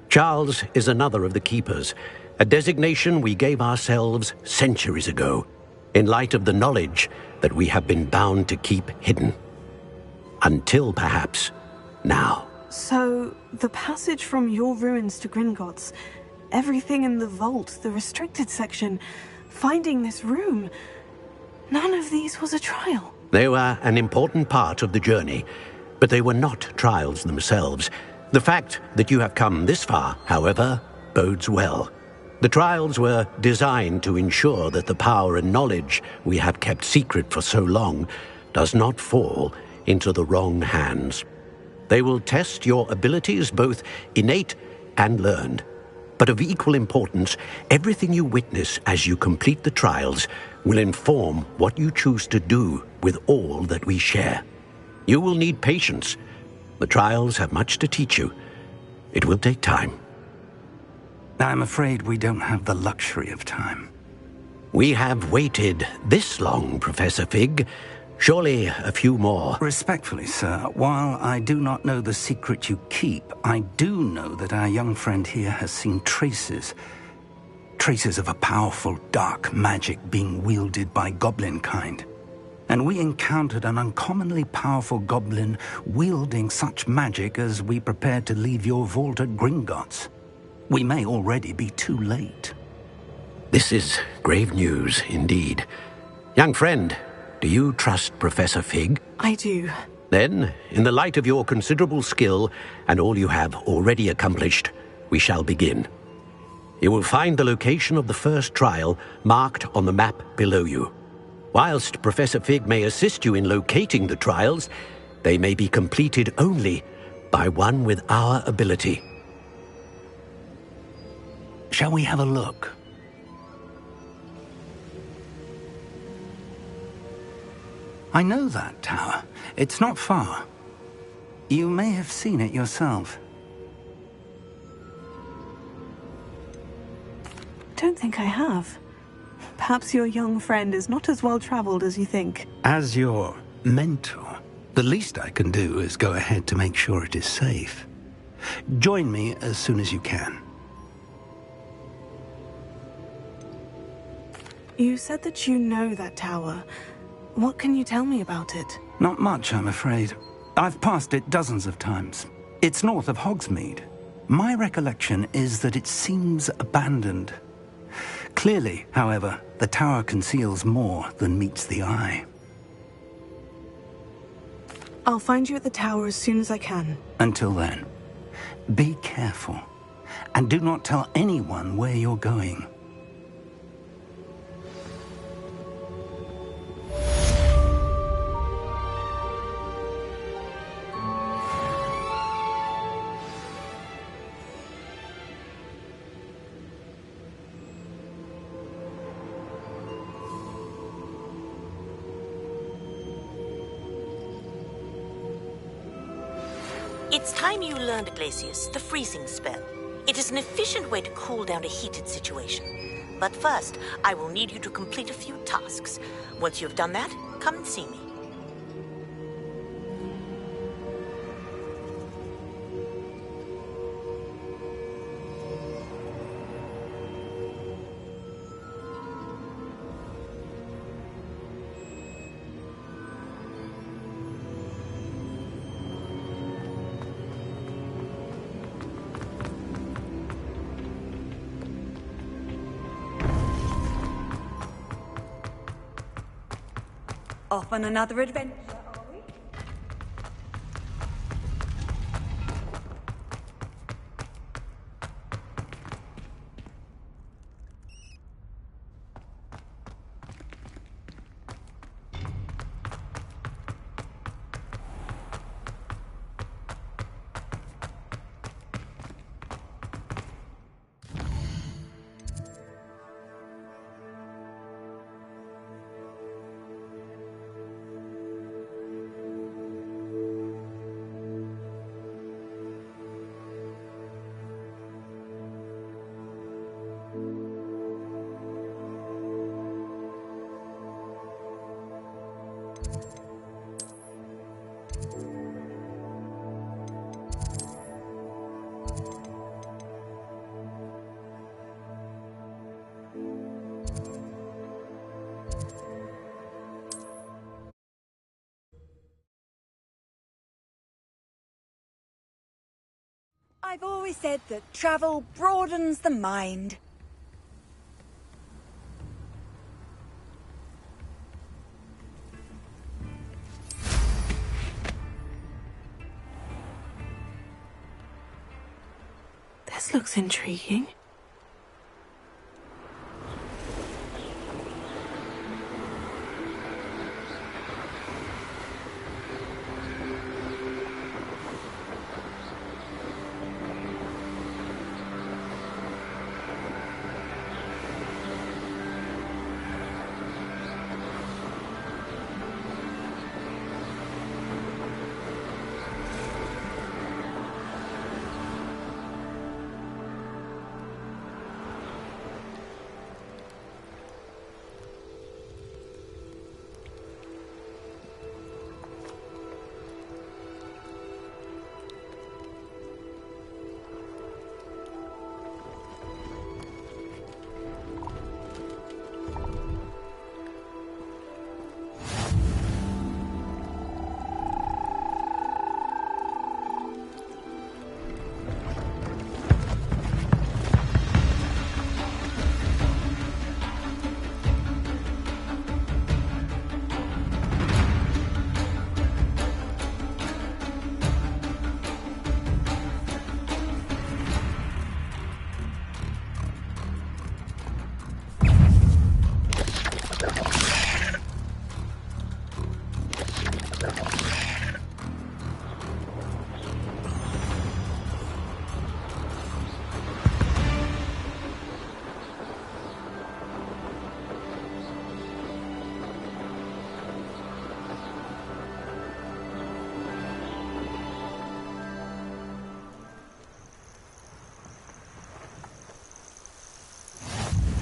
Charles is another of the Keepers, a designation we gave ourselves centuries ago, in light of the knowledge that we have been bound to keep hidden. Until, perhaps, now. So, the passage from your ruins to Gringotts, everything in the vault, the restricted section, finding this room, none of these was a trial. They were an important part of the journey, but they were not trials themselves. The fact that you have come this far, however, bodes well. The trials were designed to ensure that the power and knowledge we have kept secret for so long does not fall into the wrong hands. They will test your abilities, both innate and learned. But of equal importance, everything you witness as you complete the trials will inform what you choose to do with all that we share. You will need patience. The trials have much to teach you. It will take time. I'm afraid we don't have the luxury of time. We have waited this long, Professor Fig. Surely a few more. Respectfully, sir, while I do not know the secret you keep, I do know that our young friend here has seen traces of a powerful dark magic being wielded by goblin kind. And we encountered an uncommonly powerful goblin wielding such magic as we prepared to leave your vault at Gringotts. We may already be too late. This is grave news indeed. Young friend, do you trust Professor Fig? I do. Then, in the light of your considerable skill and all you have already accomplished, we shall begin. You will find the location of the first trial marked on the map below you. Whilst Professor Fig may assist you in locating the trials, they may be completed only by one with our ability. Shall we have a look? I know that tower. It's not far. You may have seen it yourself. Don't think I have. Perhaps your young friend is not as well-traveled as you think. As your mentor, the least I can do is go ahead to make sure it is safe. Join me as soon as you can. You said that you know that tower. What can you tell me about it? Not much, I'm afraid. I've passed it dozens of times. It's north of Hogsmeade. My recollection is that it seems abandoned. Clearly, however, the tower conceals more than meets the eye. I'll find you at the tower as soon as I can. Until then, be careful, and do not tell anyone where you're going. It's time you learned, Glacius, the freezing spell. It is an efficient way to cool down a heated situation. But first, I will need you to complete a few tasks. Once you've done that, come and see me. Off on another adventure, are we? I've always said that travel broadens the mind. This looks intriguing.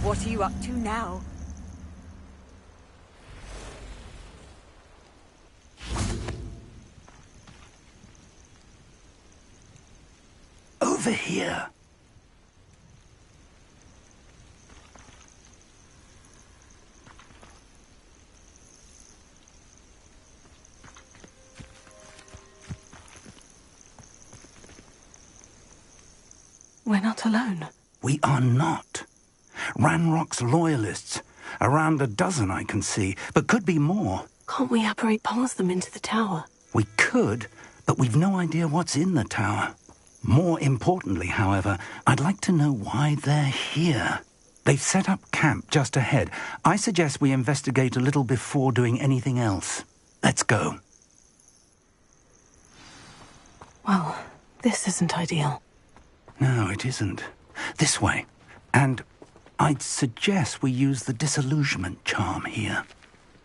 What are you up to now? Over here. We're not alone. We are not. Ranrock's loyalists. Around a dozen I can see, but could be more. Can't we apparate past them into the tower? We could, but we've no idea what's in the tower. More importantly, however, I'd like to know why they're here. They've set up camp just ahead. I suggest we investigate a little before doing anything else. Let's go. Well, this isn't ideal. No, it isn't. This way. And I'd suggest we use the disillusionment charm here.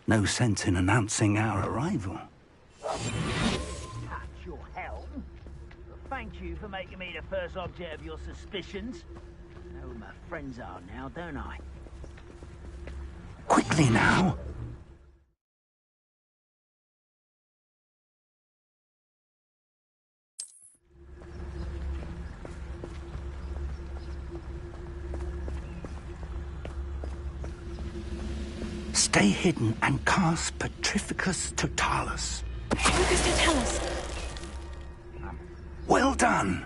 No sense in announcing our arrival. Your helm. Thank you for making me the first object of your suspicions. I know who my friends are now, don't I? Quickly now. Stay hidden and cast Petrificus Totalis. Petrificus Totalis. Well done.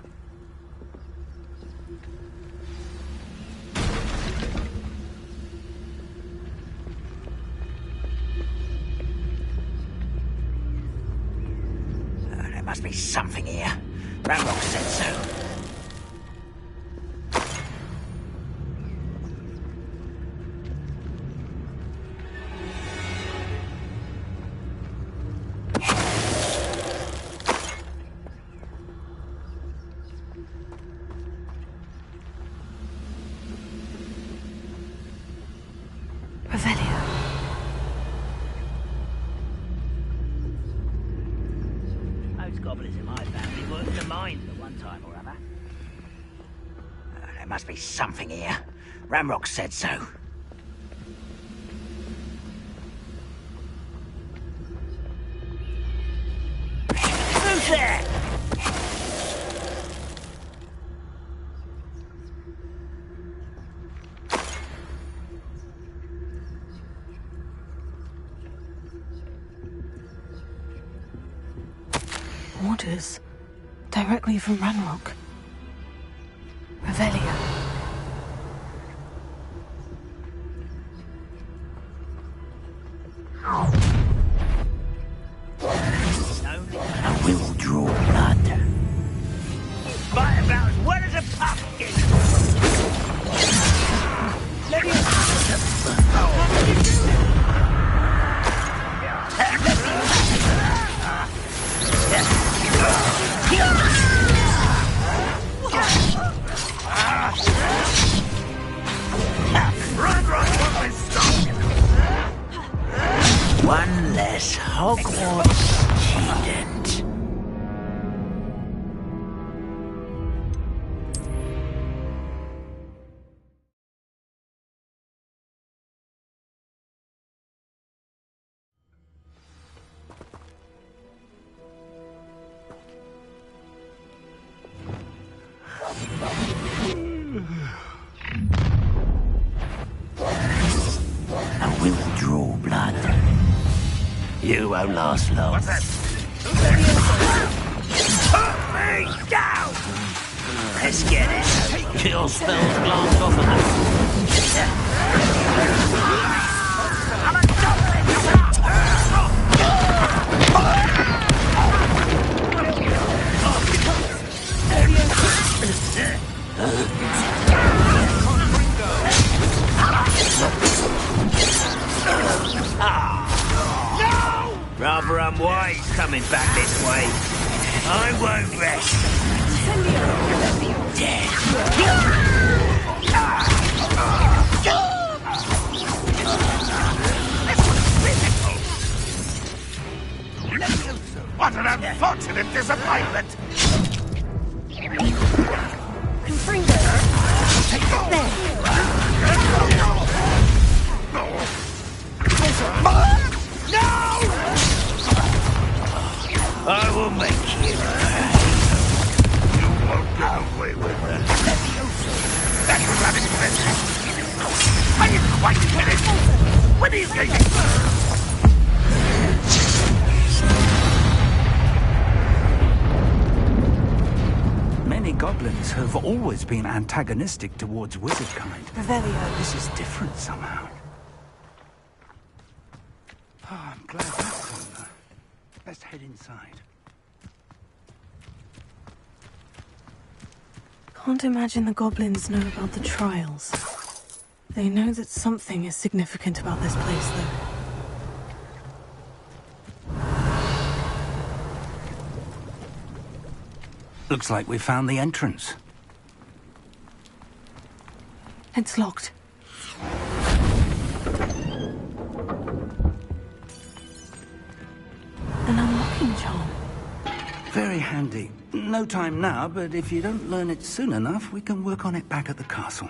There must be something here. Ranrock said so. Goblins in my family worked in the mines at one time or other. There must be something here. Ranrock said so. Who's there? Orders. Directly from Ranrock. Revelio. I will draw blood. Fight about as well as a pumpkin. One less Hogwarts student. I will draw blood. You won't last long. What's that? Put me down! Let's get it. Kill spells blast off of us. I'm a Rather unwise coming back this way. I won't rest. Dead. What an unfortunate disappointment! Confringo. There. I will make you. You won't get away with that. That's rabbit business. Are you quite finished? When are you going to... Many goblins have always been antagonistic towards wizard kind. Revelio. This is different somehow. Oh, I'm glad that's over. Let's head inside. Can't imagine the goblins know about the trials. They know that something is significant about this place, though. Looks like we found the entrance. It's locked. An unlocking charm. Very handy. No time now, but if you don't learn it soon enough, we can work on it back at the castle.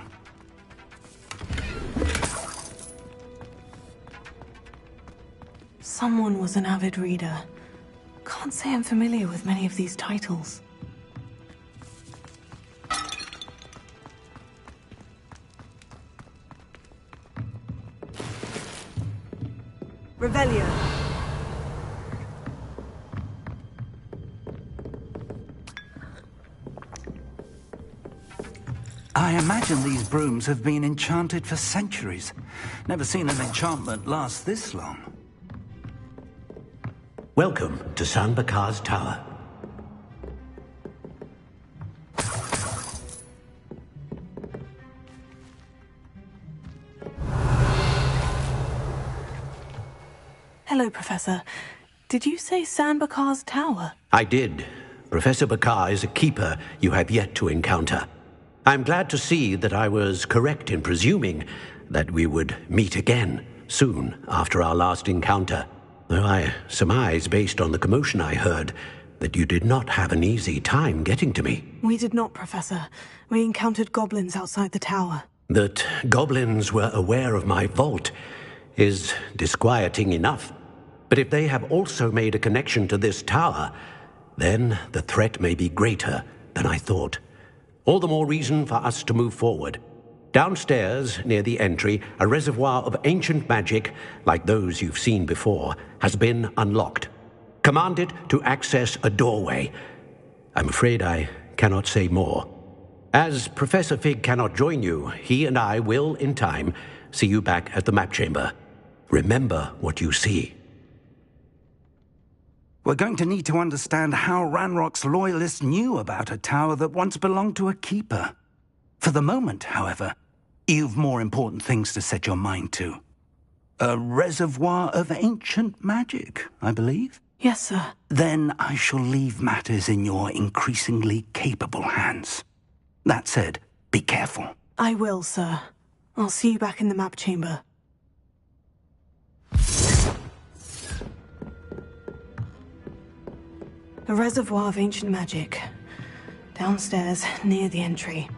Someone was an avid reader. Can't say I'm familiar with many of these titles. Revelio. I imagine these brooms have been enchanted for centuries. Never seen an enchantment last this long. Welcome to San Bakar's Tower. Hello, Professor. Did you say San Bakar's Tower? I did. Professor Bakar is a keeper you have yet to encounter. I'm glad to see that I was correct in presuming that we would meet again soon after our last encounter. Though I surmise, based on the commotion I heard, that you did not have an easy time getting to me. We did not, Professor. We encountered goblins outside the tower. That goblins were aware of my vault is disquieting enough. But if they have also made a connection to this tower, then the threat may be greater than I thought. All the more reason for us to move forward. Downstairs, near the entry, a reservoir of ancient magic, like those you've seen before, has been unlocked. Command it to access a doorway. I'm afraid I cannot say more. As Professor Fig cannot join you, he and I will, in time, see you back at the map chamber. Remember what you see. We're going to need to understand how Ranrock's loyalists knew about a tower that once belonged to a keeper. For the moment, however, you've more important things to set your mind to. A reservoir of ancient magic, I believe? Yes, sir. Then I shall leave matters in your increasingly capable hands. That said, be careful. I will, sir. I'll see you back in the map chamber. A reservoir of ancient magic. Downstairs, near the entry.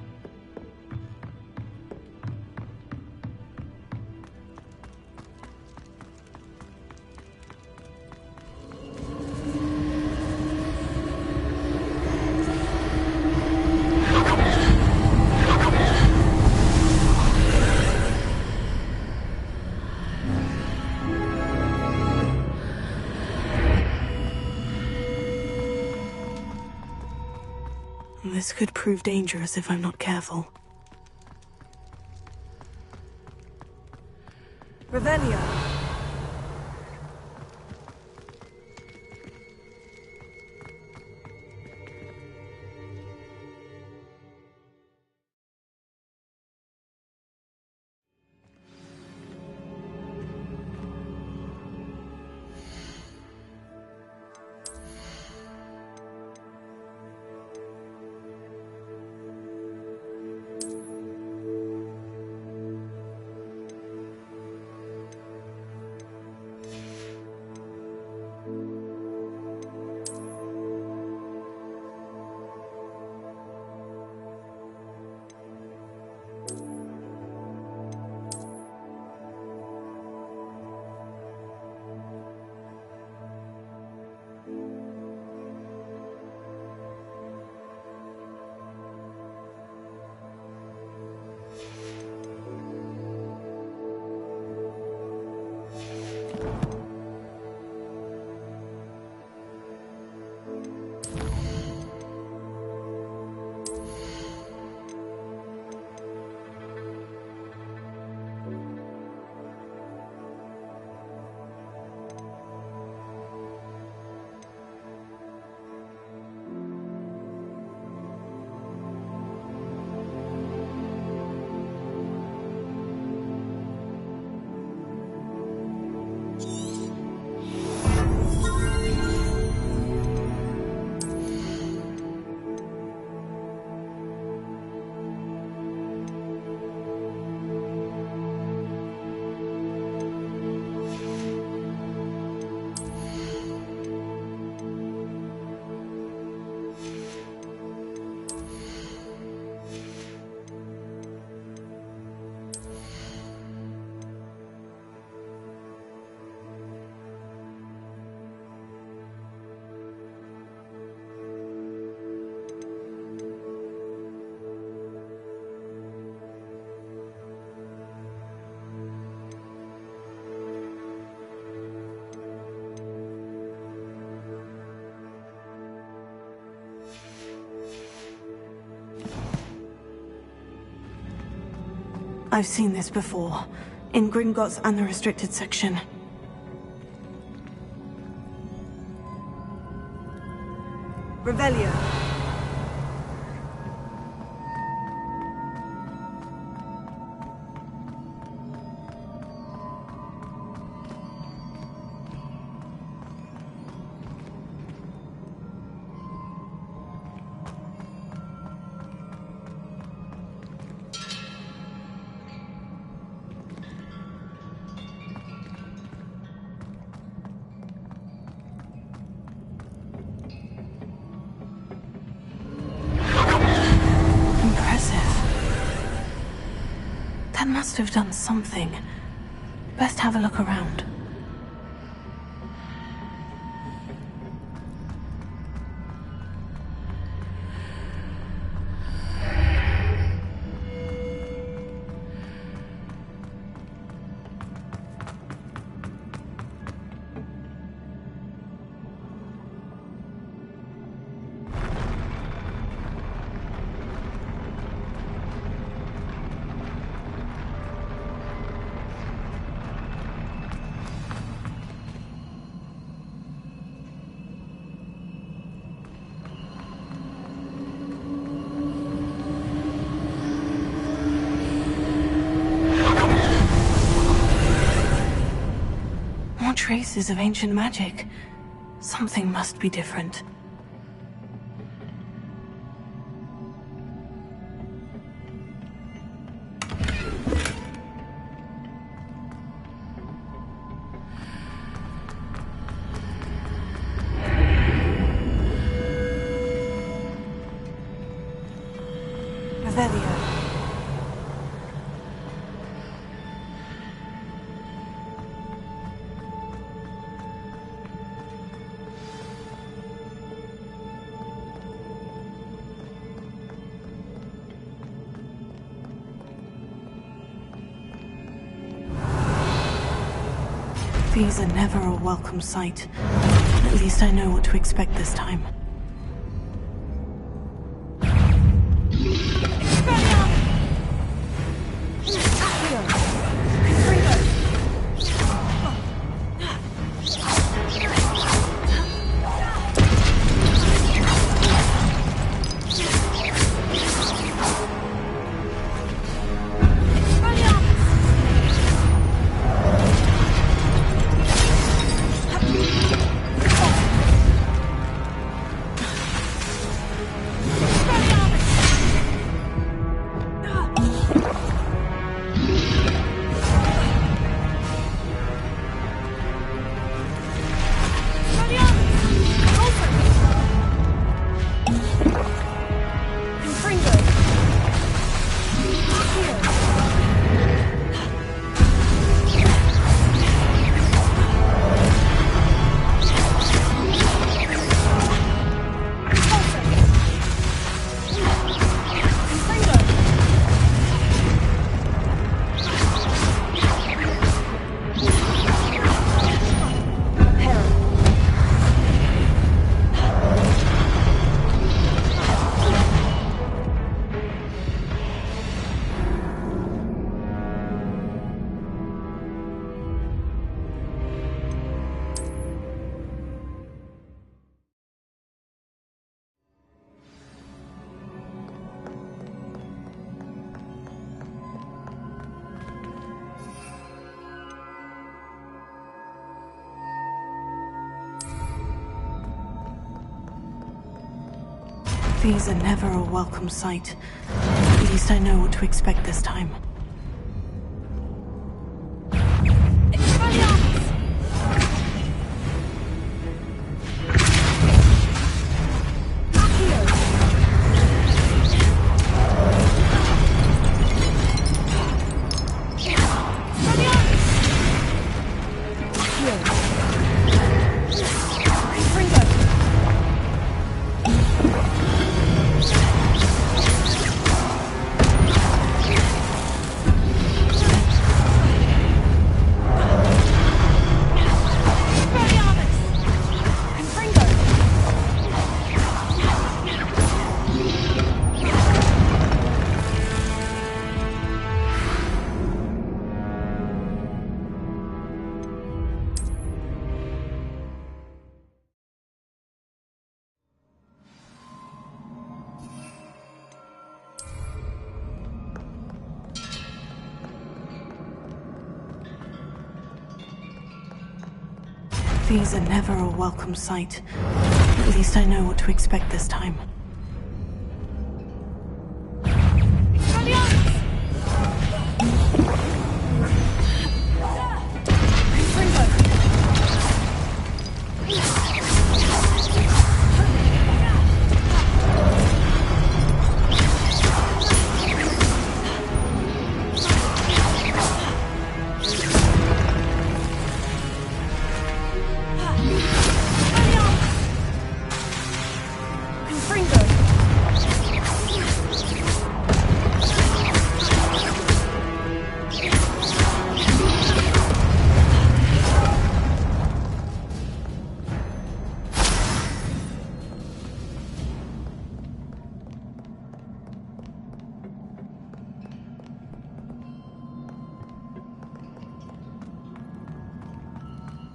This could prove dangerous if I'm not careful. Revelio. I've seen this before. In Gringotts and the restricted section. Revelio. Must have done something. Best have a look around. Traces of ancient magic. Something must be different. Revelio. These are never a welcome sight. At least I know what to expect this time. These are never a welcome sight. At least I know what to expect this time. These are never a welcome sight. At least I know what to expect this time.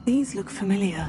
These look familiar.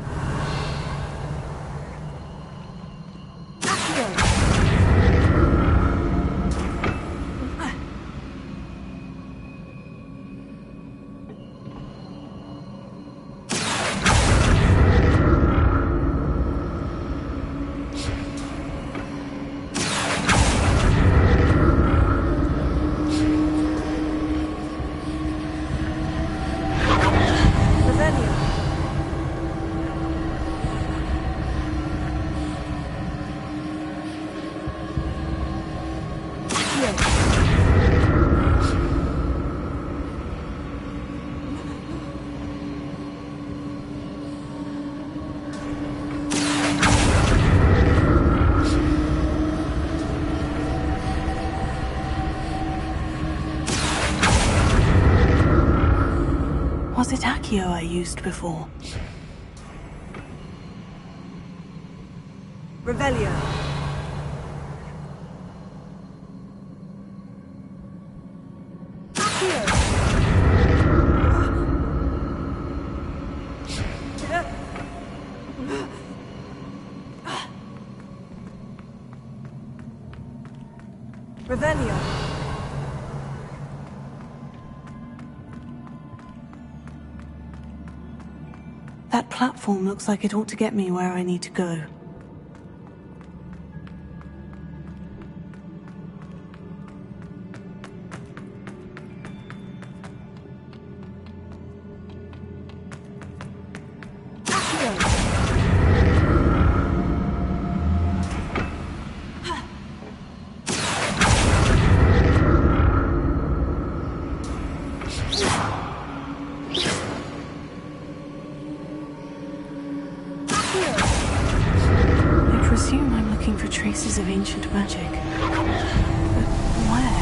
Was it Accio I used before? Revelio. Revelio. That platform looks like it ought to get me where I need to go. I presume I'm looking for traces of ancient magic. But where?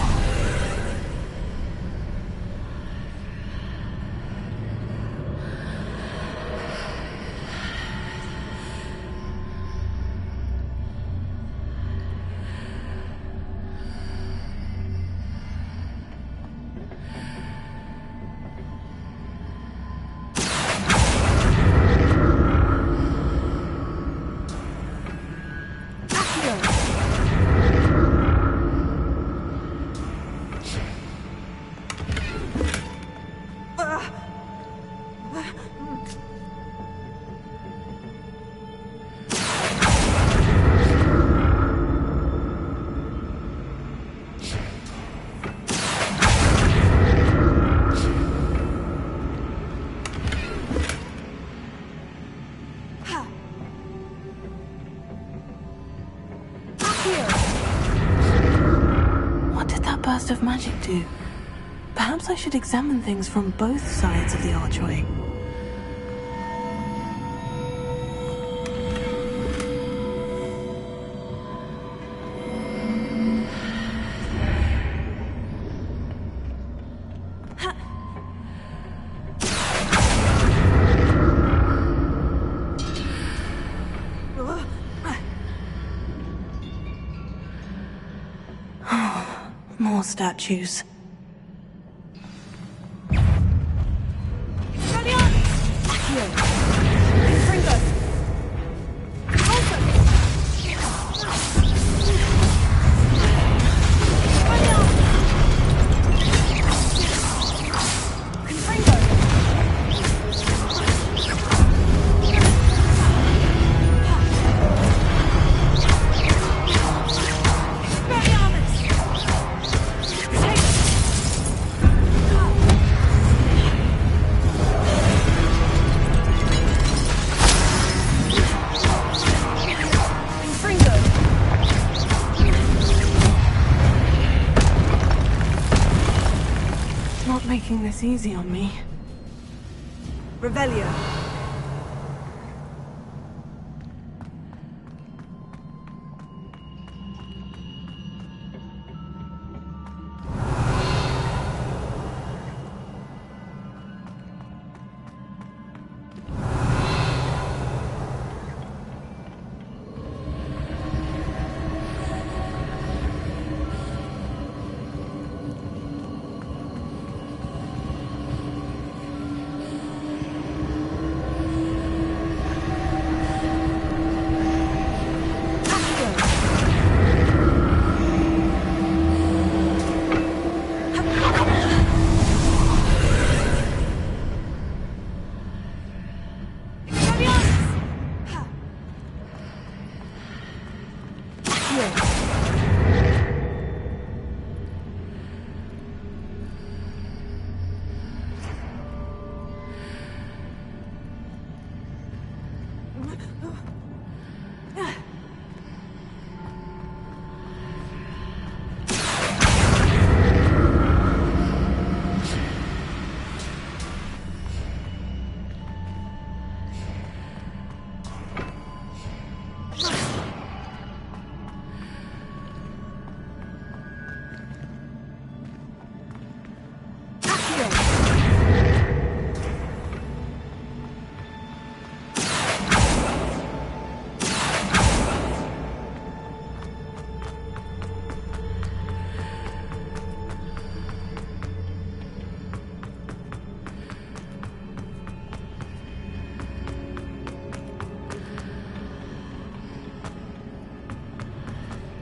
What did that burst of magic do? Perhaps I should examine things from both sides of the archway. More statues. making this easy on me. Revelio.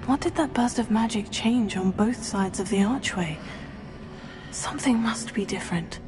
What did that burst of magic change on both sides of the archway? Something must be different.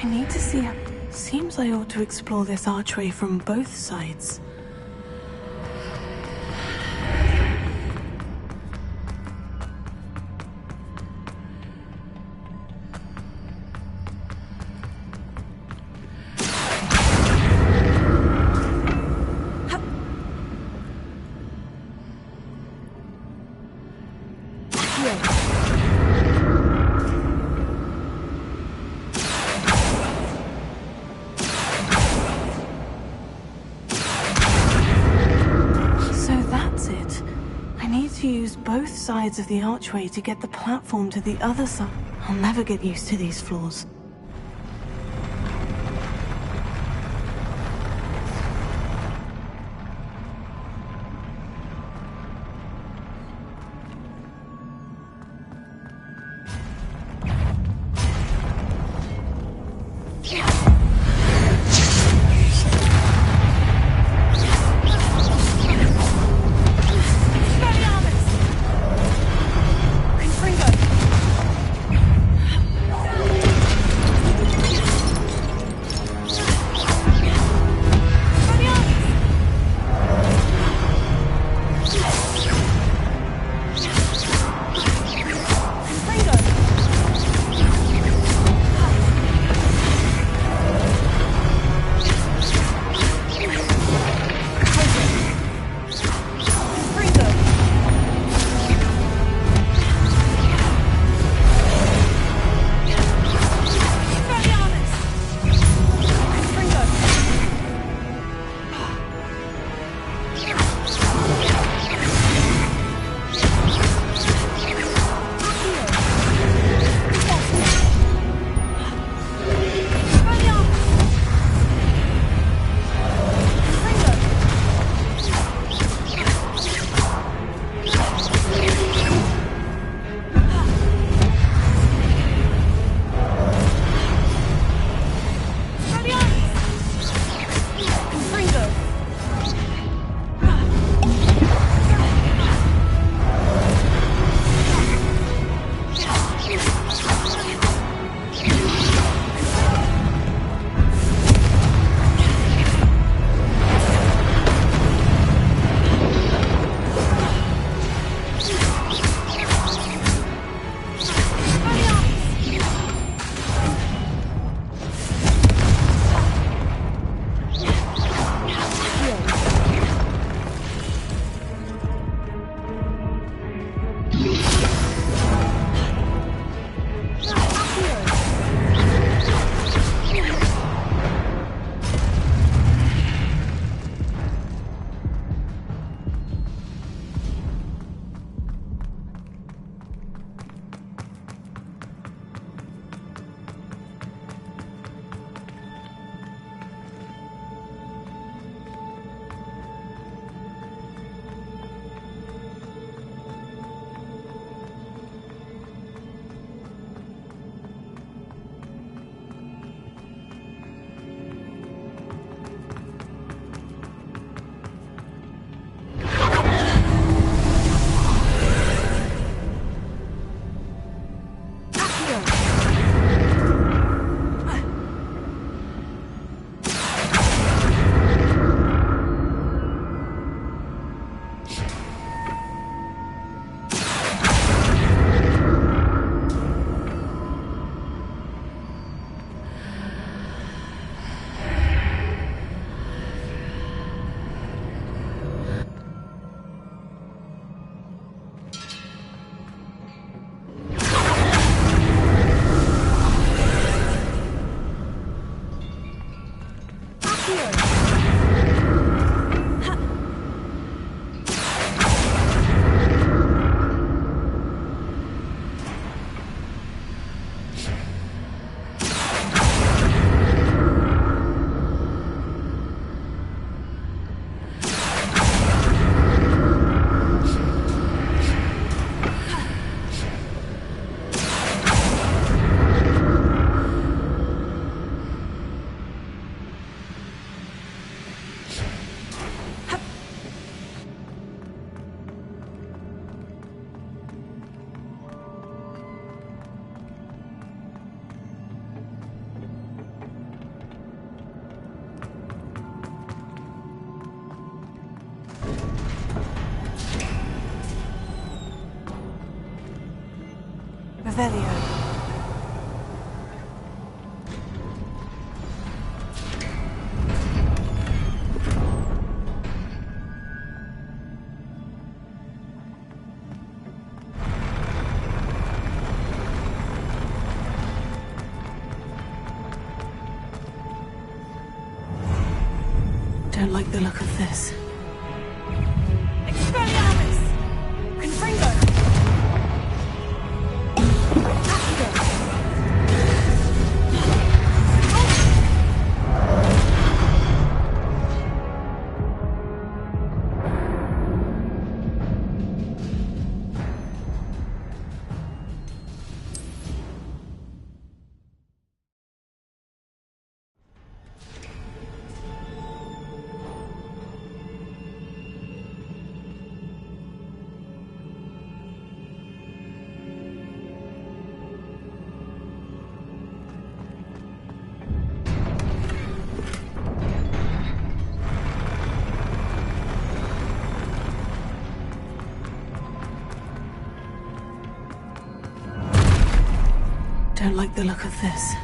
I need to see. Seems I ought to explore this archway from both sides. Both sides of the archway to get the platform to the other side. I'll never get used to these floors. Revelio. Don't like the look of this. Expelliarmus! Confringo! Don't like the look of this.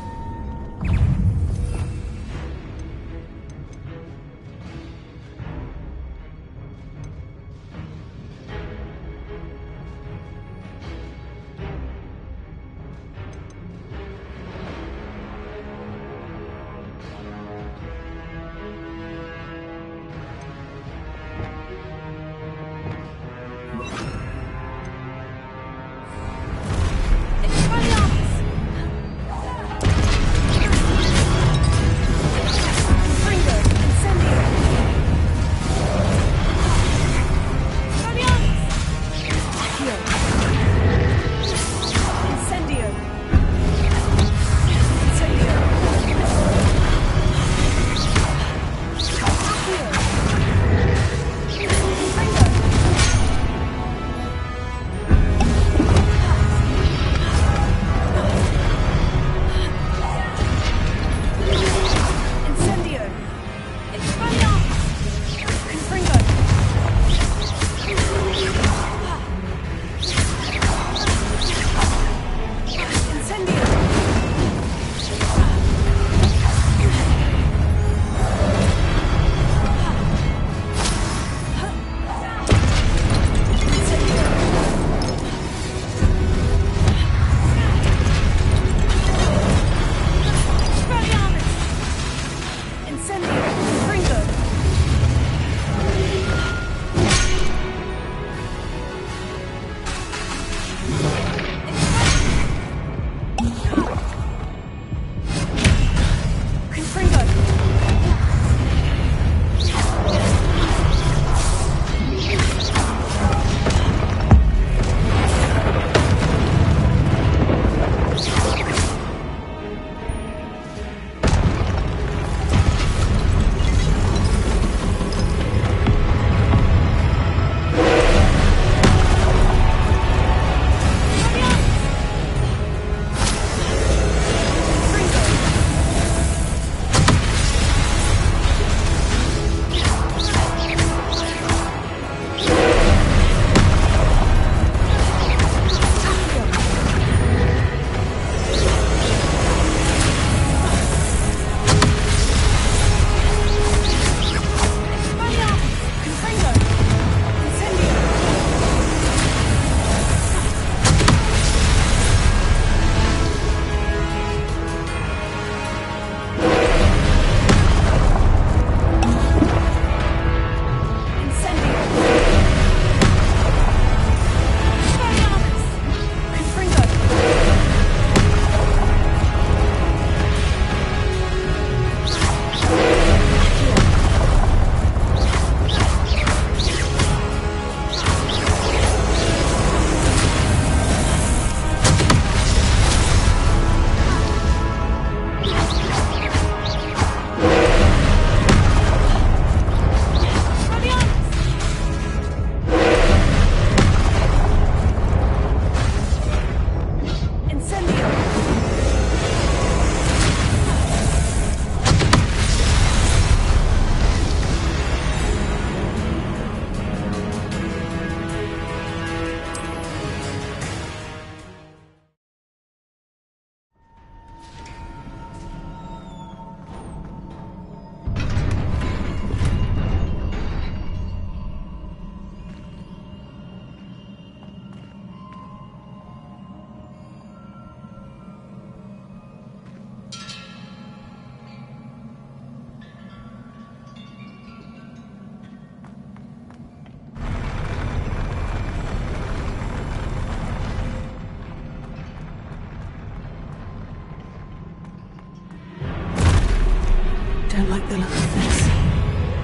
Don't like the look of this.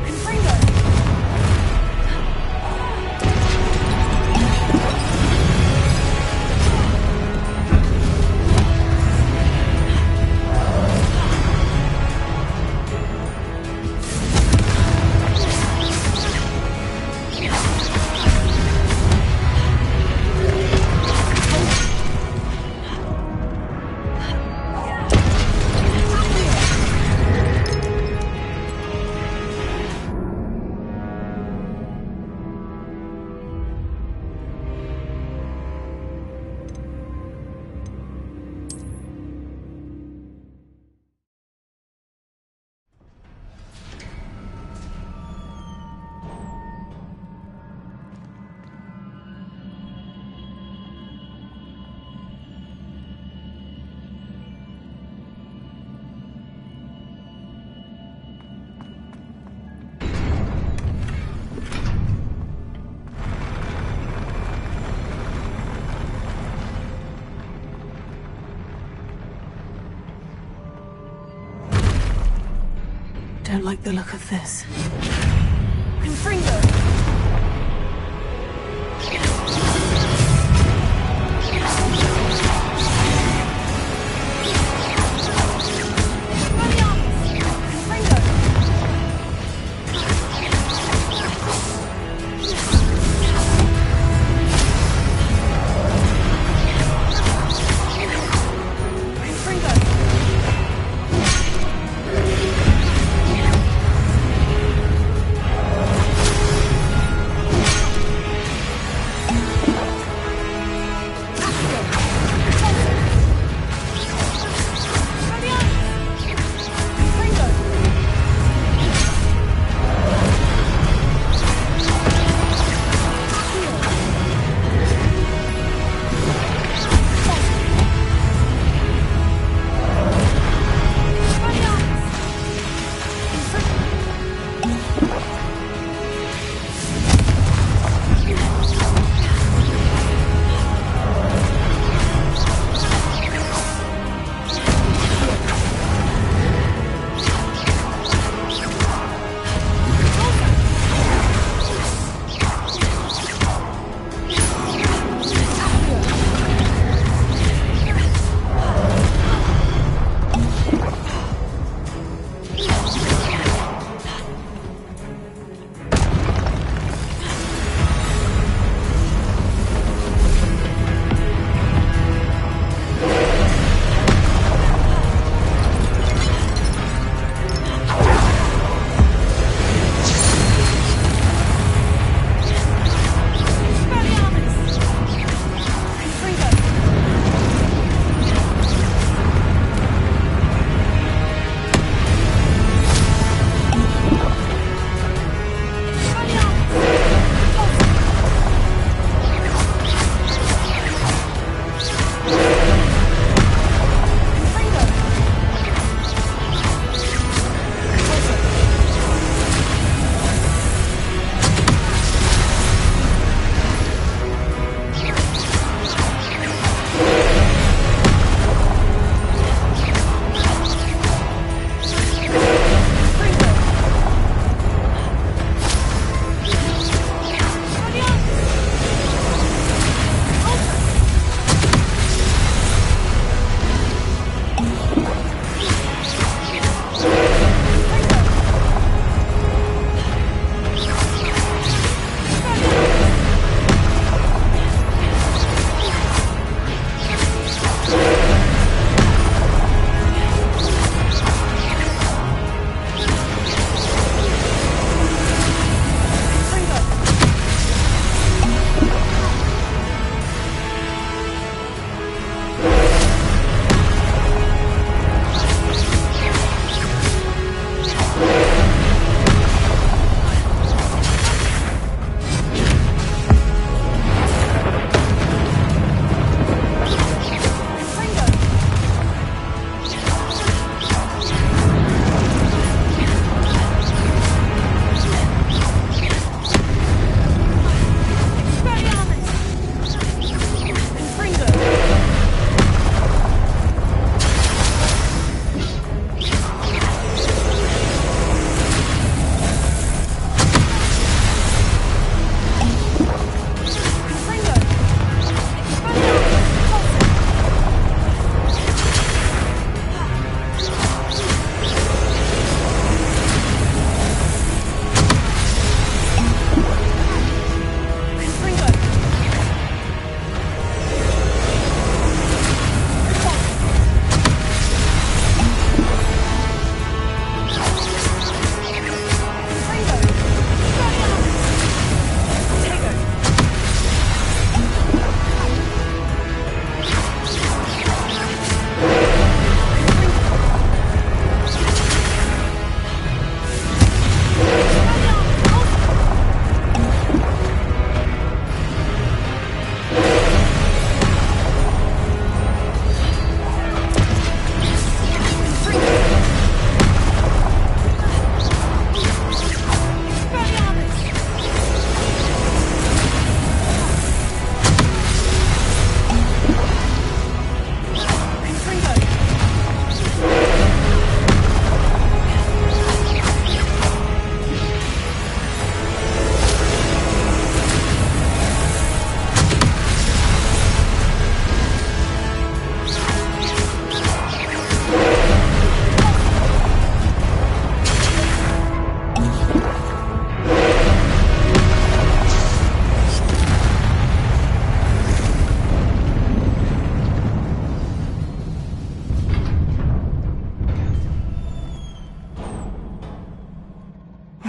Confringo! Don't like the look of this. Confringo!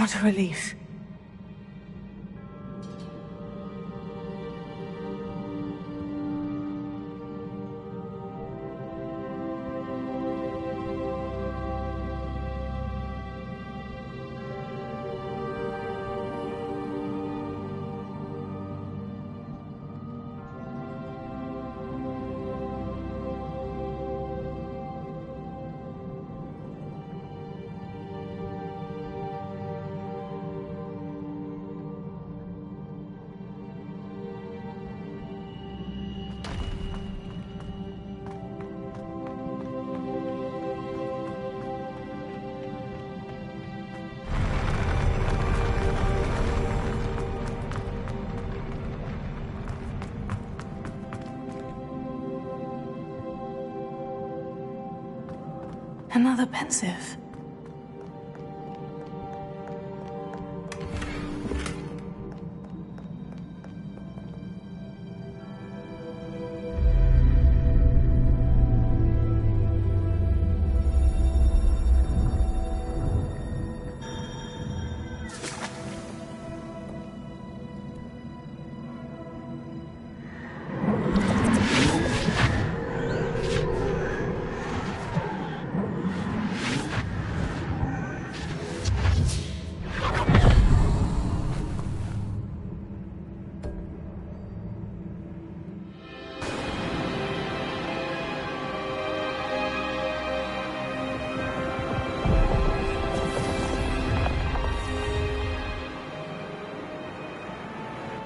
What a relief. Another pensive.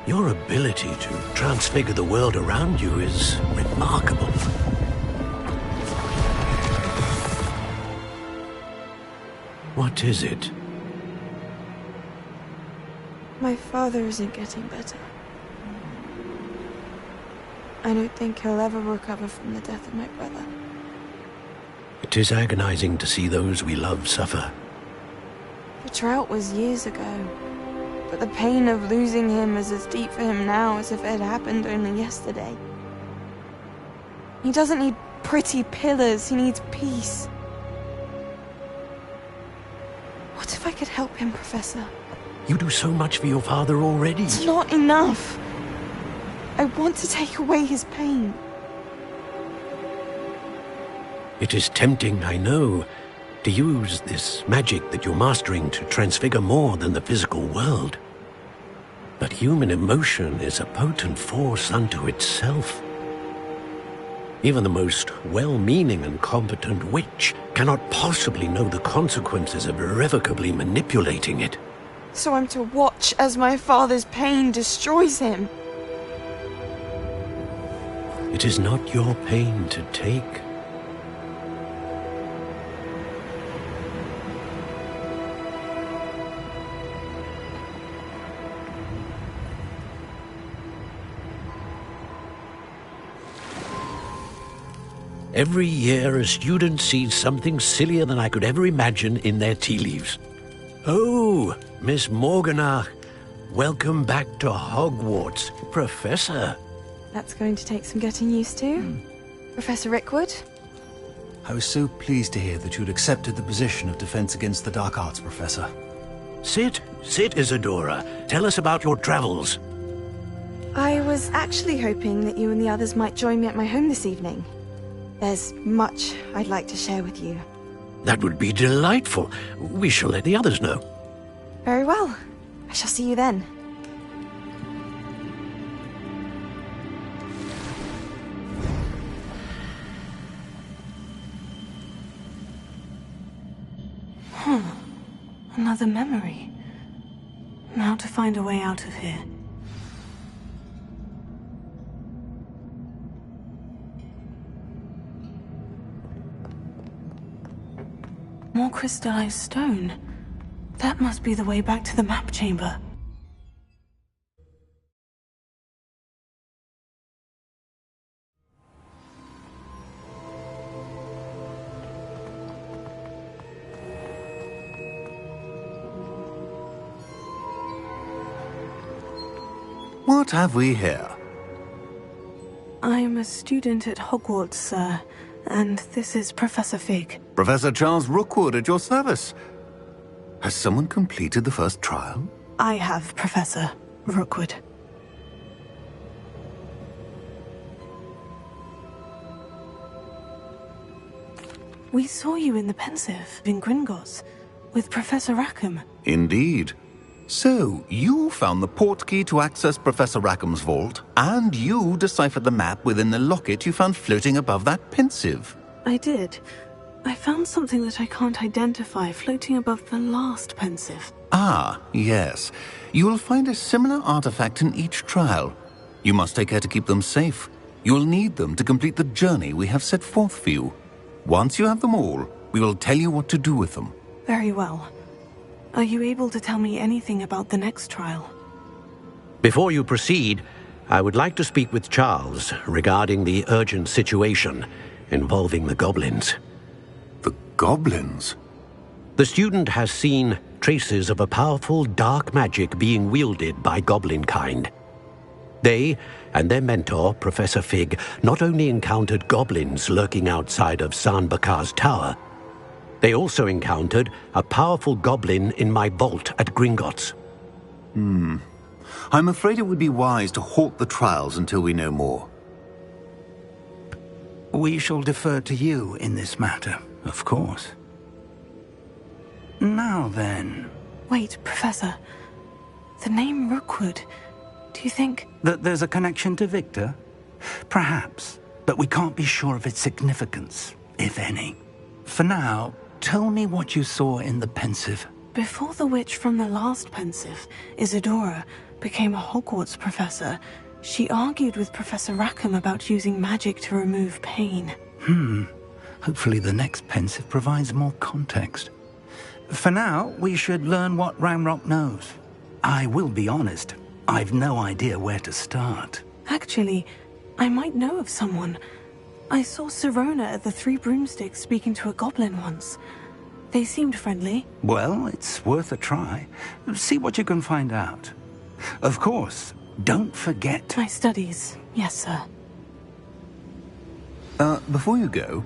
Your ability to transfigure the world around you is remarkable. What is it? My father isn't getting better. I don't think he'll ever recover from the death of my brother. It is agonizing to see those we love suffer. The drought was years ago, but the pain of losing him is as deep for him now as if it had happened only yesterday. He doesn't need pretty pillars, he needs peace. What if I could help him, Professor? You do so much for your father already. It's not enough. I want to take away his pain. It is tempting, I know, to use this magic that you're mastering to transfigure more than the physical world. But human emotion is a potent force unto itself. Even the most well-meaning and competent witch cannot possibly know the consequences of irrevocably manipulating it. So I'm to watch as my father's pain destroys him. It is not your pain to take. Every year, a student sees something sillier than I could ever imagine in their tea leaves. Oh, Miss Morganach, welcome back to Hogwarts, Professor. That's going to take some getting used to. Professor Rickwood? I was so pleased to hear that you'd accepted the position of Defense Against the Dark Arts, Professor. Sit, Isadora. Tell us about your travels. I was actually hoping that you and the others might join me at my home this evening. There's much I'd like to share with you. That would be delightful. We shall let the others know. Very well. I shall see you then. Another memory. Now to find a way out of here. More crystallized stone. That must be the way back to the map chamber. What have we here? I'm a student at Hogwarts, sir, and this is Professor Fig. Professor Charles Rookwood at your service. Has someone completed the first trial? I have, Professor Rookwood. We saw you in the Pensive in Gringotts with Professor Rackham. Indeed. So, you found the portkey to access Professor Rackham's vault, and you deciphered the map within the locket you found floating above that Pensive. I did. I found something that I can't identify floating above the last Pensive. Ah, yes. You will find a similar artifact in each trial. You must take care to keep them safe. You will need them to complete the journey we have set forth for you. Once you have them all, we will tell you what to do with them. Very well. Are you able to tell me anything about the next trial? Before you proceed, I would like to speak with Charles regarding the urgent situation involving the goblins. The goblins? The student has seen traces of a powerful dark magic being wielded by goblin kind. They and their mentor, Professor Fig, not only encountered goblins lurking outside of San Bakar's tower, they also encountered a powerful goblin in my vault at Gringotts. I'm afraid it would be wise to halt the trials until we know more. We shall defer to you in this matter, of course. Now then... Wait, Professor. The name Rookwood. Do you think... that there's a connection to Victor? Perhaps, but we can't be sure of its significance, if any. For now, tell me what you saw in the Pensive. Before the witch from the last Pensive, Isadora, became a Hogwarts professor, she argued with Professor Rackham about using magic to remove pain. Hopefully the next Pensive provides more context. For now, we should learn what Ranrock knows. I will be honest, I've no idea where to start. Actually, I might know of someone. I saw Sirona at the Three Broomsticks speaking to a goblin once. They seemed friendly. Well, it's worth a try. See what you can find out. Of course, don't forget... My studies, yes, sir. Before you go...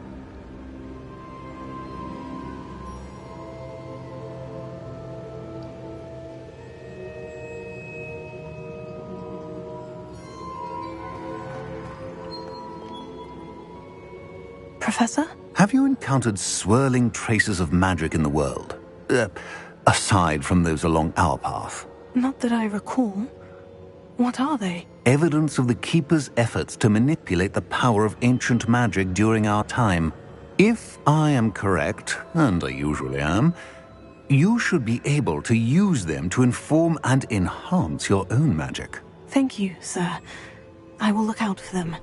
Professor? Have you encountered swirling traces of magic in the world? Aside from those along our path? Not that I recall. What are they? Evidence of the Keeper's efforts to manipulate the power of ancient magic during our time. If I am correct, and I usually am, you should be able to use them to inform and enhance your own magic. Thank you, sir. I will look out for them.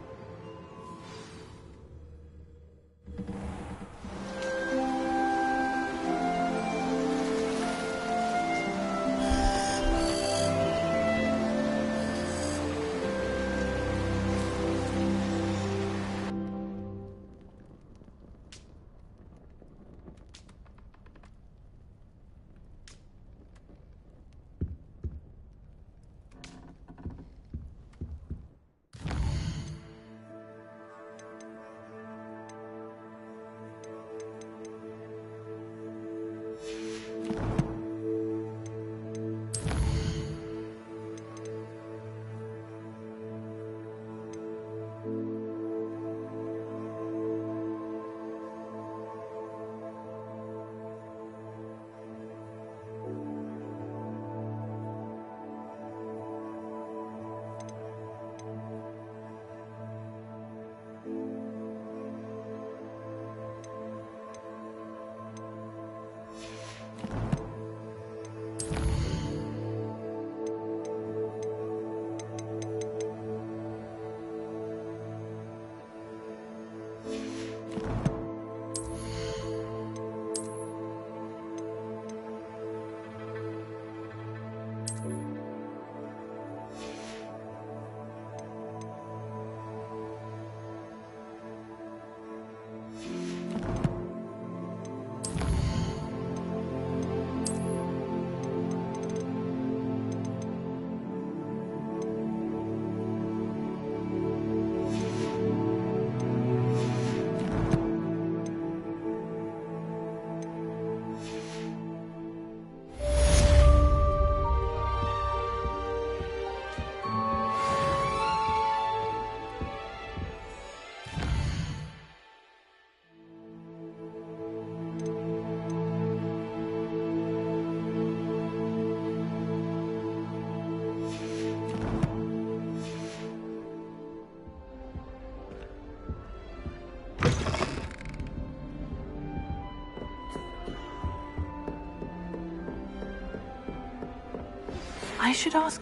I should ask...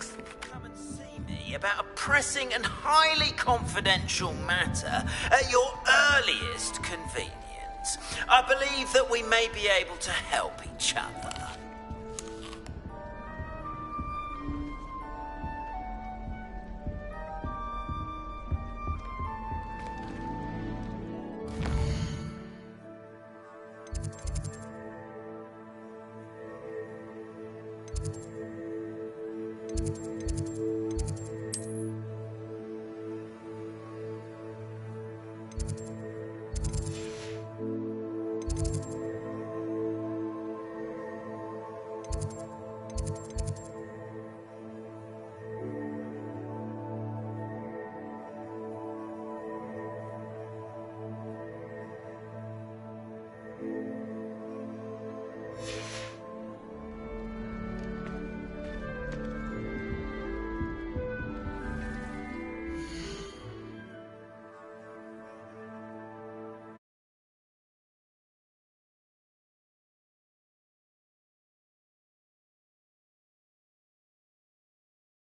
me about a pressing and highly confidential matter at your earliest convenience. I believe that we may be able to help each other.